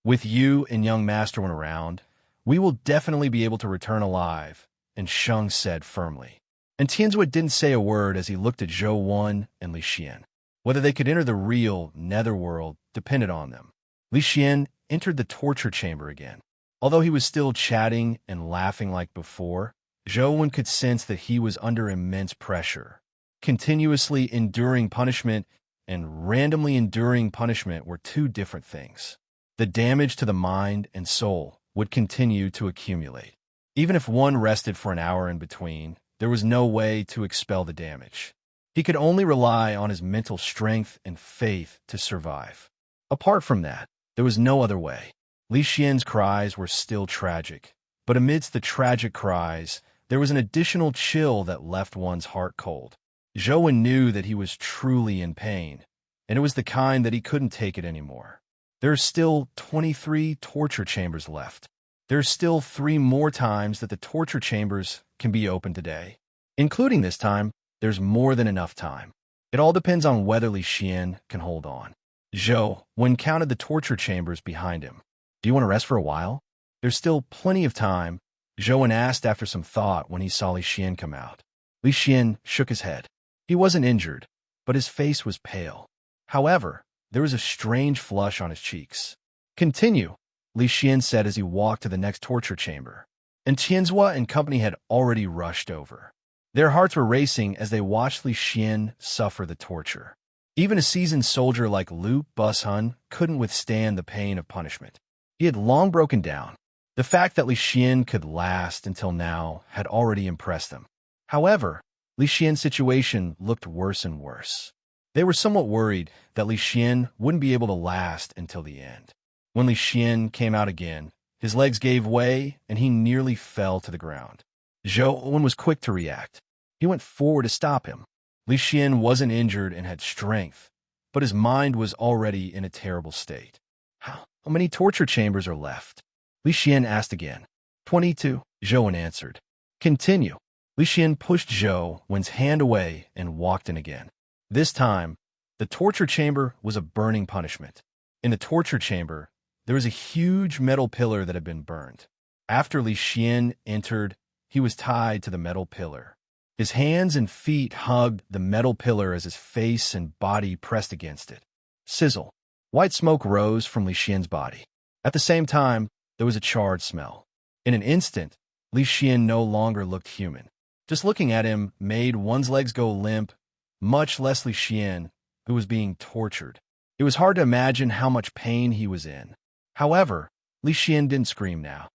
"With you and young master when around, we will definitely be able to return alive," and Sheng said firmly. And Tianzua didn't say a word as he looked at Zhou Wen and Li Xian. Whether they could enter the real netherworld depended on them. Li Xian entered the torture chamber again. Although he was still chatting and laughing like before, Zhou Wen could sense that he was under immense pressure. Continuously enduring punishment and randomly enduring punishment were 2 different things. The damage to the mind and soul would continue to accumulate. Even if one rested for an hour in between, there was no way to expel the damage. He could only rely on his mental strength and faith to survive. Apart from that, there was no other way. Li Xian's cries were still tragic, but amidst the tragic cries, there was an additional chill that left one's heart cold. Zhou Wen knew that he was truly in pain, and it was the kind that he couldn't take it anymore. There are still 23 torture chambers left. There are still 3 more times that the torture chambers can be opened today. Including this time, there's more than enough time. It all depends on whether Li Xian can hold on. Zhou Wen counted the torture chambers behind him. "Do you want to rest for a while?" "There's still plenty of time," Zhou Wen asked after some thought when he saw Li Xian come out. Li Xian shook his head. He wasn't injured, but his face was pale. However, there was a strange flush on his cheeks. "Continue," Li Xian said as he walked to the next torture chamber. And Tianzua and company had already rushed over. Their hearts were racing as they watched Li Xian suffer the torture. Even a seasoned soldier like Lu Bushun couldn't withstand the pain of punishment. He had long broken down. The fact that Li Xian could last until now had already impressed them. However, Li Xian's situation looked worse and worse. They were somewhat worried that Li Xian wouldn't be able to last until the end. When Li Xian came out again, his legs gave way and he nearly fell to the ground. Zhou Wen was quick to react. He went forward to stop him. Li Xian wasn't injured and had strength, but his mind was already in a terrible state. How many torture chambers are left?" Li Xian asked again. 22, Zhou Wen answered. "Continue." Li Xian pushed Zhou Wen's hand away and walked in again. This time, the torture chamber was a burning punishment. In the torture chamber, there was a huge metal pillar that had been burned. After Li Xian entered, he was tied to the metal pillar. His hands and feet hugged the metal pillar as his face and body pressed against it. Sizzle. White smoke rose from Li Xian's body. At the same time, there was a charred smell. In an instant, Li Xian no longer looked human. Just looking at him made one's legs go limp, much less Li Xian, who was being tortured. It was hard to imagine how much pain he was in. However, Li Xian didn't scream now.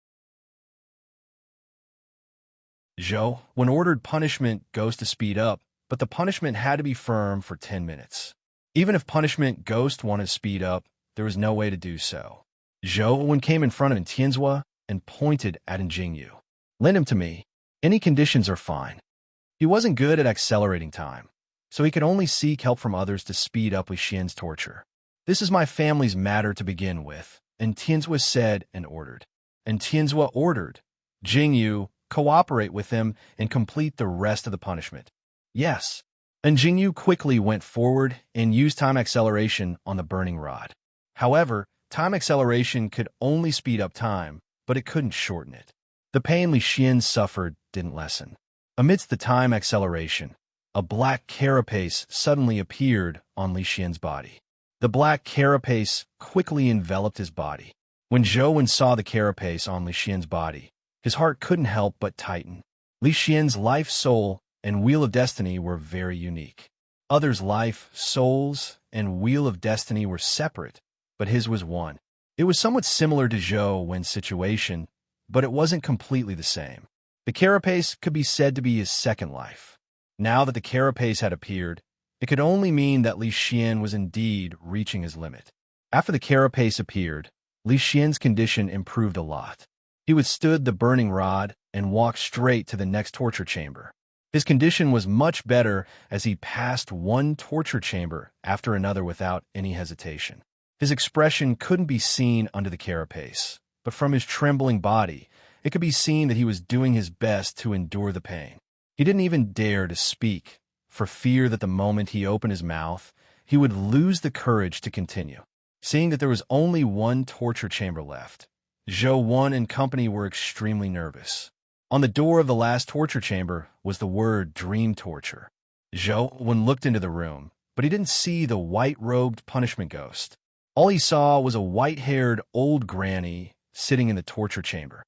Zhou, when ordered punishment, goes to speed up, but the punishment had to be firm for 10 minutes. Even if punishment ghost wanted to speed up, there was no way to do so. Zhou when came in front of Tianzhua and pointed at Jingyu. Lend him to me. Any conditions are fine. He wasn't good at accelerating time, so he could only seek help from others to speed up Li Xian's torture. This is my family's matter to begin with, and Tianzhua said and ordered. And Tianzhua ordered. Jingyu, cooperate with him and complete the rest of the punishment. Yes. And Jingyu quickly went forward and used time acceleration on the burning rod. However, time acceleration could only speed up time, but it couldn't shorten it. The pain Li Xian suffered didn't lessen. Amidst the time acceleration, a black carapace suddenly appeared on Li Xian's body. The black carapace quickly enveloped his body. When Zhou saw the carapace on Li Xian's body, his heart couldn't help but tighten. Li Xian's life, soul, and Wheel of Destiny were very unique. Others' life, souls, and Wheel of Destiny were separate, but his was one. It was somewhat similar to Zhou situation, but it wasn't completely the same. The carapace could be said to be his second life. Now that the carapace had appeared, it could only mean that Li Xian was indeed reaching his limit. After the carapace appeared, Li Xian's condition improved a lot. He withstood the burning rod and walked straight to the next torture chamber. His condition was much better as he passed one torture chamber after another without any hesitation. His expression couldn't be seen under the carapace, but from his trembling body, it could be seen that he was doing his best to endure the pain. He didn't even dare to speak, for fear that the moment he opened his mouth, he would lose the courage to continue. Seeing that there was only one torture chamber left, Zhou and company were extremely nervous. On the door of the last torture chamber was the word dream torture. Zhou looked into the room, but he didn't see the white-robed punishment ghost. All he saw was a white-haired old granny sitting in the torture chamber.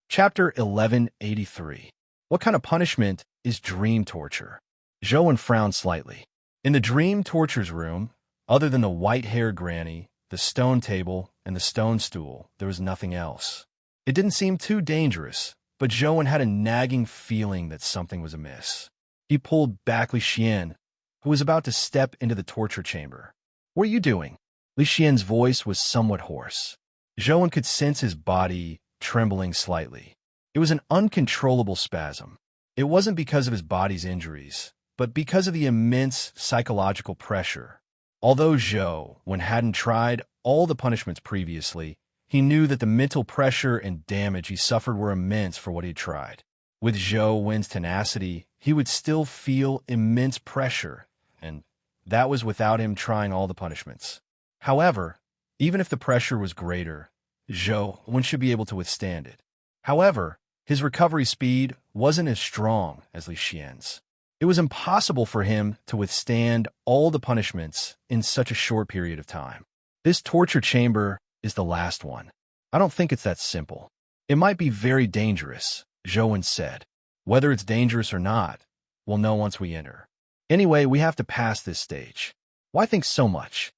Chapter 1183. What kind of punishment is dream torture? Zhou frowned slightly. In the dream torture's room, other than the white-haired granny, the stone table, and the stone stool, there was nothing else. It didn't seem too dangerous, but Zhou had a nagging feeling that something was amiss. He pulled back Li Xian, who was about to step into the torture chamber. "What are you doing?" Li Xian's voice was somewhat hoarse. Zhou could sense his body trembling slightly. It was an uncontrollable spasm. It wasn't because of his body's injuries, but because of the immense psychological pressure. Although Zhou hadn't tried all the punishments previously, he knew that the mental pressure and damage he suffered were immense for what he had tried. With Zhou's tenacity, he would still feel immense pressure, and that was without him trying all the punishments. However, even if the pressure was greater, Zhou should be able to withstand it. However, his recovery speed wasn't as strong as Li Xian's. It was impossible for him to withstand all the punishments in such a short period of time. This torture chamber is the last one. I don't think it's that simple. It might be very dangerous, Zhou said. Whether it's dangerous or not, we'll know once we enter. Anyway, we have to pass this stage. Why think so much?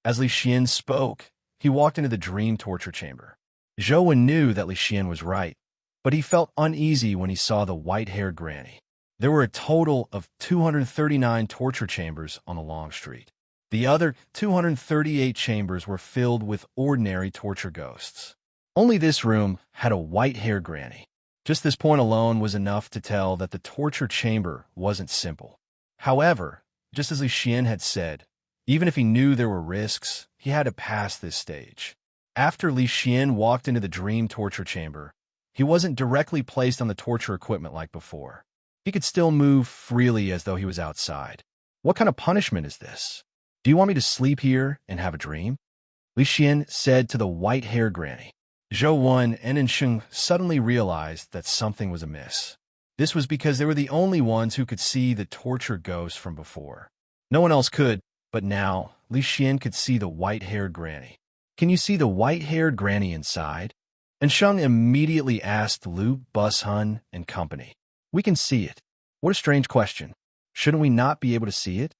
As Li Xian spoke, he walked into the dream torture chamber. Zhou knew that Li Xian was right, but he felt uneasy when he saw the white-haired granny. There were a total of 239 torture chambers on the long street. The other 238 chambers were filled with ordinary torture ghosts. Only this room had a white-haired granny. Just this point alone was enough to tell that the torture chamber wasn't simple. However, just as Li Xian had said, even if he knew there were risks, he had to pass this stage. After Li Xian walked into the dream torture chamber, he wasn't directly placed on the torture equipment like before. He could still move freely as though he was outside. What kind of punishment is this? Do you want me to sleep here and have a dream? Li Xian said to the white-haired granny. Zhou and Ensheng suddenly realized that something was amiss. This was because they were the only ones who could see the torture ghost from before. No one else could, but now Li Xian could see the white-haired granny. Can you see the white-haired granny inside? Ensheng immediately asked Lu, Bustling, and company. We can see it. What a strange question. Shouldn't we not be able to see it?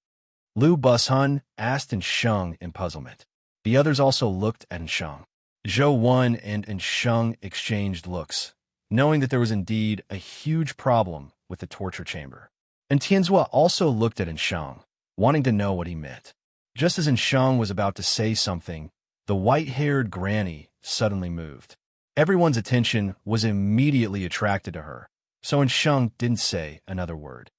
Lu Bushun asked Sheng in puzzlement. The others also looked at Sheng. Zhou Wen and Sheng exchanged looks, knowing that there was indeed a huge problem with the torture chamber. And Tianzhua also looked at Sheng, wanting to know what he meant. Just as Sheng was about to say something, the white-haired granny suddenly moved. Everyone's attention was immediately attracted to her, so Sheng didn't say another word.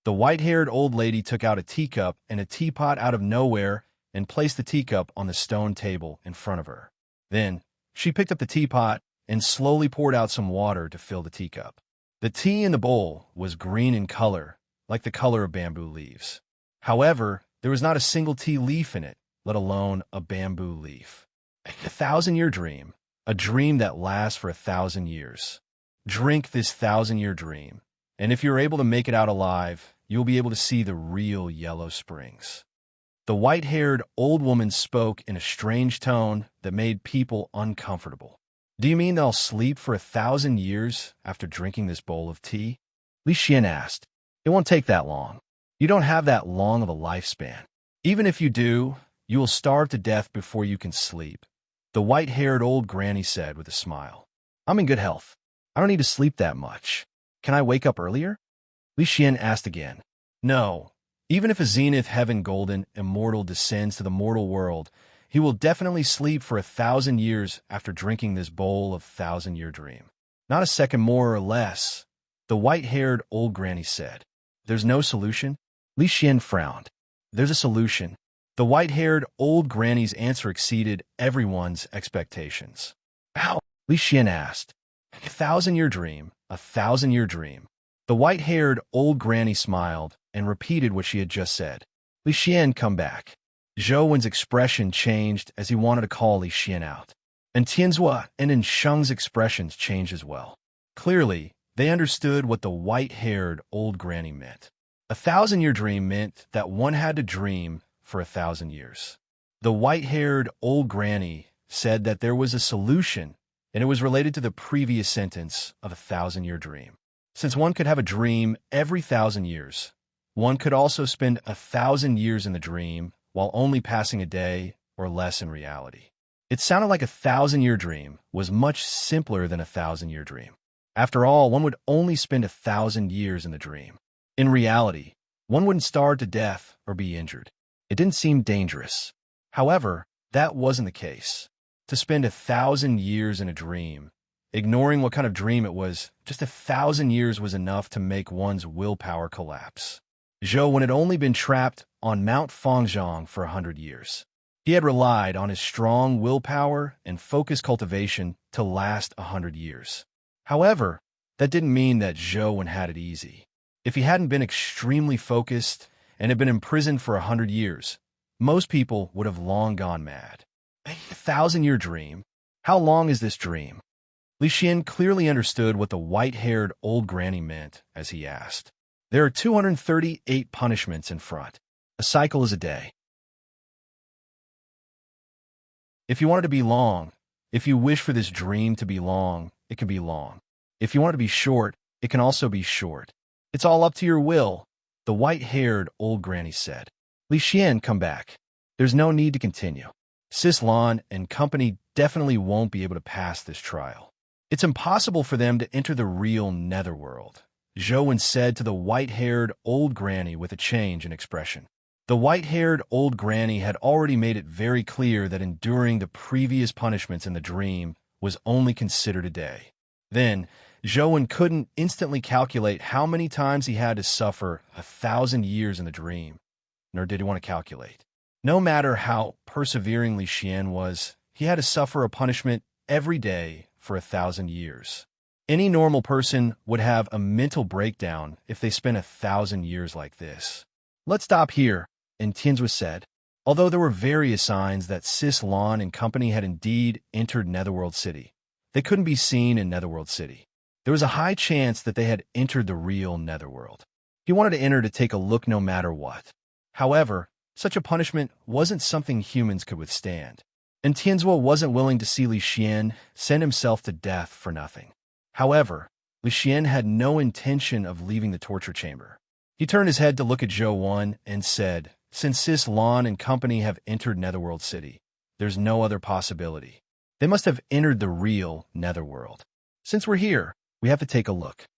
The white-haired old lady took out a teacup and a teapot out of nowhere and placed the teacup on the stone table in front of her. Then, she picked up the teapot and slowly poured out some water to fill the teacup. The tea in the bowl was green in color, like the color of bamboo leaves. However, there was not a single tea leaf in it, let alone a bamboo leaf. A 1,000-year dream, a dream that lasts for 1,000 years. Drink this 1,000-year dream, and if you're able to make it out alive, you'll be able to see the real Yellow Springs. The white-haired old woman spoke in a strange tone that made people uncomfortable. Do you mean that I'll sleep for 1,000 years after drinking this bowl of tea? Li Xian asked. It won't take that long. You don't have that long of a lifespan. Even if you do, you will starve to death before you can sleep, the white-haired old granny said with a smile. I'm in good health. I don't need to sleep that much. Can I wake up earlier? Li Xian asked again. No. Even if a zenith heaven golden immortal descends to the mortal world, he will definitely sleep for 1,000 years after drinking this bowl of 1,000-year dream. Not a second more or less, the white-haired old granny said. There's no solution? Li Xian frowned. There's a solution. The white-haired old granny's answer exceeded everyone's expectations. How? Li Xian asked. 1,000-year dream, 1,000-year dream. The white-haired old granny smiled and repeated what she had just said. Li Xian, come back. Zhou Wen's expression changed as he wanted to call Li Xian out. And Tianzhua and Sheng's expressions changed as well. Clearly, they understood what the white-haired old granny meant. 1,000-year dream meant that one had to dream for 1,000 years. The white-haired old granny said that there was a solution, and it was related to the previous sentence of 1,000-year dream. Since one could have a dream every 1,000 years, one could also spend 1,000 years in the dream while only passing a day or less in reality. It sounded like 1,000-year dream was much simpler than 1,000-year dream. After all, one would only spend 1,000 years in the dream. In reality, one wouldn't starve to death or be injured. It didn't seem dangerous. However, that wasn't the case. To spend 1,000 years in a dream, ignoring what kind of dream it was, just 1,000 years was enough to make one's willpower collapse. Zhou Wen had only been trapped on Mount Fangzhong for 100 years. He had relied on his strong willpower and focused cultivation to last 100 years. However, that didn't mean that Zhou Wen had it easy. If he hadn't been extremely focused and had been imprisoned for 100 years, most people would have long gone mad. A 1,000-year dream? How long is this dream? Li Xian clearly understood what the white-haired old granny meant as he asked. There are 238 punishments in front. A cycle is a day. If you want it to be long, if you wish for this dream to be long, it can be long. If you want it to be short, it can also be short. It's all up to your will, the white-haired old granny said. Li Xian, come back. There's no need to continue. Sis Lan and company definitely won't be able to pass this trial. It's impossible for them to enter the real netherworld, Zhou Wen said to the white-haired old granny with a change in expression. The white-haired old granny had already made it very clear that enduring the previous punishments in the dream was only considered a day. Then, Zhou Wen couldn't instantly calculate how many times he had to suffer 1,000 years in the dream, nor did he want to calculate. No matter how persevering Li Xian was, he had to suffer a punishment every day for 1,000 years. Any normal person would have a mental breakdown if they spent 1,000 years like this. Let's stop here, and Tianzhua said. Although there were various signs that Sis Lan and company had indeed entered Netherworld City, they couldn't be seen in Netherworld City. There was a high chance that they had entered the real Netherworld. He wanted to enter to take a look no matter what. However, such a punishment wasn't something humans could withstand, and Tianzhua wasn't willing to see Li Xian send himself to death for nothing. However, Li Xian had no intention of leaving the torture chamber. He turned his head to look at Zhou Wan and said, "Since Sis Lan and company have entered Netherworld City, there's no other possibility. They must have entered the real Netherworld. Since we're here, we have to take a look."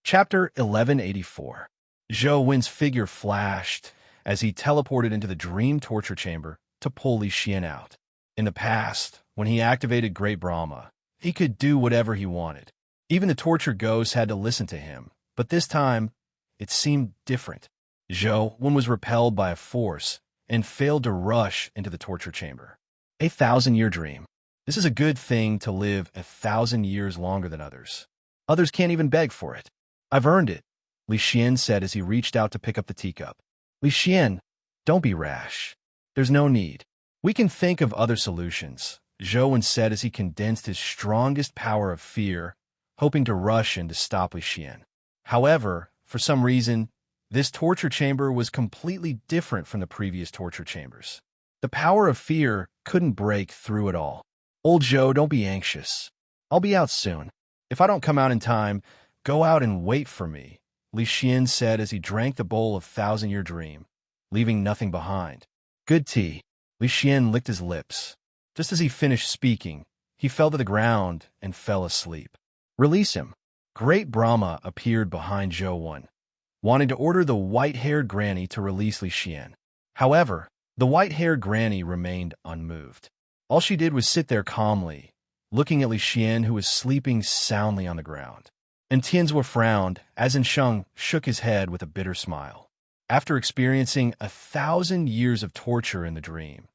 Chapter 1184. Zhou Wen's figure flashed as he teleported into the dream torture chamber to pull Li Xian out. In the past, when he activated Great Brahma, he could do whatever he wanted. Even the torture ghosts had to listen to him, but this time, it seemed different. Zhou Wen was repelled by a force and failed to rush into the torture chamber. 1,000-year dream. This is a good thing to live 1,000 years longer than others. Others can't even beg for it. "I've earned it," Li Xian said as he reached out to pick up the teacup. "Li Xian, don't be rash. There's no need. We can think of other solutions," Zhou Wen said as he condensed his strongest power of fear, hoping to rush in to stop Li Xian. However, for some reason, this torture chamber was completely different from the previous torture chambers. The power of fear couldn't break through it all. "Old Zhou, don't be anxious. I'll be out soon. If I don't come out in time, go out and wait for me," Li Xian said as he drank the bowl of 1,000-year dream, leaving nothing behind. "Good tea." Li Xian licked his lips. Just as he finished speaking, he fell to the ground and fell asleep. "Release him." Great Brahma appeared behind Zhou Wen, wanting to order the white-haired granny to release Li Xian. However, the white-haired granny remained unmoved. All she did was sit there calmly, looking at Li Xian, who was sleeping soundly on the ground. And Tianzhua frowned as Sheng shook his head with a bitter smile. After experiencing 1,000 years of torture in the dream,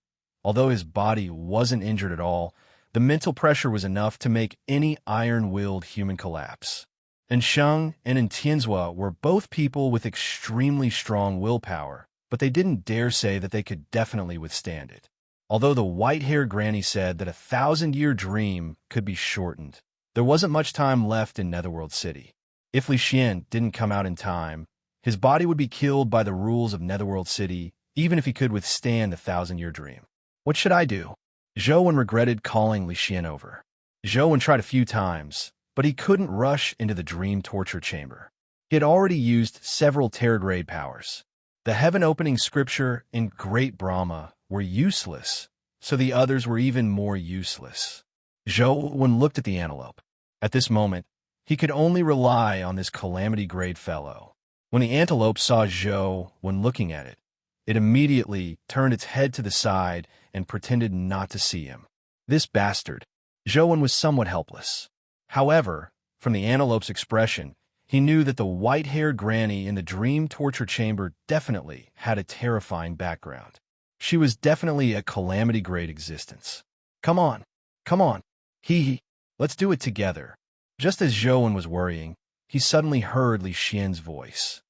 although his body wasn't injured at all, the mental pressure was enough to make any iron-willed human collapse. And Sheng and Tianzhua were both people with extremely strong willpower, but they didn't dare say that they could definitely withstand it. Although the white-haired granny said that 1,000-year dream could be shortened, there wasn't much time left in Netherworld City. If Li Xian didn't come out in time, his body would be killed by the rules of Netherworld City, even if he could withstand the 1,000-year dream. What should I do? Zhou Wen regretted calling Li Xian over. Zhou Wen tried a few times, but he couldn't rush into the dream torture chamber. He had already used several Terragrade powers. The heaven-opening scripture and Great Brahma were useless, so the others were even more useless. Zhou Wen looked at the antelope. At this moment, he could only rely on this calamity-grade fellow. When the antelope saw Zhou Wen looking at it, it immediately turned its head to the side and pretended not to see him. This bastard. Zhou Wen was somewhat helpless. However, from the antelope's expression, he knew that the white-haired granny in the dream torture chamber definitely had a terrifying background. She was definitely a calamity-grade existence. "Come on, come on. Let's do it together." Just as Zhou Wen was worrying, he suddenly heard Li Xian's voice.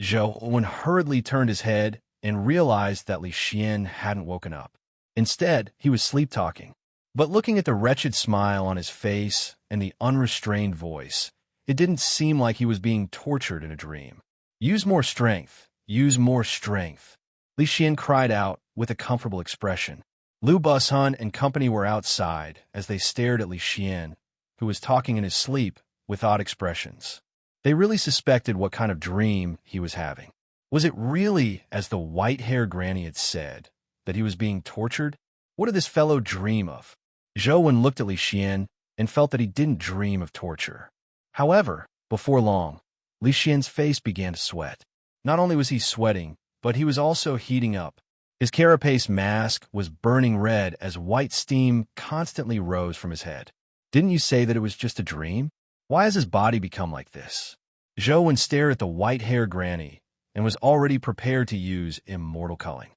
Zhou Wen hurriedly turned his head and realized that Li Xian hadn't woken up. Instead, he was sleep-talking. But looking at the wretched smile on his face and the unrestrained voice, it didn't seem like he was being tortured in a dream. "Use more strength. Use more strength," Li Xian cried out with a comfortable expression. Lu Bushun and company were outside as they stared at Li Xian, who was talking in his sleep with odd expressions. They really suspected what kind of dream he was having. Was it really, as the white-haired granny had said, that he was being tortured? What did this fellow dream of? Zhou Wen looked at Li Xian and felt that he didn't dream of torture. However, before long, Li Xian's face began to sweat. Not only was he sweating, but he was also heating up. His carapace mask was burning red as white steam constantly rose from his head. "Didn't you say that it was just a dream? Why has his body become like this?" Zhou Wen stared at the white-haired granny and was already prepared to use immortal culling.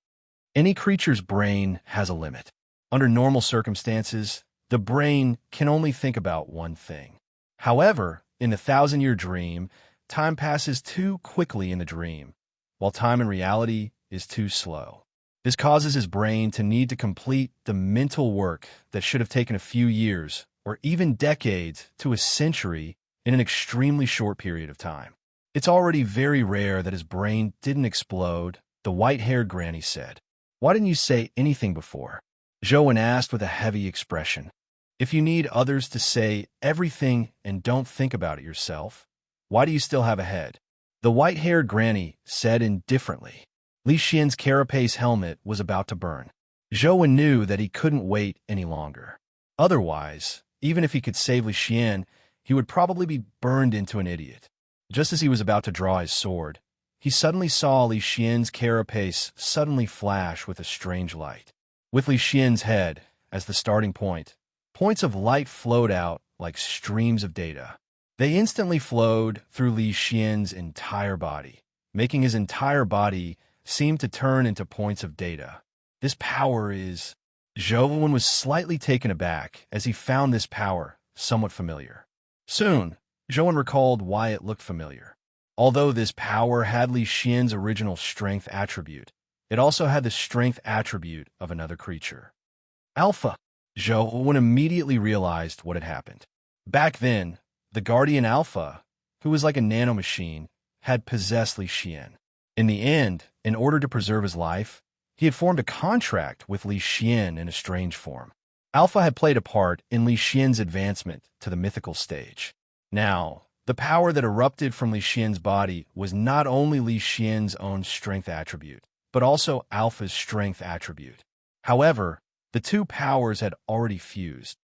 Any creature's brain has a limit. Under normal circumstances, the brain can only think about one thing. However, in the 1,000-year dream, time passes too quickly in the dream, while time in reality is too slow. This causes his brain to need to complete the mental work that should have taken a few years or even decades to a century in an extremely short period of time. "It's already very rare that his brain didn't explode," the white-haired granny said. "Why didn't you say anything before?" Zhou asked with a heavy expression. If you need others to say everything and don't think about it yourself, why do you still have a head? The white-haired granny said indifferently. Li Xian's carapace helmet was about to burn. Zhou knew that he couldn't wait any longer. Otherwise, even if he could save Li Xian, he would probably be burned into an idiot. Just as he was about to draw his sword, he suddenly saw Li Xian's carapace suddenly flash with a strange light. With Li Xian's head as the starting point, points of light flowed out like streams of data. They instantly flowed through Li Xian's entire body, making his entire body seem to turn into points of data. This power is... Zhou was slightly taken aback as he found this power somewhat familiar. Soon, Zhou recalled why it looked familiar. Although this power had Li Xian's original strength attribute, it also had the strength attribute of another creature. Alpha. Zhou immediately realized what had happened. Back then, the Guardian Alpha, who was like a nanomachine, had possessed Li Xian. In the end, in order to preserve his life, he had formed a contract with Li Xian in a strange form. Alpha had played a part in Li Xian's advancement to the mythical stage. Now, the power that erupted from Li Xian's body was not only Li Xian's own strength attribute, but also Alpha's strength attribute. However, the two powers had already fused.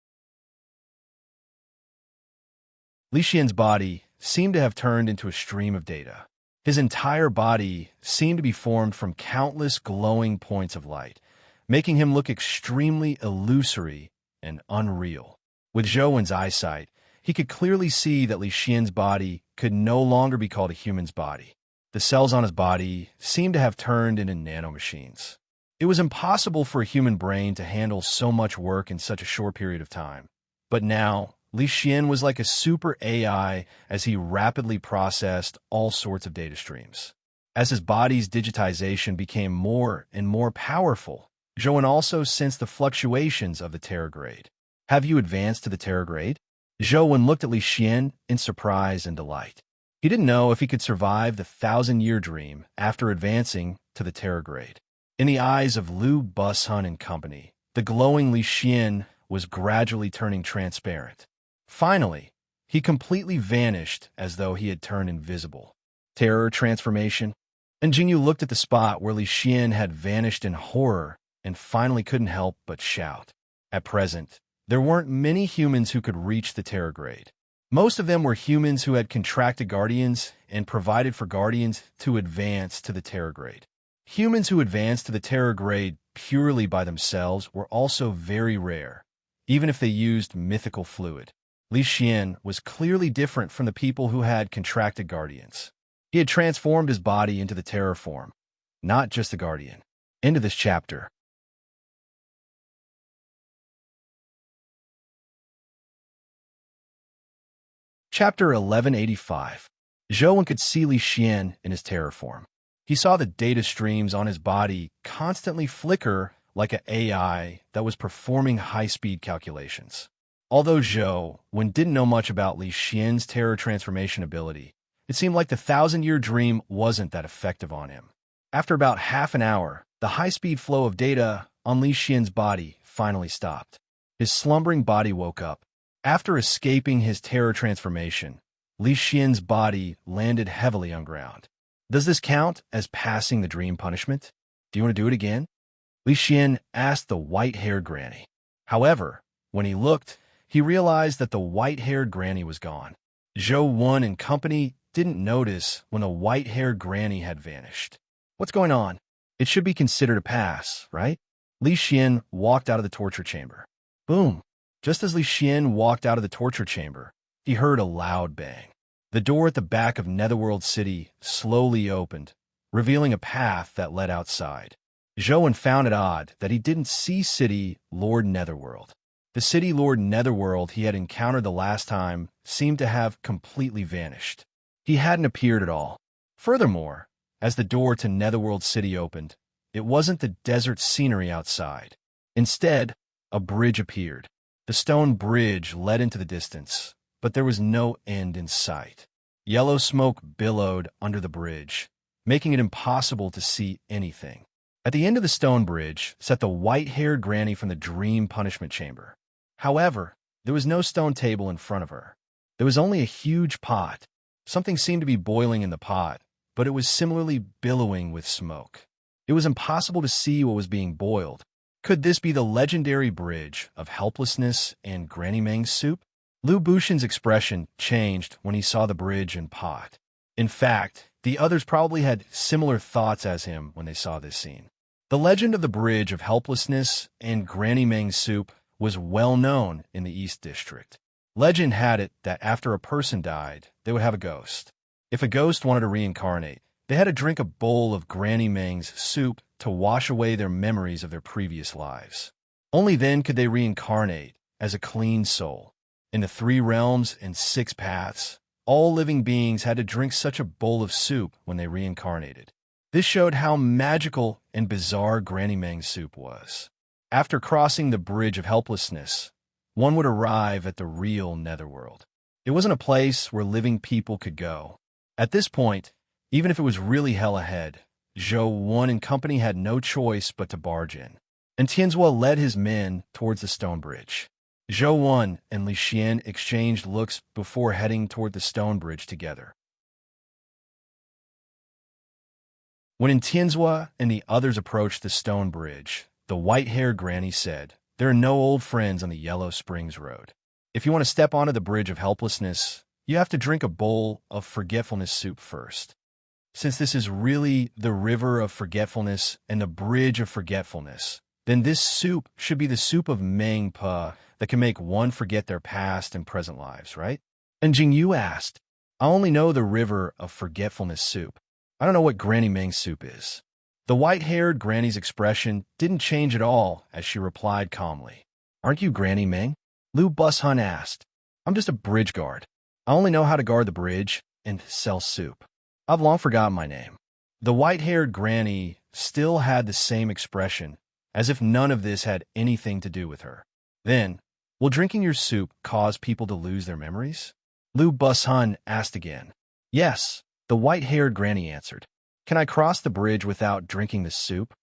Li Xian's body seemed to have turned into a stream of data. His entire body seemed to be formed from countless glowing points of light, making him look extremely illusory and unreal. With Zhou's eyesight, he could clearly see that Li Xian's body could no longer be called a human's body. The cells on his body seemed to have turned into nanomachines. It was impossible for a human brain to handle so much work in such a short period of time. But now, Li Xian was like a super AI as he rapidly processed all sorts of data streams. As his body's digitization became more and more powerful, Zhou also sensed the fluctuations of the Terror Grade. Have you advanced to the Terror Grade? Zhou looked at Li Xian in surprise and delight. He didn't know if he could survive the 1,000-year dream after advancing to the Terror Grade. In the eyes of Lu Bushun and company, the glowing Li Xian was gradually turning transparent. Finally, he completely vanished as though he had turned invisible. Terror transformation? And Jingyu looked at the spot where Li Xian had vanished in horror and finally couldn't help but shout. At present, there weren't many humans who could reach the Terror Grade. Most of them were humans who had contracted guardians and provided for guardians to advance to the Terror Grade. Humans who advanced to the Terror Grade purely by themselves were also very rare, even if they used mythical fluid. Li Xian was clearly different from the people who had contracted guardians. He had transformed his body into the terror form, not just a guardian. End of this chapter. Chapter 1185. Zhou could see Li Xian in his terror form. He saw the data streams on his body constantly flicker like an AI that was performing high-speed calculations. Although Zhou didn't know much about Li Xian's terror transformation ability, it seemed like the 1,000-year dream wasn't that effective on him. After about half an hour, the high-speed flow of data on Li Xian's body finally stopped. His slumbering body woke up. After escaping his terror transformation, Li Xian's body landed heavily on ground. Does this count as passing the dream punishment? Do you want to do it again? Li Xian asked the white-haired granny. However, when he looked, he realized that the white-haired granny was gone. Zhou and company didn't notice when the white-haired granny had vanished. What's going on? It should be considered a pass, right? Li Xian walked out of the torture chamber. Boom! Just as Li Xian walked out of the torture chamber, he heard a loud bang. The door at the back of Netherworld City slowly opened, revealing a path that led outside. Zhou found it odd that he didn't see City Lord Netherworld. The City Lord Netherworld he had encountered the last time seemed to have completely vanished. He hadn't appeared at all. Furthermore, as the door to Netherworld City opened, it wasn't the desert scenery outside. Instead, a bridge appeared. The stone bridge led into the distance, but there was no end in sight. Yellow smoke billowed under the bridge, making it impossible to see anything. At the end of the stone bridge sat the white-haired granny from the dream punishment chamber. However, there was no stone table in front of her. There was only a huge pot. Something seemed to be boiling in the pot, but it was similarly billowing with smoke. It was impossible to see what was being boiled. Could this be the legendary bridge of helplessness and Granny Meng's soup? Lu Bushin's expression changed when he saw the bridge and pot. In fact, the others probably had similar thoughts as him when they saw this scene. The legend of the bridge of helplessness and Granny Meng's soup was well known in the East District. Legend had it that after a person died, they would have a ghost. If a ghost wanted to reincarnate, they had to drink a bowl of Granny Meng's soup to wash away their memories of their previous lives. Only then could they reincarnate as a clean soul. In the 3 realms and 6 paths, all living beings had to drink such a bowl of soup when they reincarnated. This showed how magical and bizarre Granny Meng's soup was. After crossing the bridge of helplessness, one would arrive at the real netherworld. It wasn't a place where living people could go. At this point, even if it was really hell ahead, Zhou Wan and company had no choice but to barge in. And Tianzhua led his men towards the stone bridge. Zhou Wan and Li Xian exchanged looks before heading toward the stone bridge together. When Tianzhua and the others approached the stone bridge, the white-haired granny said, "There are no old friends on the Yellow Springs Road. If you want to step onto the bridge of helplessness, you have to drink a bowl of forgetfulness soup first. Since this is really the river of forgetfulness and the bridge of forgetfulness, then this soup should be the soup of Meng Pa that can make one forget their past and present lives, right?" And Jingyu asked, "I only know the river of forgetfulness soup. I don't know what Granny Meng's soup is." The white-haired granny's expression didn't change at all as she replied calmly, "Aren't you Granny Meng?" Lu Bushun asked, "I'm just a bridge guard. I only know how to guard the bridge and sell soup. I've long forgotten my name." The white-haired granny still had the same expression, as if none of this had anything to do with her. Then, will drinking your soup cause people to lose their memories? Lu Bushun asked again. "Yes," the white-haired granny answered. "Can I cross the bridge without drinking the soup?"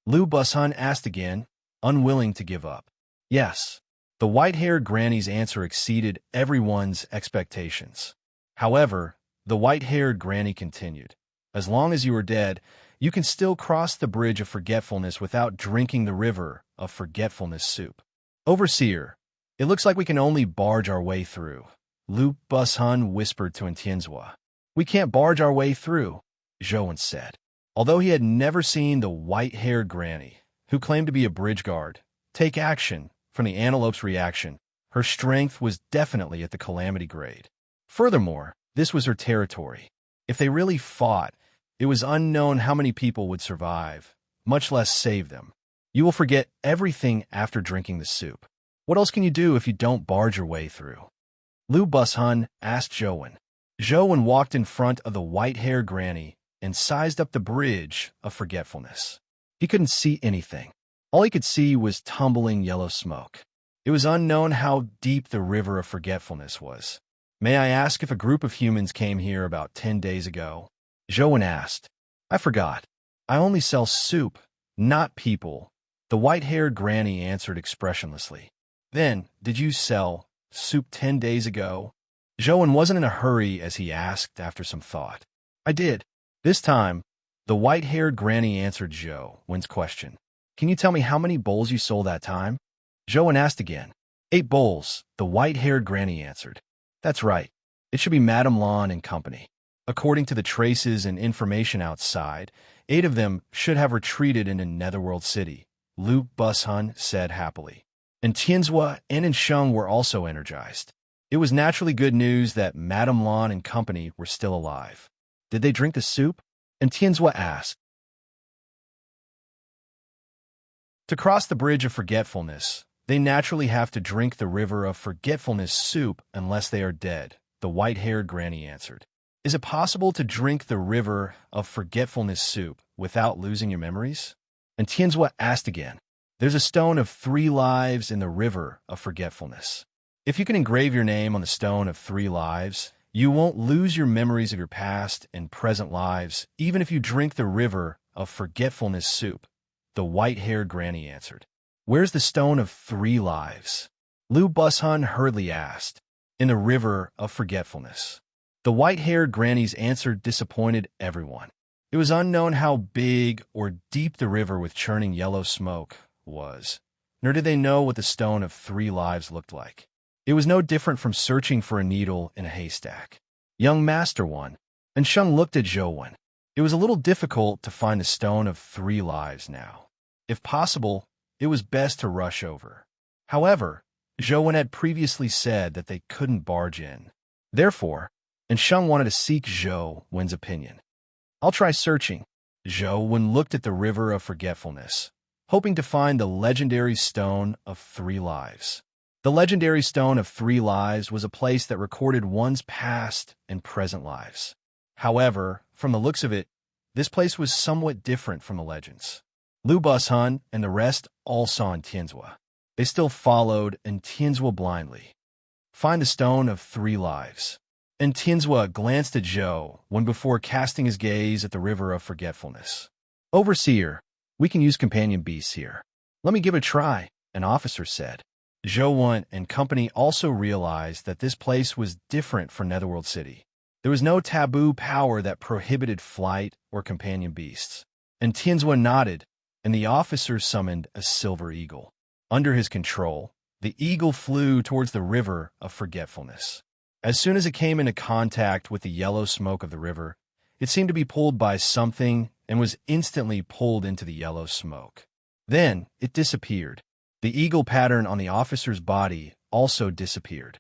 Lu Bushun asked again, unwilling to give up. "Yes." The white-haired granny's answer exceeded everyone's expectations. However, the white-haired granny continued, "As long as you are dead, you can still cross the bridge of forgetfulness without drinking the river of forgetfulness soup." "Overseer, it looks like we can only barge our way through," Lu Bushun whispered to Tianzhua. "We can't barge our way through," Zhou said. Although he had never seen the white-haired granny, who claimed to be a bridge guard, take action from the antelope's reaction, her strength was definitely at the calamity grade. Furthermore, this was her territory. If they really fought, it was unknown how many people would survive, much less save them. You will forget everything after drinking the soup. What else can you do if you don't barge your way through? Lu Bushun asked Zhou. Zhou walked in front of the white-haired granny and sized up the bridge of forgetfulness. He couldn't see anything. All he could see was tumbling yellow smoke. It was unknown how deep the river of forgetfulness was. "May I ask if a group of humans came here about 10 days ago?" Zhou asked. "I forgot. I only sell soup, not people," the white-haired granny answered expressionlessly. "Then, did you sell soup 10 days ago?" Zhou wasn't in a hurry as he asked after some thought. "I did." This time, the white-haired granny answered Zhou's question. "Can you tell me how many bowls you sold that time?" Zhou asked again. 8 bowls, the white-haired granny answered. "That's right. It should be Madame Lan and company. According to the traces and information outside, 8 of them should have retreated into Netherworld City," Lu Bushun said happily. And Tianzhua and Sheng were also energized. It was naturally good news that Madame Lan and company were still alive. "Did they drink the soup?" And Tianzhua asked. To cross the bridge of forgetfulness, they naturally have to drink the river of forgetfulness soup unless they are dead, the white-haired granny answered. "Is it possible to drink the river of forgetfulness soup without losing your memories?" And Tianzhua asked again. "There's a stone of 3 lives in the river of forgetfulness. If you can engrave your name on the stone of 3 lives, you won't lose your memories of your past and present lives, even if you drink the river of forgetfulness soup," the white-haired granny answered. Where's the stone of 3 lives? Lu Bushun hurriedly asked. In the river of forgetfulness. The white-haired granny's answer disappointed everyone. It was unknown how big or deep the river with churning yellow smoke was, nor did they know what the stone of 3 lives looked like. It was no different from searching for a needle in a haystack. Young Master One, and Sheng looked at Zhou Wen. It was a little difficult to find the stone of 3 lives now. If possible, it was best to rush over. However, Zhou Wen had previously said that they couldn't barge in. Therefore, and Sheng wanted to seek Zhou Wen's opinion. I'll try searching. Zhou Wen looked at the river of forgetfulness, hoping to find the legendary stone of 3 lives. The legendary stone of 3 lives was a place that recorded one's past and present lives. However, from the looks of it, this place was somewhat different from the legends. Lu Bushun and the rest all saw in Tianzhua. They still followed in Tianzhua blindly. Find the stone of 3 lives. And Tianzhua glanced at Zhou Wen before casting his gaze at the river of forgetfulness. Overseer, we can use companion beasts here. Let me give it a try, an officer said. Zhou Wen and company also realized that this place was different from Netherworld City. There was no taboo power that prohibited flight or companion beasts. And Tianzhua nodded, and the officer summoned a silver eagle. Under his control, the eagle flew towards the river of forgetfulness. As soon as it came into contact with the yellow smoke of the river, it seemed to be pulled by something and was instantly pulled into the yellow smoke. Then it disappeared. The eagle pattern on the officer's body also disappeared.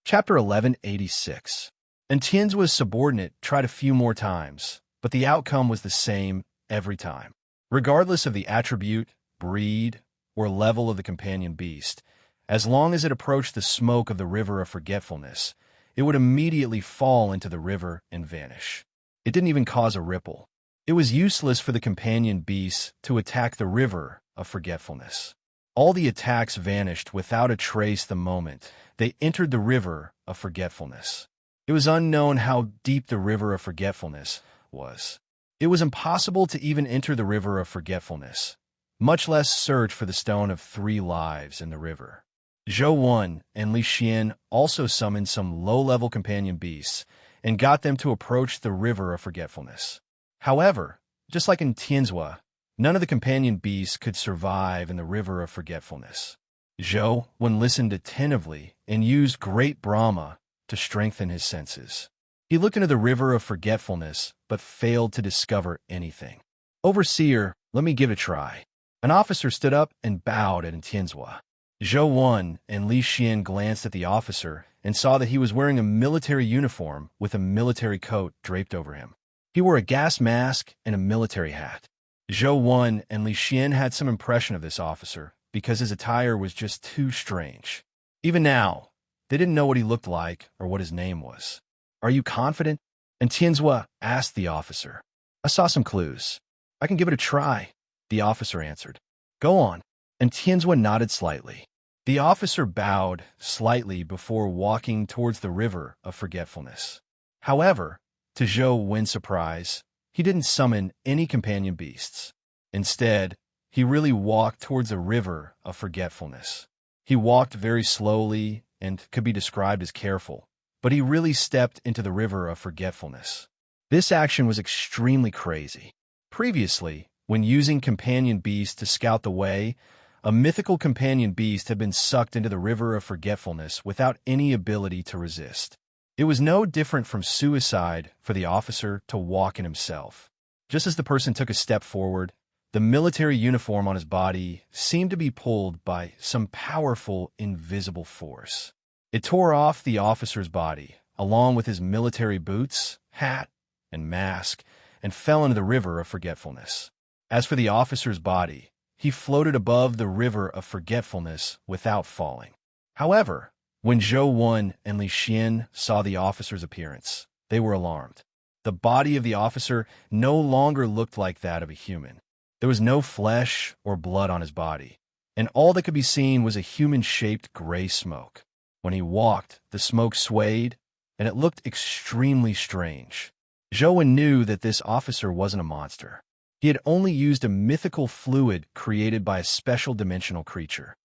Chapter 1186. And Tianzhua's subordinate tried a few more times, but the outcome was the same every time. Regardless of the attribute, breed, or level of the companion beast, as long as it approached the smoke of the river of forgetfulness, it would immediately fall into the river and vanish. It didn't even cause a ripple. It was useless for the companion beasts to attack the river of forgetfulness. All the attacks vanished without a trace the moment they entered the river of forgetfulness. It was unknown how deep the river of forgetfulness was. It was impossible to even enter the river of forgetfulness, much less search for the stone of 3 lives in the river. Zhou Wen and Li Xian also summoned some low-level companion beasts and got them to approach the river of forgetfulness. However, just like in Tianzhua, none of the companion beasts could survive in the river of forgetfulness. Zhou Wen listened attentively and used great Brahma to strengthen his senses. He looked into the river of forgetfulness, but failed to discover anything. Overseer, let me give it a try. An officer stood up and bowed at Tianzhua. Zhou Wen and Li Xian glanced at the officer and saw that he was wearing a military uniform with a military coat draped over him. He wore a gas mask and a military hat. Zhou Wen and Li Xian had some impression of this officer because his attire was just too strange. Even now, they didn't know what he looked like or what his name was. Are you confident? And Tianzhua asked the officer. I saw some clues. I can give it a try, the officer answered. Go on. And Tianzhua nodded slightly. The officer bowed slightly before walking towards the river of forgetfulness. However, to Zhou Wen's surprise, he didn't summon any companion beasts. Instead, he really walked towards the river of forgetfulness. He walked very slowly and could be described as careful, but he really stepped into the river of forgetfulness. This action was extremely crazy. Previously, when using companion beasts to scout the way, a mythical companion beast had been sucked into the river of forgetfulness without any ability to resist. It was no different from suicide for the officer to walk in himself. Just as the person took a step forward, the military uniform on his body seemed to be pulled by some powerful, invisible force. It tore off the officer's body, along with his military boots, hat, and mask, and fell into the river of forgetfulness. As for the officer's body, he floated above the river of forgetfulness without falling. However, when Zhou Wen and Li Xian saw the officer's appearance, they were alarmed. The body of the officer no longer looked like that of a human. There was no flesh or blood on his body, and all that could be seen was a human-shaped gray smoke. When he walked, the smoke swayed, and it looked extremely strange. Zhou knew that this officer wasn't a monster. He had only used a mythical fluid created by a special dimensional creature.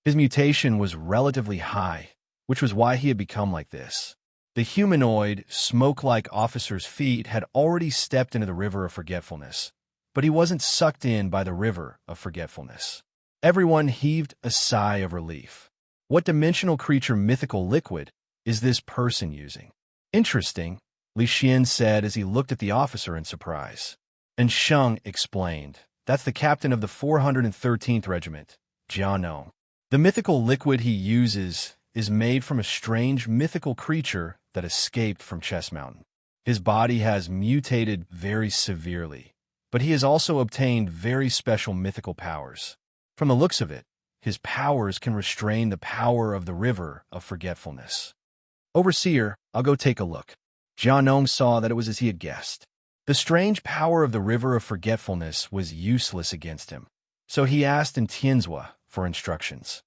His mutation was relatively high, which was why he had become like this. The humanoid, smoke-like officer's feet had already stepped into the river of forgetfulness, but he wasn't sucked in by the river of forgetfulness. Everyone heaved a sigh of relief. What dimensional creature mythical liquid is this person using? Interesting, Li Xian said as he looked at the officer in surprise. And Sheng explained, that's the captain of the 413th Regiment, Jianong. The mythical liquid he uses is made from a strange mythical creature that escaped from Chess Mountain. His body has mutated very severely, but he has also obtained very special mythical powers. From the looks of it, his powers can restrain the power of the river of forgetfulness. Overseer, I'll go take a look. Jianong saw that it was as he had guessed. The strange power of the river of forgetfulness was useless against him, so he asked in Tianzhua for instructions.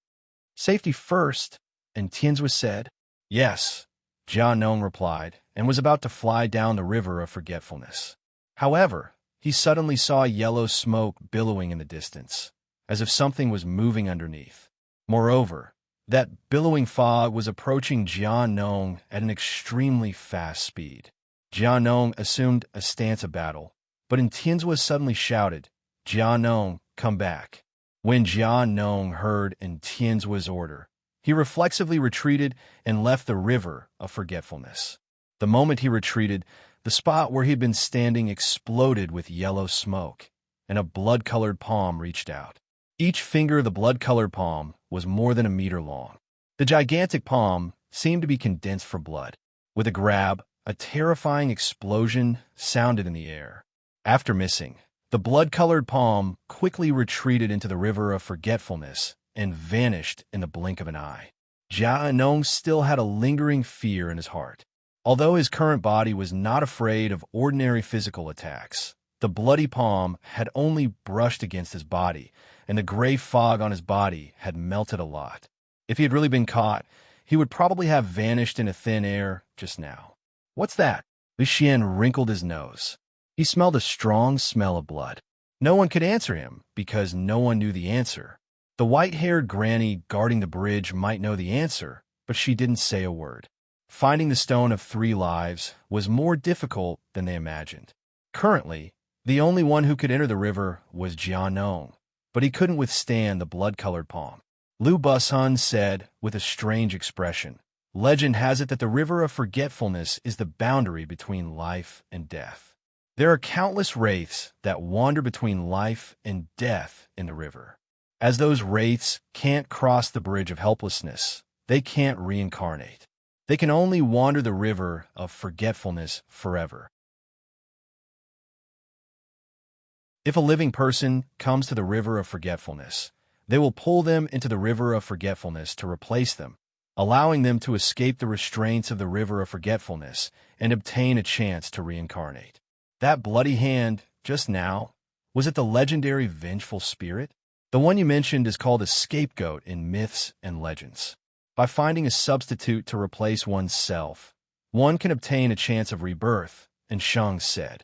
Safety first, and Tianzhua said. Yes, Jianong replied, and was about to fly down the river of forgetfulness. However, he suddenly saw yellow smoke billowing in the distance, as if something was moving underneath. Moreover, that billowing fog was approaching Jianong at an extremely fast speed. Jianong assumed a stance of battle, but in Tianzhua suddenly shouted, Jianong, come back. When Jianong heard in Tianzhua's order, he reflexively retreated and left the river of forgetfulness. The moment he retreated, the spot where he had been standing exploded with yellow smoke, and a blood-colored palm reached out. Each finger of the blood-colored palm was more than a meter long. The gigantic palm seemed to be condensed for blood. With a grab, a terrifying explosion sounded in the air. After missing, the blood-colored palm quickly retreated into the river of forgetfulness and vanished in the blink of an eye. Jianong still had a lingering fear in his heart. Although his current body was not afraid of ordinary physical attacks, the bloody palm had only brushed against his body, and the gray fog on his body had melted a lot. If he had really been caught, he would probably have vanished into thin air just now. What's that? Li Xian wrinkled his nose. He smelled a strong smell of blood. No one could answer him because no one knew the answer. The white-haired granny guarding the bridge might know the answer, but she didn't say a word. Finding the Stone of 3 Lives was more difficult than they imagined. Currently, the only one who could enter the river was Jianong, but he couldn't withstand the blood-colored palm. Lu Bushun said with a strange expression, Legend has it that the river of forgetfulness is the boundary between life and death. There are countless wraiths that wander between life and death in the river. As those wraiths can't cross the bridge of helplessness, they can't reincarnate. They can only wander the river of forgetfulness forever. If a living person comes to the river of forgetfulness, they will pull them into the river of forgetfulness to replace them, allowing them to escape the restraints of the river of forgetfulness and obtain a chance to reincarnate. That bloody hand, just now, was it the legendary vengeful spirit? The one you mentioned is called a scapegoat in myths and legends. By finding a substitute to replace one's self, one can obtain a chance of rebirth, and Sheng said.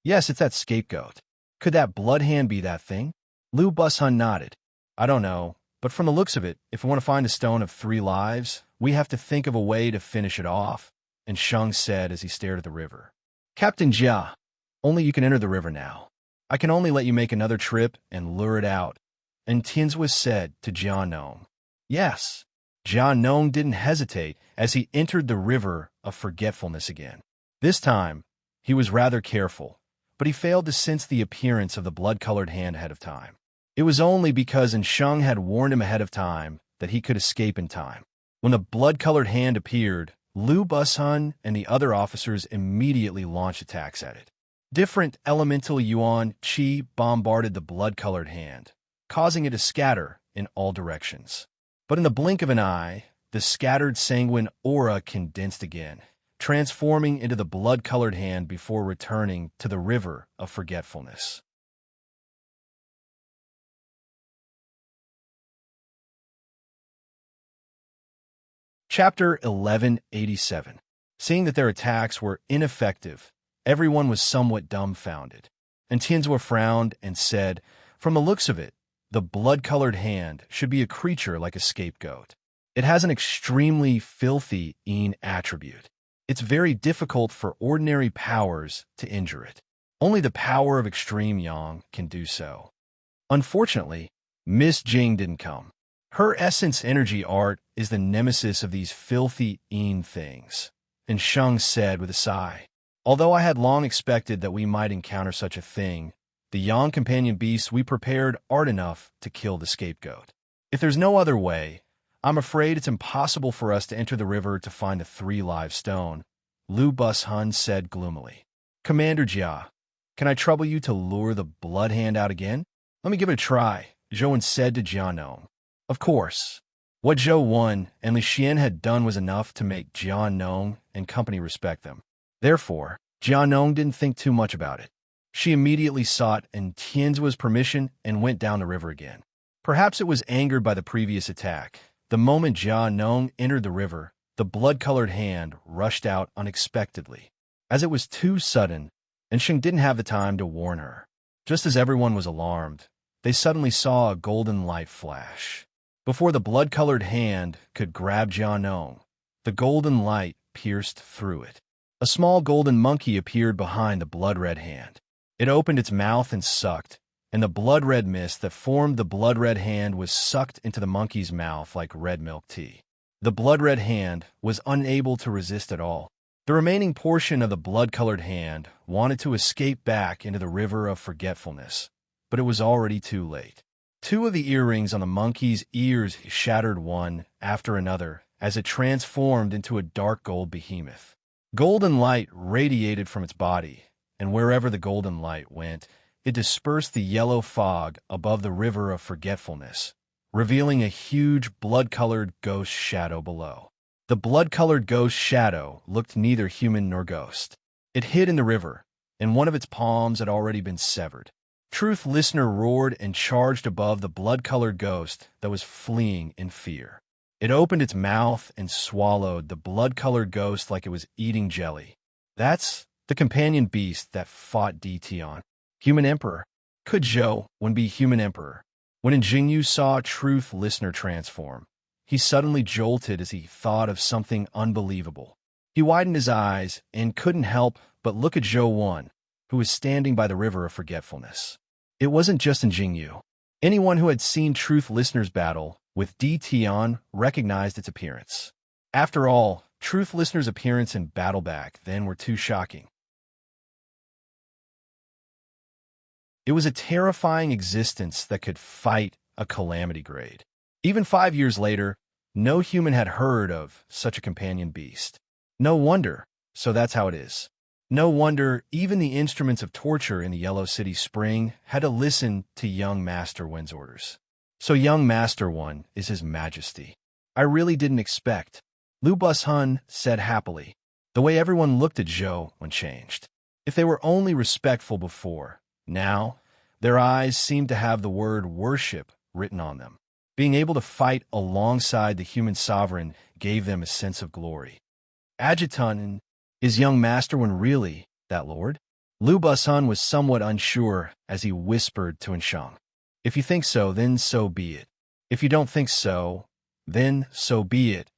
Yes, it's that scapegoat. Could that blood hand be that thing? Lu Bushun nodded. I don't know, but from the looks of it, if we want to find the Stone of 3 Lives, we have to think of a way to finish it off, and Sheng said as he stared at the river. Captain Jia, only you can enter the river now. I can only let you make another trip and lure it out. And Tianzhua said to Jianong. Yes. Jianong didn't hesitate as he entered the river of forgetfulness again. This time, he was rather careful, but he failed to sense the appearance of the blood-colored hand ahead of time. It was only because Sheng had warned him ahead of time that he could escape in time. When the blood-colored hand appeared, Lu Bushun and the other officers immediately launched attacks at it. Different elemental yuan qi bombarded the blood-colored hand, causing it to scatter in all directions. But in the blink of an eye, the scattered sanguine aura condensed again, transforming into the blood-colored hand before returning to the river of forgetfulness. Chapter 1187. Seeing that their attacks were ineffective, everyone was somewhat dumbfounded. And Tianzua frowned and said, "From the looks of it, the blood-colored hand should be a creature like a scapegoat. It has an extremely filthy attribute. It's very difficult for ordinary powers to injure it. Only the power of extreme yang can do so." Unfortunately, Miss Jing didn't come. Her essence energy art is the nemesis of these filthy things. And Sheng said with a sigh, "Although I had long expected that we might encounter such a thing, the yang companion beasts we prepared aren't enough to kill the scapegoat. If there's no other way, I'm afraid it's impossible for us to enter the river to find the 3 live stone," Lu Bushun said gloomily. "Commander Jia, can I trouble you to lure the blood hand out again?" "Let me give it a try," Zhou said to Jianong. Of course, what Zhou Wan and Li Xian had done was enough to make Jianong and company respect them. Therefore, Jianong didn't think too much about it. She immediately sought Tianzua's permission and went down the river again. Perhaps it was angered by the previous attack. The moment Jianong entered the river, the blood-colored hand rushed out unexpectedly. As it was too sudden, and Sheng didn't have the time to warn her. Just as everyone was alarmed, they suddenly saw a golden light flash. Before the blood-colored hand could grab Jianong, the golden light pierced through it. A small golden monkey appeared behind the blood-red hand. It opened its mouth and sucked, and the blood-red mist that formed the blood-red hand was sucked into the monkey's mouth like red milk tea. The blood-red hand was unable to resist at all. The remaining portion of the blood-colored hand wanted to escape back into the river of forgetfulness, but it was already too late. 2 of the earrings on the monkey's ears shattered one after another as it transformed into a dark gold behemoth. Golden light radiated from its body, and wherever the golden light went, it dispersed the yellow fog above the river of forgetfulness, revealing a huge blood-colored ghost shadow below. The blood-colored ghost shadow looked neither human nor ghost. It hid in the river, and one of its palms had already been severed. Truth Listener roared and charged above the blood-colored ghost that was fleeing in fear. It opened its mouth and swallowed the blood-colored ghost like it was eating jelly. "That's the companion beast that fought Tian. Human Emperor. Could Zhou Wan be Human Emperor?" When Jingyu saw Truth Listener transform, he suddenly jolted as he thought of something unbelievable. He widened his eyes and couldn't help but look at Zhou Wan, who was standing by the river of forgetfulness. It wasn't just Jingyu. Anyone who had seen Truth Listener's battle with Tian recognized its appearance. After all, Truth Listener's appearance and battle back then were too shocking. It was a terrifying existence that could fight a calamity grade. Even 5 years later, no human had heard of such a companion beast. No wonder, so that's how it is. No wonder even the instruments of torture in the Yellow City Spring had to listen to young Master Wen's orders. So young Master Wen is His Majesty. I really didn't expect, Lu Bushun said happily. The way everyone looked at Zhou Wan changed. If they were only respectful before, now their eyes seemed to have the word worship written on them. Being able to fight alongside the human sovereign gave them a sense of glory. Adjutant, is young Master Wen really that lord? Lu Bushun was somewhat unsure as he whispered to Sheng. If you think so, then so be it. If you don't think so, then so be it,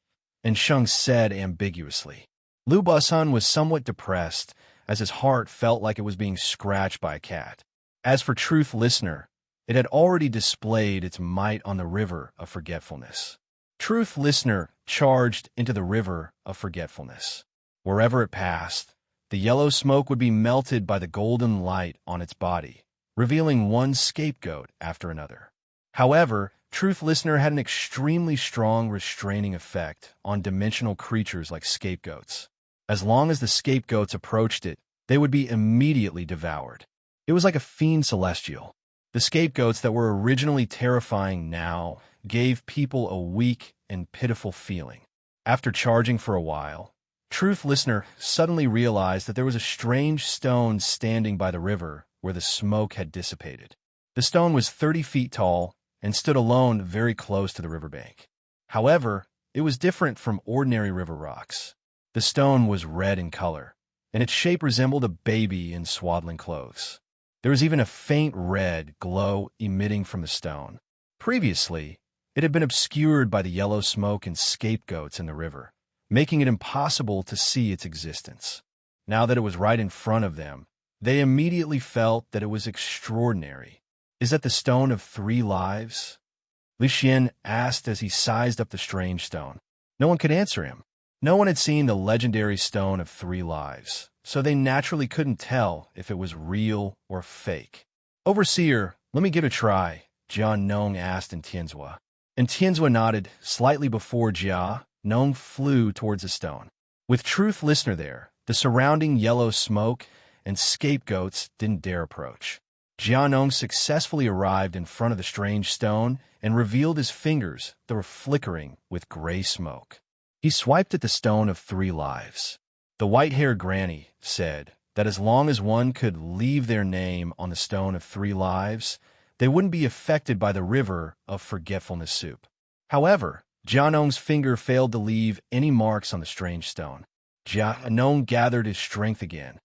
and Sheng said ambiguously. Lu Bushun was somewhat depressed as his heart felt like it was being scratched by a cat. As for Truth Listener, it had already displayed its might on the river of forgetfulness. Truth Listener charged into the river of forgetfulness. Wherever it passed, the yellow smoke would be melted by the golden light on its body, revealing one scapegoat after another. However, Truth Listener had an extremely strong restraining effect on dimensional creatures like scapegoats. As long as the scapegoats approached it, they would be immediately devoured. It was like a fiend celestial. The scapegoats that were originally terrifying now gave people a weak and pitiful feeling. After charging for a while, Truth Listener suddenly realized that there was a strange stone standing by the river where the smoke had dissipated. The stone was 30 feet tall and stood alone very close to the riverbank. However, it was different from ordinary river rocks. The stone was red in color, and its shape resembled a baby in swaddling clothes. There was even a faint red glow emitting from the stone. Previously, it had been obscured by the yellow smoke and scapegoats in the river, making it impossible to see its existence. Now that it was right in front of them, they immediately felt that it was extraordinary. "Is that the stone of 3 lives?" Li Xian asked as he sized up the strange stone. No one could answer him. No one had seen the legendary stone of 3 lives, so they naturally couldn't tell if it was real or fake. "Overseer, let me give it a try," Jia Nong asked in Tianzhua. And Tianzhua nodded. Slightly before Jia, Nong flew towards the stone. With Truth Listener there, the surrounding yellow smoke and scapegoats didn't dare approach. Jianong successfully arrived in front of the strange stone and revealed his fingers that were flickering with gray smoke. He swiped at the stone of 3 lives. The white-haired granny said that as long as one could leave their name on the stone of 3 lives, they wouldn't be affected by the river of forgetfulness soup. However, Jianong's finger failed to leave any marks on the strange stone. Jianong gathered his strength again.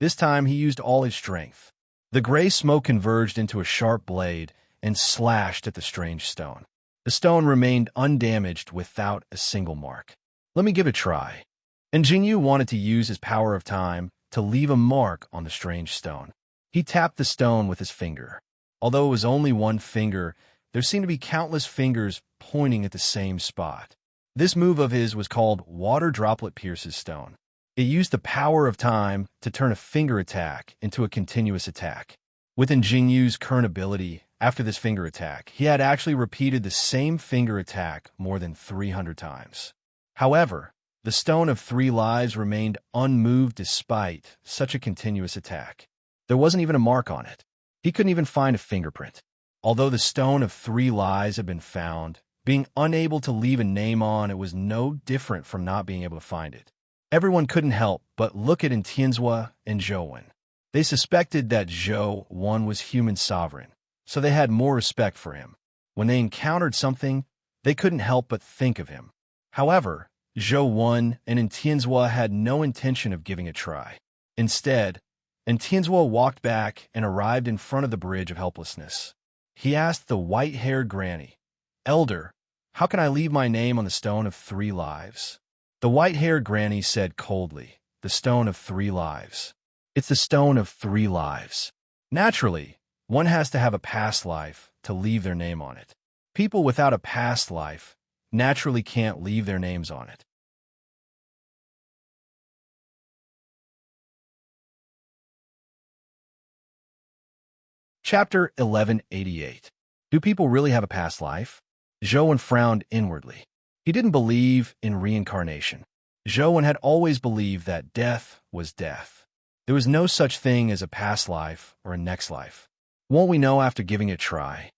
This time he used all his strength. The gray smoke converged into a sharp blade and slashed at the strange stone. The stone remained undamaged without a single mark. "Let me give it a try." And Jingyu wanted to use his power of time to leave a mark on the strange stone. He tapped the stone with his finger. Although it was only one finger, there seemed to be countless fingers pointing at the same spot. This move of his was called Water Droplet Pierces Stone. It used the power of time to turn a finger attack into a continuous attack. Within Jingyu's current ability, after this finger attack, he had actually repeated the same finger attack more than 300 times. However, the stone of 3 lives remained unmoved despite such a continuous attack. There wasn't even a mark on it. He couldn't even find a fingerprint. Although the stone of 3 lives had been found, being unable to leave a name on it was no different from not being able to find it. Everyone couldn't help but look at Tianzhua and Zhou Wen. They suspected that Zhou Wen was human sovereign, so they had more respect for him. When they encountered something, they couldn't help but think of him. However, Zhou Wen and Tianzhua had no intention of giving it a try. Instead, Tianzhua walked back and arrived in front of the Bridge of Helplessness. He asked the white-haired granny, "Elder, how can I leave my name on the stone of 3 lives?" The white-haired granny said coldly, "The stone of 3 lives. It's the stone of 3 lives. Naturally, one has to have a past life to leave their name on it. People without a past life naturally can't leave their names on it." Chapter 1188. Do people really have a past life? Zhou Wen frowned inwardly. He didn't believe in reincarnation. Zhou Wen had always believed that death was death. There was no such thing as a past life or a next life. Won't we know after giving it a try?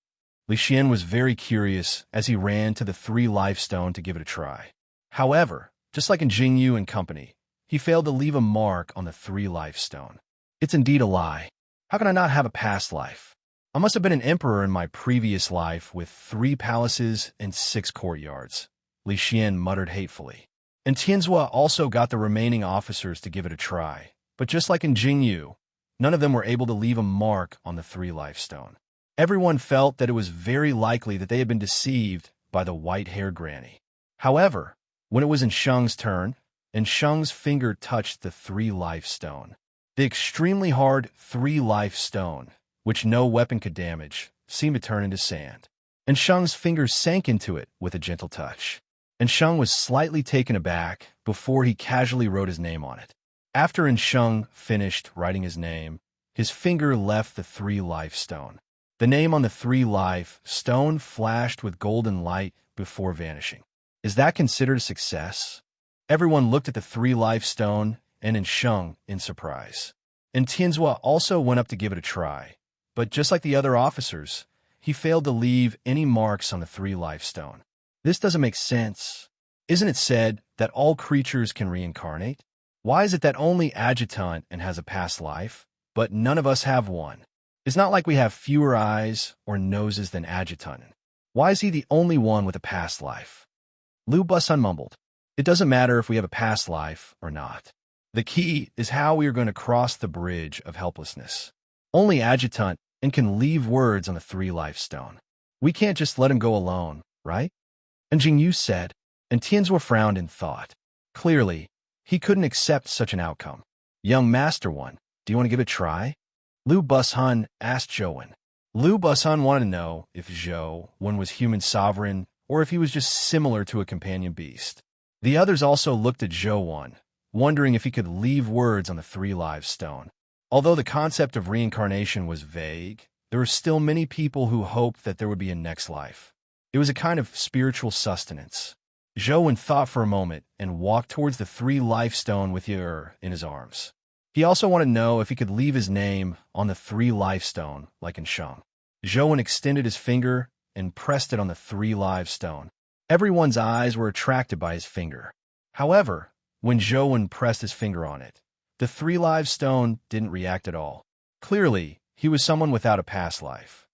Li Xian was very curious as he ran to the 3 life stone to give it a try. However, just like in Jingyu and company, he failed to leave a mark on the 3 life stone. It's indeed a lie. How can I not have a past life? I must have been an emperor in my previous life with 3 palaces and 6 courtyards, Li Xian muttered hatefully. And Tianzhua also got the remaining officers to give it a try, but just like in Jingyu, none of them were able to leave a mark on the 3 life stone. Everyone felt that it was very likely that they had been deceived by the white-haired granny. However, when it was in Sheng's turn, and Sheng's finger touched the 3 life stone, the extremely hard 3 life stone, which no weapon could damage, seemed to turn into sand. And Sheng's fingers sank into it with a gentle touch. And Sheng was slightly taken aback before he casually wrote his name on it. After Sheng finished writing his name, his finger left the 3 life stone. The name on the 3 life stone flashed with golden light before vanishing. Is that considered a success? Everyone looked at the 3 life stone and Sheng in surprise. And Tianzhua also went up to give it a try, but just like the other officers, he failed to leave any marks on the 3 life stone. This doesn't make sense. Isn't it said that all creatures can reincarnate? Why is it that only Adjutant has a past life, but none of us have one? It's not like we have fewer eyes or noses than Adjutant. Why is he the only one with a past life? Lu Busan mumbled. It doesn't matter if we have a past life or not. The key is how we are going to cross the bridge of helplessness. Only adjutant and can leave words on the 3-life stone. We can't just let him go alone, right? And Jingyu said, and Tianzhou frowned in thought. Clearly, he couldn't accept such an outcome. Young Master One, do you want to give it a try? Lu Busan asked Zhou. Lu Busan wanted to know if Zhou was human sovereign or if he was just similar to a companion beast. The others also looked at Zhou, wondering if he could leave words on the 3-live stone. Although the concept of reincarnation was vague, there were still many people who hoped that there would be a next life. It was a kind of spiritual sustenance. Zhou thought for a moment and walked towards the 3-life stone with Yer in his arms. He also wanted to know if he could leave his name on the 3-life stone, like in Sheng. Zhou extended his finger and pressed it on the 3-live stone. Everyone's eyes were attracted by his finger. However, when Zhou pressed his finger on it, the 3-live stone didn't react at all. Clearly, he was someone without a past life.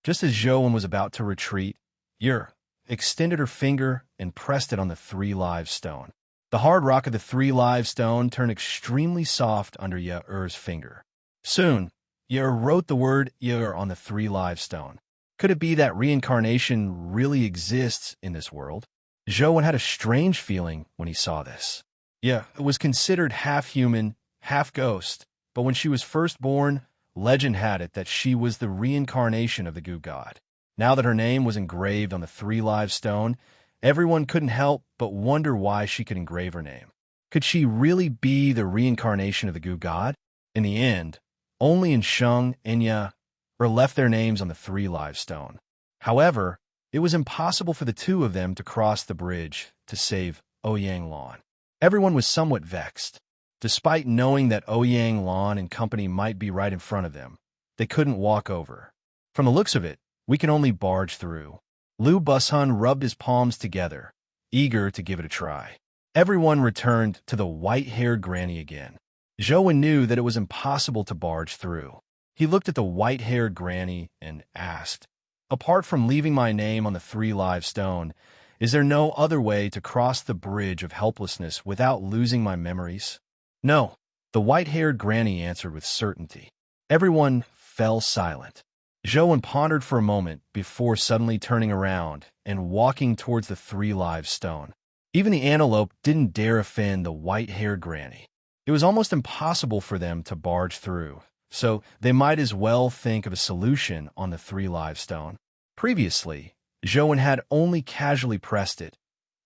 Just as Zhou was about to retreat, Yer extended her finger and pressed it on the 3-live stone. The hard rock of the 3-live stone turned extremely soft under Yer's finger. Soon, Yer wrote the word Yer on the 3-live stone. Could it be that reincarnation really exists in this world? Zhou had a strange feeling when he saw this. Yer was considered half human, half ghost, but when she was first born, legend had it that she was the reincarnation of the Gu god. Now that her name was engraved on the 3-live stone, everyone couldn't help but wonder why she could engrave her name. Could she really be the reincarnation of the Gu god? In the end, only in Sheng and Ye left their names on the 3-live stone. However, it was impossible for the two of them to cross the bridge to save Ouyang Lan. Everyone was somewhat vexed. Despite knowing that Ouyang Lan and company might be right in front of them, they couldn't walk over. From the looks of it, we can only barge through. Lu Busan rubbed his palms together, eager to give it a try. Everyone returned to the white-haired granny again. Zhou knew that it was impossible to barge through. He looked at the white-haired granny and asked, apart from leaving my name on the 3-live stone, is there no other way to cross the bridge of helplessness without losing my memories? No, the white-haired granny answered with certainty. Everyone fell silent. Zhou pondered for a moment before suddenly turning around and walking towards the 3-live stone. Even the antelope didn't dare offend the white-haired granny. It was almost impossible for them to barge through, so they might as well think of a solution on the 3-live stone. Previously, Zhou had only casually pressed it,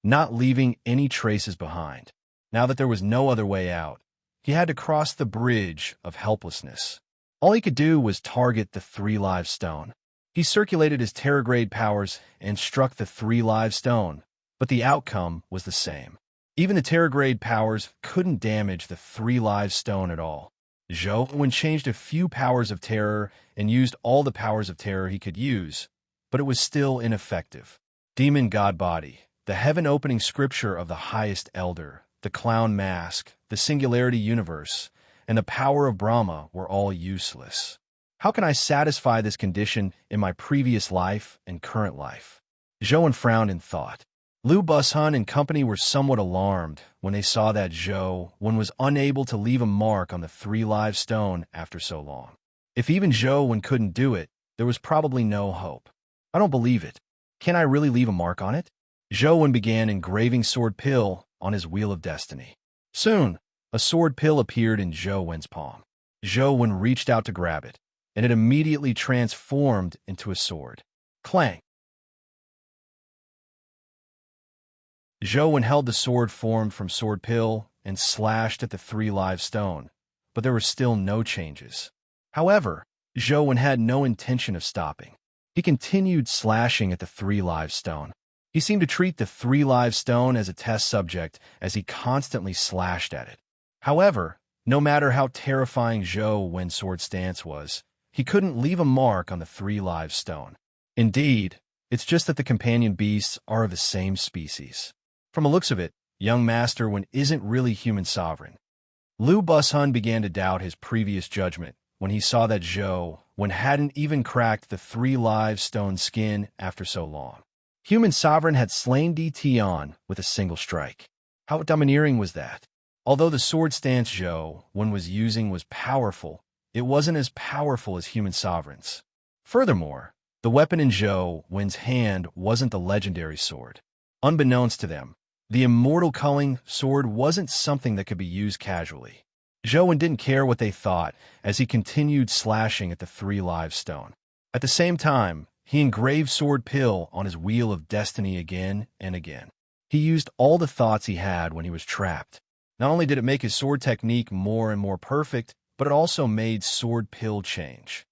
not leaving any traces behind. Now that there was no other way out, he had to cross the bridge of helplessness. All he could do was target the 3-live stone. He circulated his Terragrade powers and struck the 3-live stone, but the outcome was the same. Even the Terragrade powers couldn't damage the 3-live stone at all. Zhou changed a few powers of terror and used all the powers of terror he could use, but it was still ineffective. Demon God Body, the heaven-opening scripture of the highest elder, the clown mask, the singularity universe, and the power of Brahma were all useless. How can I satisfy this condition in my previous life and current life? Zhou frowned in thought. Lu Busan and company were somewhat alarmed when they saw that Zhou was unable to leave a mark on the 3-live stone after so long. If even Zhou couldn't do it, there was probably no hope. I don't believe it. Can I really leave a mark on it? Zhou began engraving Sword Pill on his Wheel of Destiny. Soon, a sword pill appeared in Zhou palm. Zhou reached out to grab it, and it immediately transformed into a sword. Clang! Zhou held the sword formed from sword pill and slashed at the 3-live stone, but there were still no changes. However, Zhou had no intention of stopping. He continued slashing at the 3-live stone. He seemed to treat the 3-live stone as a test subject as he constantly slashed at it. However, no matter how terrifying Zhou's sword stance was, he couldn't leave a mark on the 3-live stone. Indeed, it's just that the companion beasts are of the same species. From the looks of it, young Master isn't really human sovereign. Lu Busan began to doubt his previous judgment when he saw that Zhou Wen hadn't even cracked the 3 live stone skin after so long. Human Sovereign had slain Di Tian with a single strike. How domineering was that? Although the sword stance Zhou Wen was using was powerful, it wasn't as powerful as Human Sovereign's. Furthermore, the weapon in Zhou Wen's hand wasn't the legendary sword. Unbeknownst to them, the immortal culling sword wasn't something that could be used casually. Zhou Wen didn't care what they thought as he continued slashing at the 3 live stone. At the same time, he engraved Sword Pill on his wheel of destiny again and again. He used all the thoughts he had when he was trapped. Not only did it make his sword technique more and more perfect, but it also made Sword Pill change.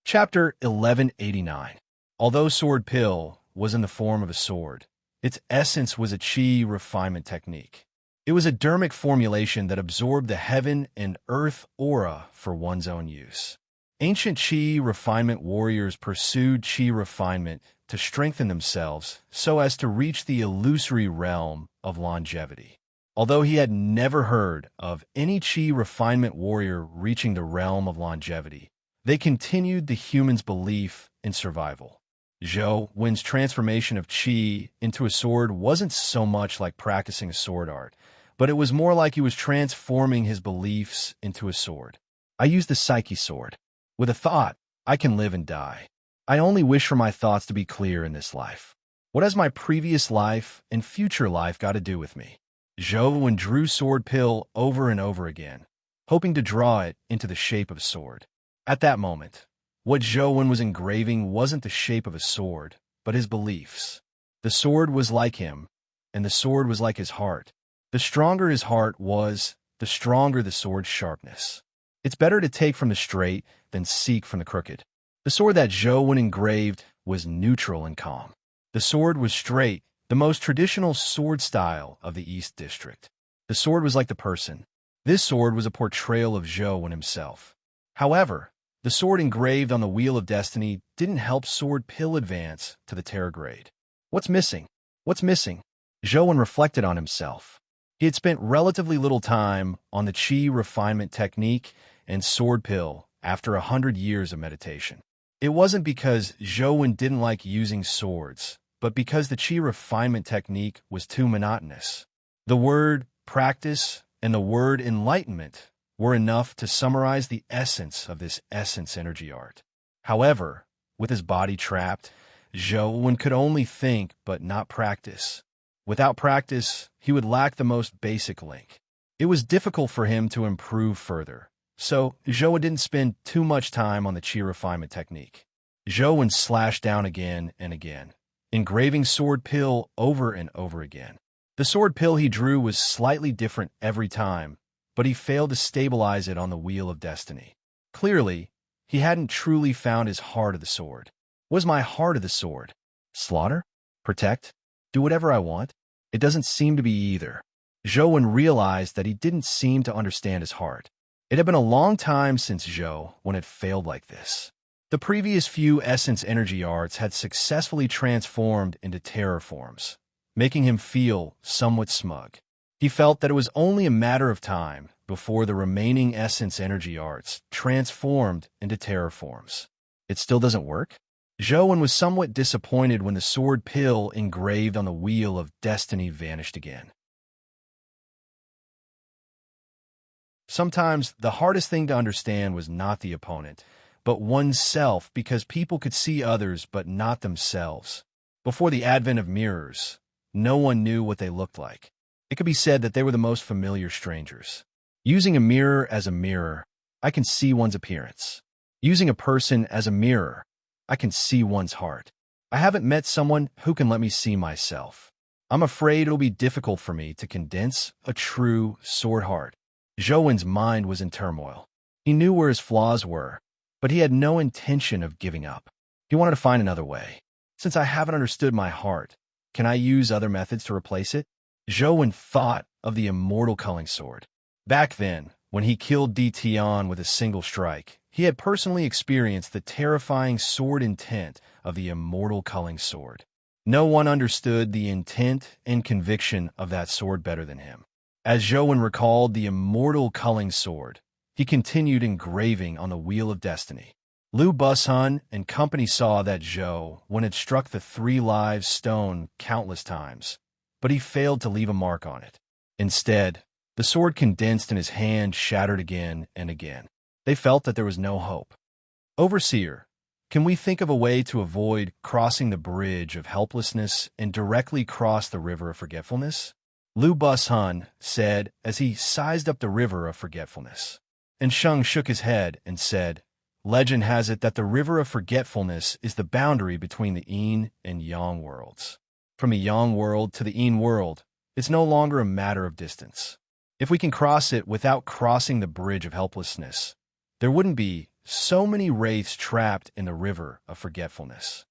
Chapter 1189. Although Sword Pill was in the form of a sword, its essence was a chi refinement technique. It was a dermic formulation that absorbed the heaven and earth aura for one's own use. Ancient chi refinement warriors pursued chi refinement to strengthen themselves so as to reach the illusory realm of longevity. Although he had never heard of any chi refinement warrior reaching the realm of longevity, they continued the humans' belief in survival. Zhou Wen's transformation of chi into a sword wasn't so much like practicing a sword art, but it was more like he was transforming his beliefs into a sword. I use the psyche sword. With a thought, I can live and die. I only wish for my thoughts to be clear in this life. What has my previous life and future life got to do with me? Zhou Wen drew Sword Pill over and over again, hoping to draw it into the shape of a sword. At that moment, what Zhou Wen was engraving wasn't the shape of a sword, but his beliefs. The sword was like him, and the sword was like his heart. The stronger his heart was, the stronger the sword's sharpness. It's better to take from the straight than seek from the crooked. The sword that Zhou Wen engraved was neutral and calm. The sword was straight, the most traditional sword style of the East District. The sword was like the person. This sword was a portrayal of Zhou Wen himself. However, the sword engraved on the Wheel of Destiny didn't help Sword Pill advance to the Terror grade. What's missing? What's missing? Zhou Wen reflected on himself. He had spent relatively little time on the chi refinement technique and Sword Pill after 100 years of meditation. It wasn't because Zhou Wen didn't like using swords, but because the chi refinement technique was too monotonous. The word practice and the word enlightenment were enough to summarize the essence of this essence energy art. However, with his body trapped, Zhou Wen could only think but not practice. Without practice, he would lack the most basic link. It was difficult for him to improve further, so Zhou Wen didn't spend too much time on the chi refinement technique. Zhou Wen slashed down again and again, engraving Sword Pill over and over again. The Sword Pill he drew was slightly different every time, but he failed to stabilize it on the Wheel of Destiny. Clearly, he hadn't truly found his heart of the sword. What is my heart of the sword? Slaughter? Protect? Do whatever I want? It doesn't seem to be either. Zhou Wen realized that he didn't seem to understand his heart. It had been a long time since Zhou Wen had failed like this. The previous few essence energy arts had successfully transformed into terror forms, making him feel somewhat smug. He felt that it was only a matter of time before the remaining essence energy arts transformed into terror forms. It still doesn't work? Zhou Wen was somewhat disappointed when the Sword Pill engraved on the Wheel of Destiny vanished again. Sometimes the hardest thing to understand was not the opponent, but oneself, because people could see others but not themselves. Before the advent of mirrors, no one knew what they looked like. It could be said that they were the most familiar strangers. Using a mirror as a mirror, I can see one's appearance. Using a person as a mirror, I can see one's heart. I haven't met someone who can let me see myself. I'm afraid it'll be difficult for me to condense a true sword heart. Zhou Wen's mind was in turmoil. He knew where his flaws were, but he had no intention of giving up. He wanted to find another way. Since I haven't understood my heart, can I use other methods to replace it? Zhou Wen thought of the immortal culling sword. Back then, when he killed Di Tian with a single strike, he had personally experienced the terrifying sword intent of the immortal culling sword. No one understood the intent and conviction of that sword better than him. As Zhou recalled the immortal culling sword, he continued engraving on the wheel of destiny. Liu Bushun and company saw that Zhou had struck the 3 lives stone countless times, but he failed to leave a mark on it. Instead, the sword condensed in his hand shattered again and again. They felt that there was no hope. Overseer, can we think of a way to avoid crossing the bridge of helplessness and directly cross the river of forgetfulness? Liu Bushun said as he sized up the river of forgetfulness. And Sheng shook his head and said, "Legend has it that the river of forgetfulness is the boundary between the Yin and Yang worlds. From the Yang world to the Yin world, it's no longer a matter of distance. If we can cross it without crossing the bridge of helplessness, there wouldn't be so many wraiths trapped in the river of forgetfulness."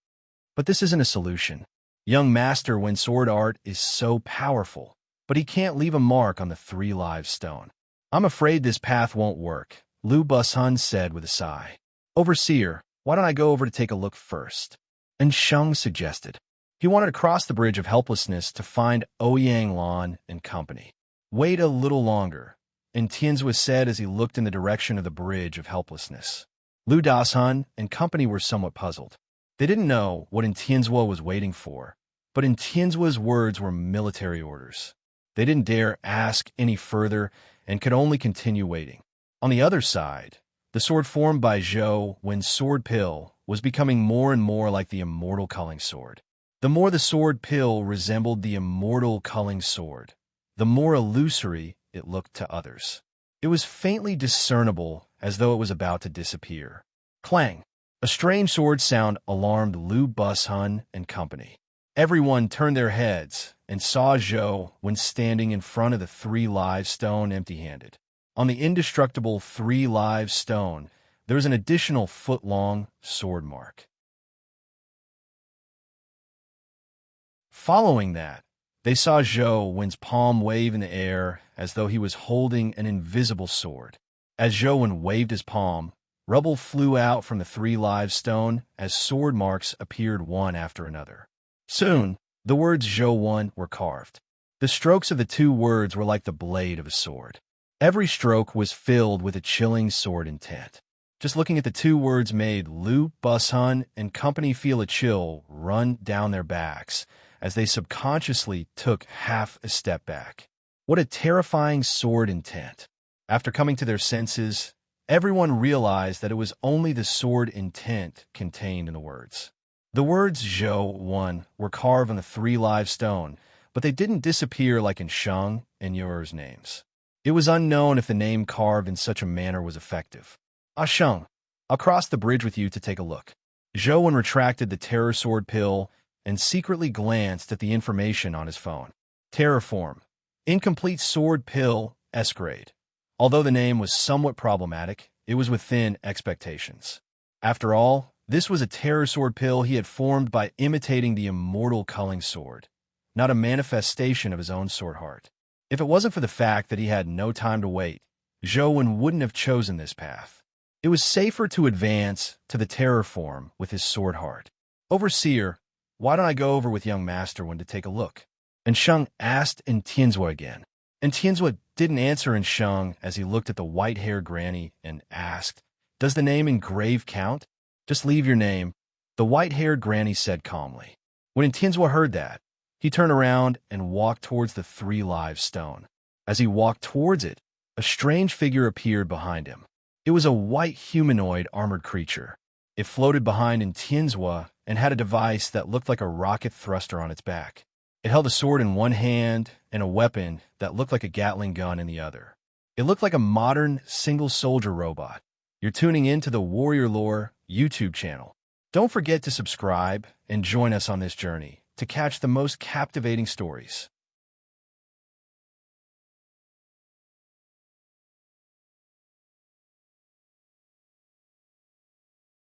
But this isn't a solution. Young Master when sword art is so powerful, but he can't leave a mark on the 3 lives stone. "I'm afraid this path won't work," Liu Bushun said with a sigh. "Overseer, why don't I go over to take a look first?" And Sheng suggested. He wanted to cross the bridge of helplessness to find Ouyang Lan and company. "Wait a little longer," and Tianzua said as he looked in the direction of the bridge of helplessness. Liu Dashun and company were somewhat puzzled. They didn't know what Tianzua was waiting for, but Tianzua's words were military orders. They didn't dare ask any further and could only continue waiting. On the other side, the sword formed by Zhou when sword pill was becoming more and more like the immortal culling sword. The more the sword pill resembled the immortal culling sword, the more illusory it looked to others. It was faintly discernible as though it was about to disappear. Clang! A strange sword sound alarmed Liu Bushun and company. Everyone turned their heads and saw Zhou when standing in front of the 3 lives stone empty-handed. On the indestructible 3 lives stone, there was an additional foot-long sword mark. Following that, they saw Zhou Wen's palm wave in the air as though he was holding an invisible sword. As Zhou Wen waved his palm, rubble flew out from the 3 lives stone as sword marks appeared one after another. Soon, the words Zhou Wen were carved. The strokes of the 2 words were like the blade of a sword. Every stroke was filled with a chilling sword intent. Just looking at the 2 words made Liu Bushun and company feel a chill run down their backs as they subconsciously took half a step back. What a terrifying sword intent. After coming to their senses, everyone realized that it was only the sword intent contained in the words. The words Zhou Wen were carved on the 3 lives stone, but they didn't disappear like in Sheng and Yuer's names. It was unknown if the name carved in such a manner was effective. "Ah, Sheng, I'll cross the bridge with you to take a look." Zhou Wen retracted the terror sword pill and secretly glanced at the information on his phone. Terror form. Incomplete sword pill S-grade. Although the name was somewhat problematic, it was within expectations. After all, this was a terror sword pill he had formed by imitating the immortal culling sword, not a manifestation of his own sword heart. If it wasn't for the fact that he had no time to wait, Zhou Wen wouldn't have chosen this path. It was safer to advance to the terror form with his sword heart. "Overseer, why don't I go over with young Master Wen to take a look?" And Sheng asked in Tianzua again. And Tianzua didn't answer in Sheng as he looked at the white-haired granny and asked, "Does the name engraved count?" "Just leave your name," the white-haired granny said calmly. When Tianzua heard that, he turned around and walked towards the 3 lives stone. As he walked towards it, a strange figure appeared behind him. It was a white humanoid armored creature. It floated behind Tianzua and had a device that looked like a rocket thruster on its back. It held a sword in one hand and a weapon that looked like a Gatling gun in the other. It looked like a modern single-soldier robot. You're tuning in to the Warrior Lore YouTube channel. Don't forget to subscribe and join us on this journey to catch the most captivating stories.